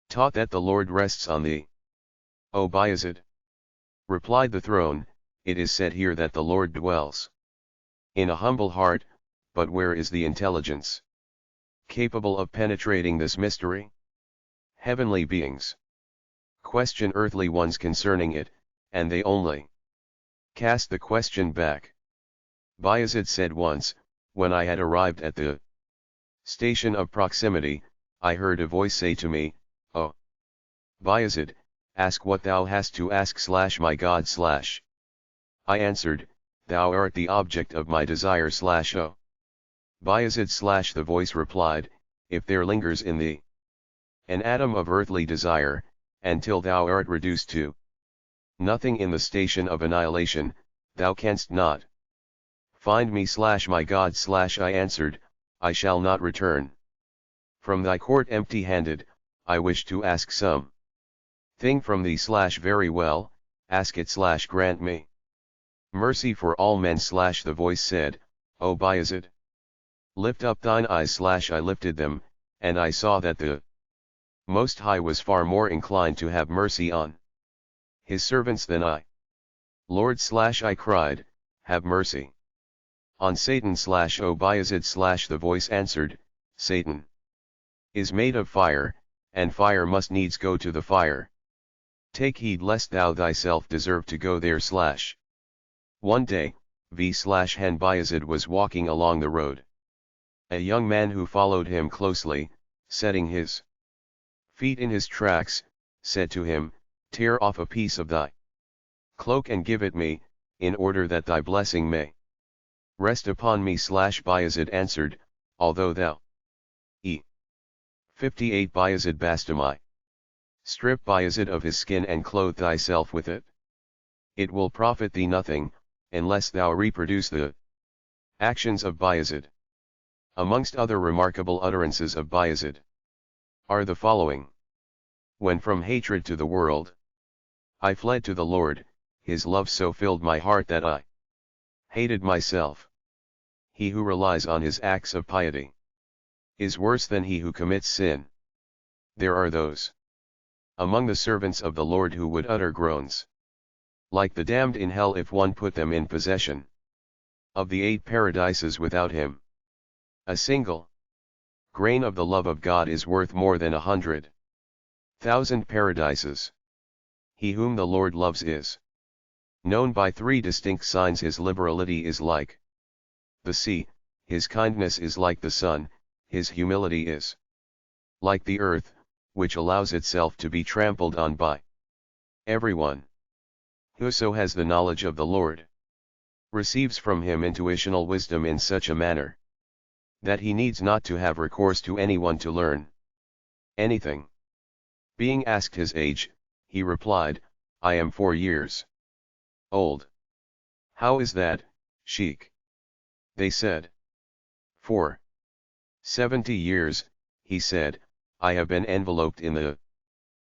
taught that the Lord rests on thee.'" "O Bayezid," replied the throne, "it is said here that the Lord dwells in a humble heart, but where is the intelligence capable of penetrating this mystery? Heavenly beings question earthly ones concerning it, and they only cast the question back." Bayezid said once, when I had arrived at the station of proximity, I heard a voice say to me, "O Bayezid, ask what thou hast to ask / my God / I answered, thou art the object of my desire /O. Bayezid / the voice replied, if there lingers in thee an atom of earthly desire, until thou art reduced to nothing in the station of annihilation, thou canst not find me / my God / I answered, I shall not return from thy court empty-handed. I wish to ask some thing from thee / very well, ask it / grant me mercy for all men / the voice said, O Bayezid, lift up thine eyes / I lifted them, and I saw that the Most High was far more inclined to have mercy on his servants than I. Lord / I cried, have mercy on Satan / O Bayezid / the voice answered, Satan is made of fire, and fire must needs go to the fire. Take heed lest thou thyself deserve to go there / One day, Hen Bayezid was walking along the road. A young man who followed him closely, setting his feet in his tracks, said to him, tear off a piece of thy cloak and give it me, in order that thy blessing may rest upon me / Bayezid answered, although thou 58 Bayezid Bastamai. Strip Bayezid of his skin and clothe thyself with it. It will profit thee nothing, unless thou reproduce the actions of Bayezid. Amongst other remarkable utterances of Bayezid are the following. When from hatred to the world I fled to the Lord, his love so filled my heart that I hated myself. He who relies on his acts of piety is worse than he who commits sin. There are those among the servants of the Lord who would utter groans like the damned in hell if one put them in possession of the 8 paradises without him. A single grain of the love of God is worth more than 100,000 paradises. He whom the Lord loves is known by 3 distinct signs. His liberality is like the sea, his kindness is like the sun, his humility is like the earth, which allows itself to be trampled on by everyone. Whoso has the knowledge of the Lord receives from him intuitional wisdom in such a manner that he needs not to have recourse to anyone to learn anything. Being asked his age, he replied, I am 4 years old. How is that, Sheikh? They said. For 70 years, he said, I have been enveloped in the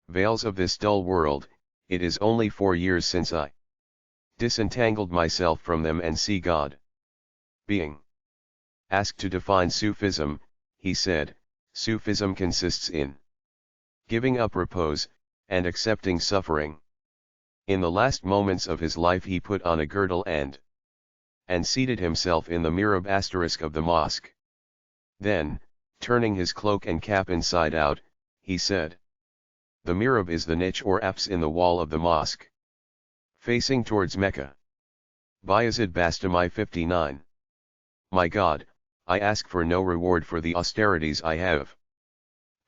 veils of this dull world. It is only 4 years since I disentangled myself from them and see God. Being asked to define Sufism, he said, Sufism consists in giving up repose, and accepting suffering. In the last moments of his life he put on a girdle and seated himself in the mihrab * of the mosque. Then, turning his cloak and cap inside out, he said, the mihrab is the niche or apse in the wall of the mosque, facing towards Mecca. Bayezid Bastamai 59. My God, I ask for no reward for the austerities I have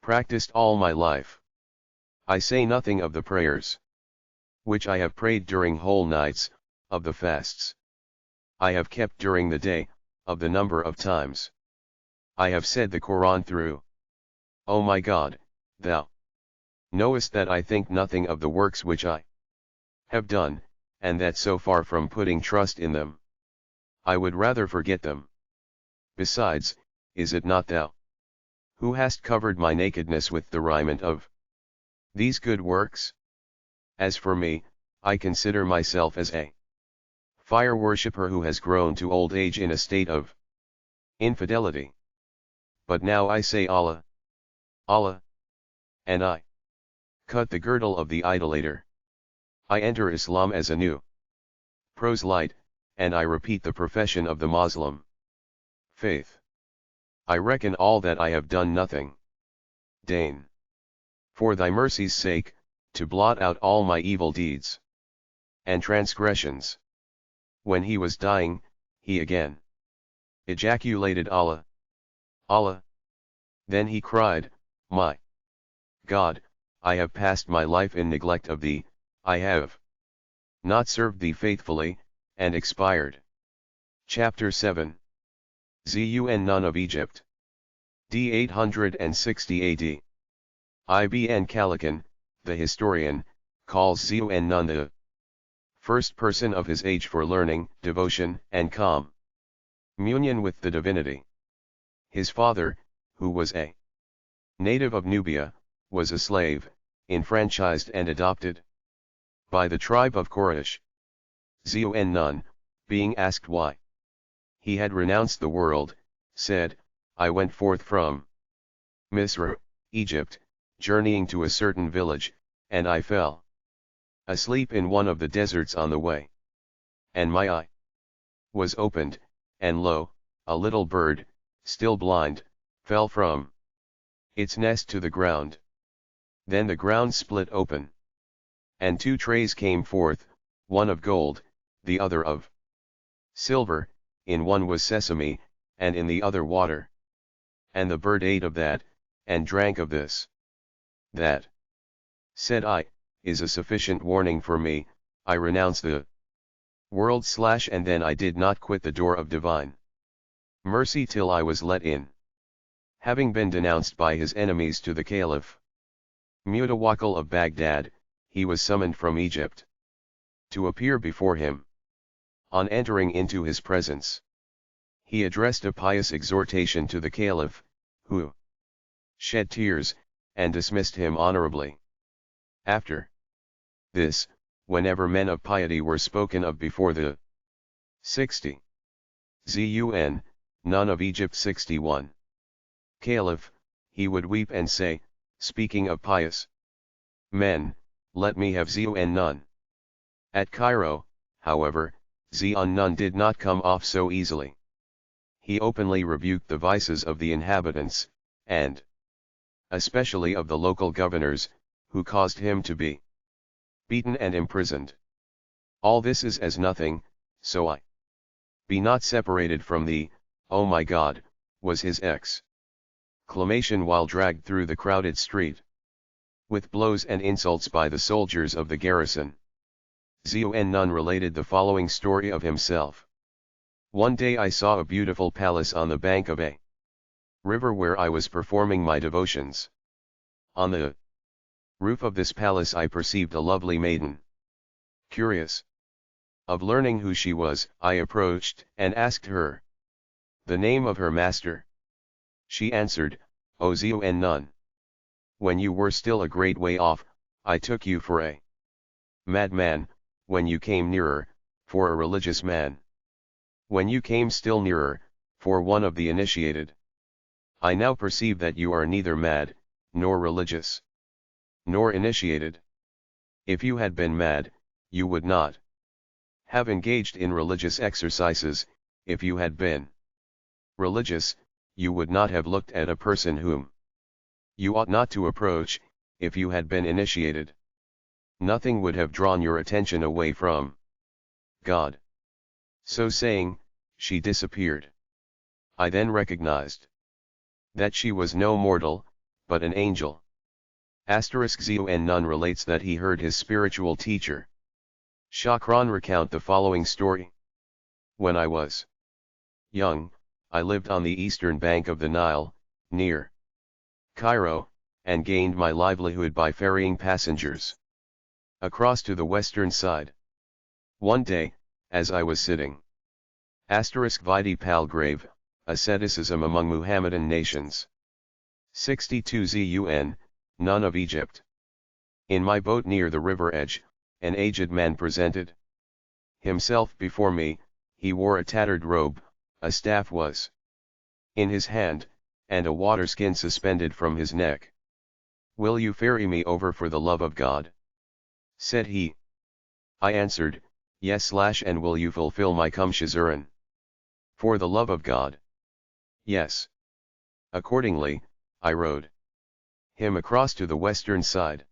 practiced all my life. I say nothing of the prayers which I have prayed during whole nights, of the fasts I have kept during the day, of the number of times I have said the Quran through. O my God, thou knowest that I think nothing of the works which I have done, and that so far from putting trust in them, I would rather forget them. Besides, is it not thou who hast covered my nakedness with the raiment of these good works? As for me, I consider myself as a fire worshipper who has grown to old age in a state of infidelity. But now I say Allah, Allah, and I cut the girdle of the idolater. I enter Islam as a new proselyte, and I repeat the profession of the Muslim faith. I reckon all that I have done nothing. Deign, for thy mercy's sake, to blot out all my evil deeds and transgressions. When he was dying, he again ejaculated Allah, Allah. Then he cried, my God, I have passed my life in neglect of thee, I have not served thee faithfully, and expired Chapter 7. Zun Nun of Egypt. D 860 AD. Ibn Khaldun, the historian, calls Zun Nun the first person of his age for learning, devotion, and communion with the divinity. His father, who was a native of Nubia, was a slave, enfranchised and adopted by the tribe of Quraysh. Zun Nun, being asked why he had renounced the world, said, I went forth from Misr, Egypt, journeying to a certain village, and I fell asleep in one of the deserts on the way. And my eye was opened, and lo, a little bird, still blind, fell from its nest to the ground. Then the ground split open, and two trays came forth, one of gold, the other of silver, in one was sesame, and in the other water. And the bird ate of that, and drank of this. That, said I, is a sufficient warning for me. I renounce the world / and then I did not quit the door of divine mercy till I was let in. Having been denounced by his enemies to the Caliph Mutawakkil of Baghdad, he was summoned from Egypt to appear before him. On entering into his presence, he addressed a pious exhortation to the Caliph, who shed tears, and dismissed him honorably. After this, whenever men of piety were spoken of before the 60 Zun, Nun of Egypt 61 Caliph, he would weep and say, speaking of pious men, let me have Zun Nun. At Cairo, however, Zun Nun did not come off so easily. He openly rebuked the vices of the inhabitants, and especially of the local governors, who caused him to be beaten and imprisoned. All this is as nothing, so I be not separated from thee, O my God, was his exclamation while dragged through the crowded street, with blows and insults by the soldiers of the garrison. Zun Nun related the following story of himself. One day I saw a beautiful palace on the bank of a river where I was performing my devotions. On the roof of this palace I perceived a lovely maiden. Curious of learning who she was, I approached and asked her the name of her master. She answered, O Zun Nun, when you were still a great way off, I took you for a madman, when you came nearer, for a religious man. When you came still nearer, for one of the initiated. I now perceive that you are neither mad, nor religious, nor initiated. If you had been mad, you would not have engaged in religious exercises. If you had been religious, you would not have looked at a person whom you ought not to approach. If you had been initiated, nothing would have drawn your attention away from God. So saying, she disappeared. I then recognized that she was no mortal, but an angel. Zun Nun relates that he heard his spiritual teacher Shakran recount the following story. When I was young, I lived on the eastern bank of the Nile, near Cairo, and gained my livelihood by ferrying passengers across to the western side. One day, as I was sitting Vidi Palgrave, Asceticism among Muhammadan nations. 62 Zun, Nun of Egypt. In my boat near the river edge, an aged man presented himself before me. He wore a tattered robe, a staff was in his hand, and a water skin suspended from his neck. Will you ferry me over for the love of God? Said he. I answered, yes / and will you fulfill my kumshazuran? For the love of God? Yes. Accordingly, I rowed him across to the western side.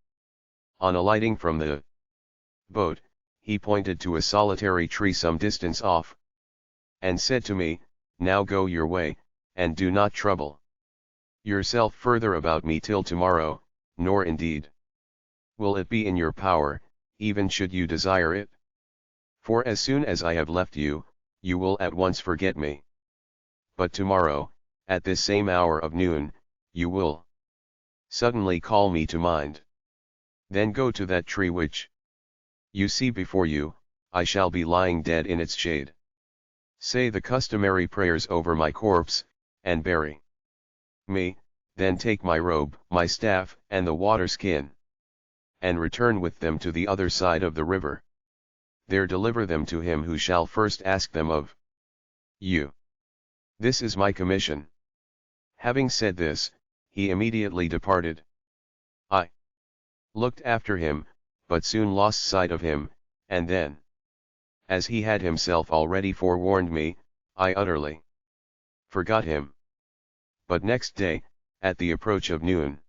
On alighting from the boat, he pointed to a solitary tree some distance off, and said to me, now go your way, and do not trouble yourself further about me till tomorrow, nor indeed will it be in your power, even should you desire it. For as soon as I have left you, you will at once forget me. But tomorrow, at this same hour of noon, you will suddenly call me to mind. Then go to that tree which you see before you, I shall be lying dead in its shade. Say the customary prayers over my corpse, and bury me, then take my robe, my staff, and the water skin, and return with them to the other side of the river. There deliver them to him who shall first ask them of you. This is my commission. Having said this, he immediately departed. I looked after him, but soon lost sight of him, and then, as he had himself already forewarned me, I utterly forgot him. But next day, at the approach of noon,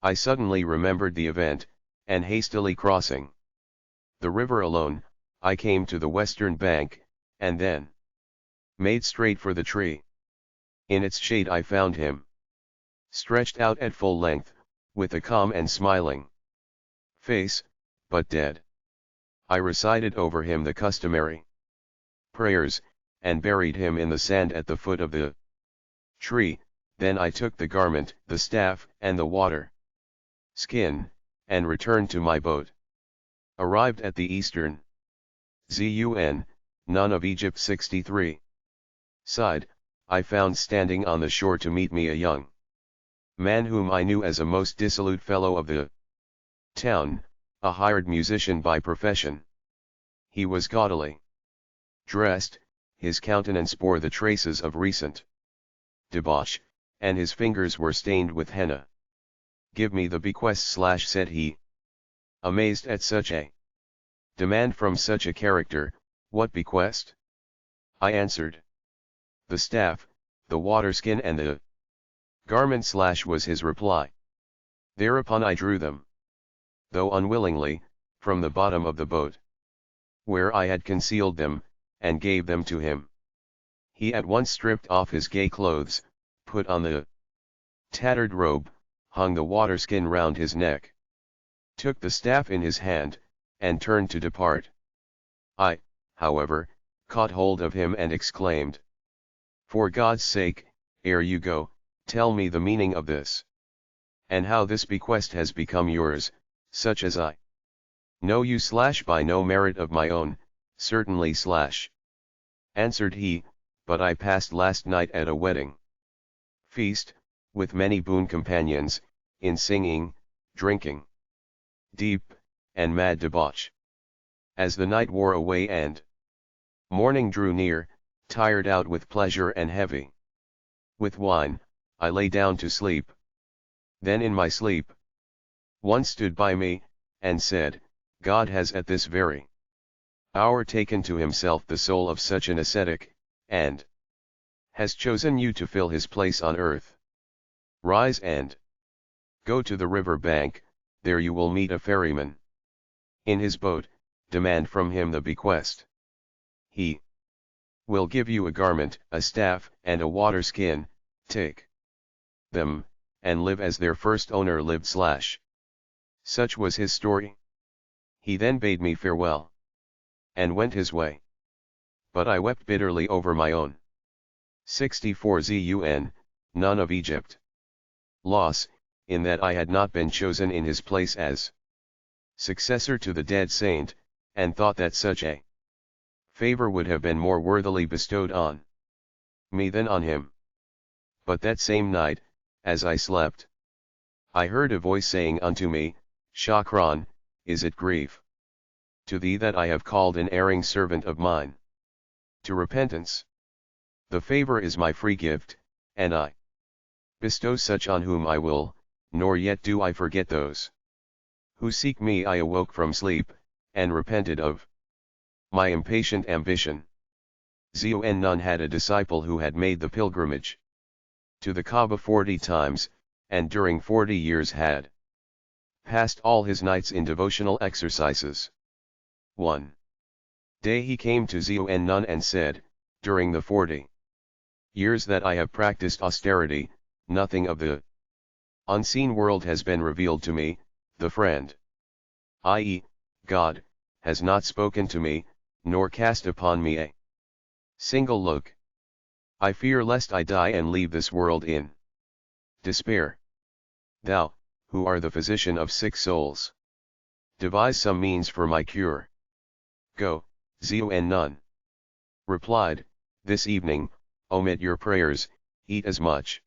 I suddenly remembered the event, and hastily crossing the river alone, I came to the western bank, and then made straight for the tree. In its shade I found him, stretched out at full length, with a calm and smiling face, but dead. I recited over him the customary prayers, and buried him in the sand at the foot of the tree. Then I took the garment, the staff, and the water skin, and returned to my boat. Arrived at the eastern Zun, none of Egypt 63 side, I found standing on the shore to meet me a young man whom I knew as a most dissolute fellow of the town, a hired musician by profession. He was gaudily dressed, his countenance bore the traces of recent debauch, and his fingers were stained with henna. "Give me the bequest," said he. Amazed at such a demand from such a character, "What bequest?" I answered. "The staff, the water skin and the garment," was his reply. Thereupon I drew them, though unwillingly, from the bottom of the boat, where I had concealed them, and gave them to him. He at once stripped off his gay clothes, put on the tattered robe, hung the water skin round his neck, took the staff in his hand, and turned to depart. I, however, caught hold of him and exclaimed, "For God's sake, ere you go, tell me the meaning of this, and how this bequest has become yours, such as I know you by no merit of my own, certainly answered he, "But I passed last night at a wedding feast, with many boon companions, in singing, drinking, deep, and mad debauch. As the night wore away and morning drew near, tired out with pleasure and heavy with wine, I lay down to sleep. Then in my sleep, one stood by me, and said, God has at this very hour taken to himself the soul of such an ascetic, and has chosen you to fill his place on earth. Rise and go to the river bank, there you will meet a ferryman. In his boat, demand from him the bequest. He will give you a garment, a staff, and a water skin. Take them, and live as their first owner lived. Such was his story. He then bade me farewell, and went his way. But I wept bitterly over my own 64 Zun, none of Egypt loss, in that I had not been chosen in his place as successor to the dead saint, and thought that such a favor would have been more worthily bestowed on me than on him. But that same night, as I slept, I heard a voice saying unto me, Shakran, is it grief to thee that I have called an erring servant of mine to repentance? The favor is my free gift, and I bestow such on whom I will, nor yet do I forget those who seek me. I awoke from sleep, and repented of my impatient ambition. Zun Nun had a disciple who had made the pilgrimage to the Kaaba 40 times, and during 40 years had passed all his nights in devotional exercises. One day he came to Zun Nun and said, during the 40 years that I have practiced austerity, nothing of the unseen world has been revealed to me. The friend, i.e., God, has not spoken to me, nor cast upon me a Single look. I fear lest I die and leave this world in despair. Thou, who are the physician of sick souls, devise some means for my cure. Go, Zun Nun replied, this evening, omit your prayers, eat as much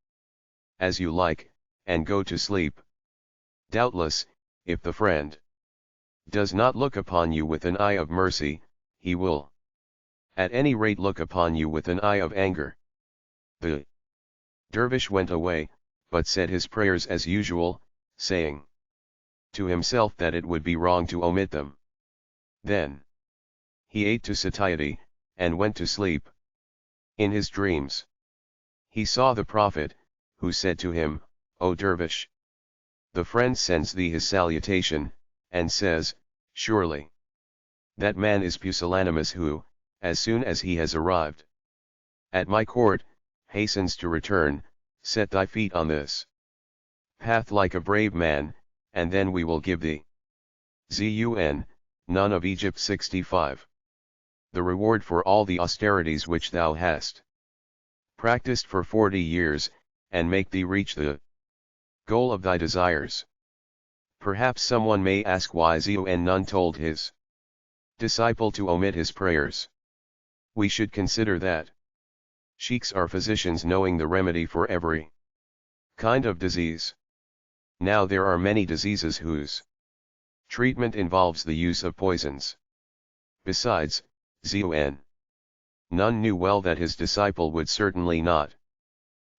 as you like, and go to sleep. Doubtless, if the friend does not look upon you with an eye of mercy, he will at any rate look upon you with an eye of anger. The dervish went away, but said his prayers as usual, saying to himself that it would be wrong to omit them. Then he ate to satiety, and went to sleep. In his dreams, he saw the Prophet, who said to him, O dervish, the friend sends thee his salutation, and says, surely that man is pusillanimous who, as soon as he has arrived at my court, hastens to return. Set thy feet on this path like a brave man, and then we will give thee Zun, Nun of Egypt 65. The reward for all the austerities which thou hast practiced for 40 years, and make thee reach the goal of thy desires. Perhaps someone may ask why Zun Nun told his disciple to omit his prayers. We should consider that sheikhs are physicians knowing the remedy for every kind of disease. Now there are many diseases whose treatment involves the use of poisons. Besides, Zun Nun knew well that his disciple would certainly not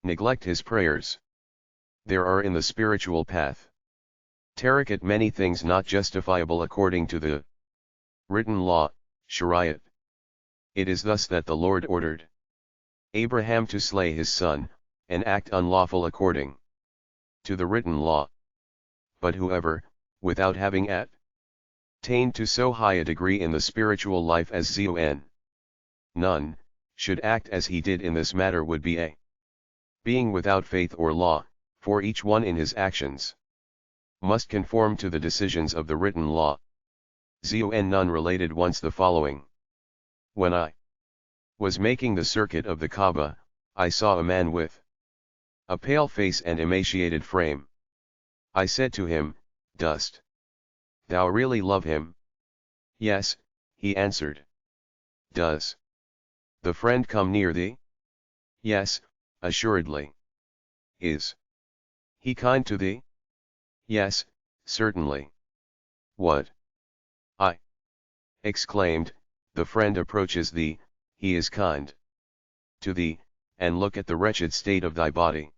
neglect his prayers. There are in the spiritual path tariqat many things not justifiable according to the written law, Shariat. It is thus that the Lord ordered Abraham to slay his son, an act unlawful according to the written law. But whoever, without having attained to so high a degree in the spiritual life as Zun Nun, should act as he did in this matter would be a being without faith or law, for each one in his actions must conform to the decisions of the written law. Zun Nun related once the following. When I was making the circuit of the Kaaba, I saw a man with a pale face and emaciated frame. I said to him, dost thou really love him? Yes, he answered. Does the friend come near thee? Yes, assuredly. Is he kind to thee? Yes, certainly. What? I exclaimed, the friend approaches thee, he is kind to thee, and look at the wretched state of thy body.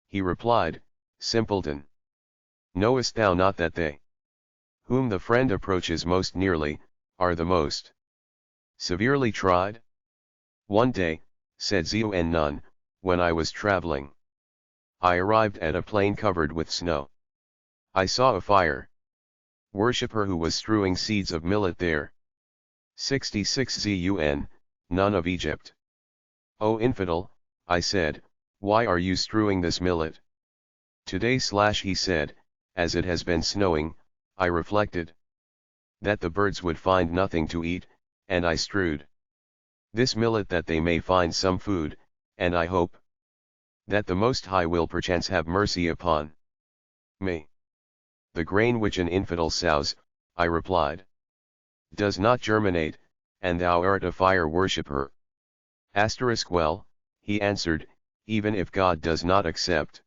He replied, simpleton, knowest thou not that they whom the friend approaches most nearly, are the most severely tried? One day, said Zun Nun, when I was traveling, I arrived at a plain covered with snow. I saw a fire worshipper who was strewing seeds of millet there. 66 Zun, Nun of Egypt. O infidel, I said, why are you strewing this millet? Today he said, as it has been snowing, I reflected that the birds would find nothing to eat, and I strewed this millet that they may find some food, and I hope that the Most High will perchance have mercy upon me. The grain which an infidel sows, I replied, does not germinate, and thou art a fire worshipper. Well, he answered, even if God does not accept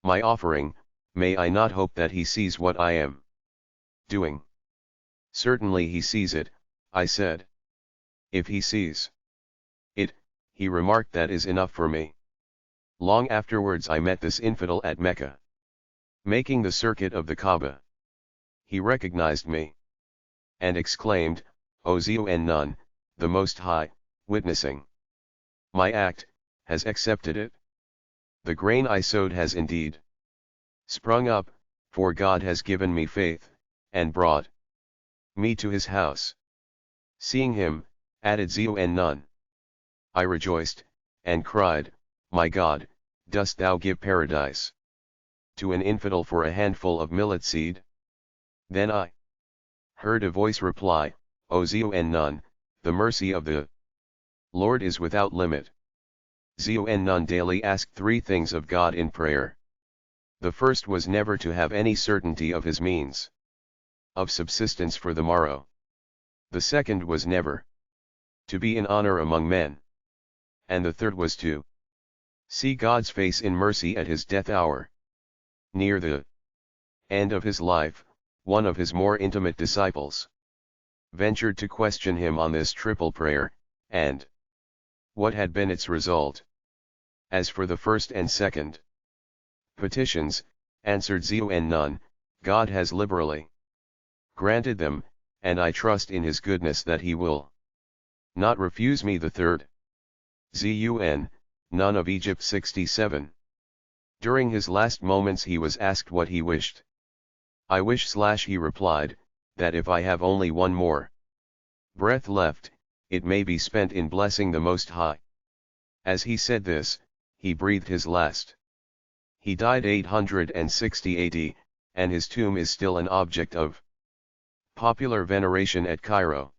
my offering, may I not hope that he sees what I am doing? Certainly he sees it, I said. If he sees it, he remarked, that is enough for me. Long afterwards I met this infidel at Mecca, making the circuit of the Kaaba. He recognized me and exclaimed, O Zun Nun, the Most High, witnessing my act, has accepted it. The grain I sowed has indeed sprung up, for God has given me faith, and brought me to his house. Seeing him, added Zun Nun, I rejoiced, and cried, my God, dost thou give paradise to an infidel for a handful of millet seed? Then I heard a voice reply, O Zun Nun, the mercy of the Lord is without limit. Zun Nun daily asked three things of God in prayer. The first was never to have any certainty of his means of subsistence for the morrow. The second was never to be in honor among men. And the third was to see God's face in mercy at his death hour. Near the end of his life, one of his more intimate disciples ventured to question him on this triple prayer, and what had been its result. As for the first and second petitions, answered Zun Nun, God has liberally granted them, and I trust in his goodness that he will not refuse me the third. Zun Nun of Egypt 67. During his last moments he was asked what he wished. I wish he replied, that if I have only one more breath left, it may be spent in blessing the Most High. As he said this, he breathed his last. He died 860 AD, and his tomb is still an object of popular veneration at Cairo.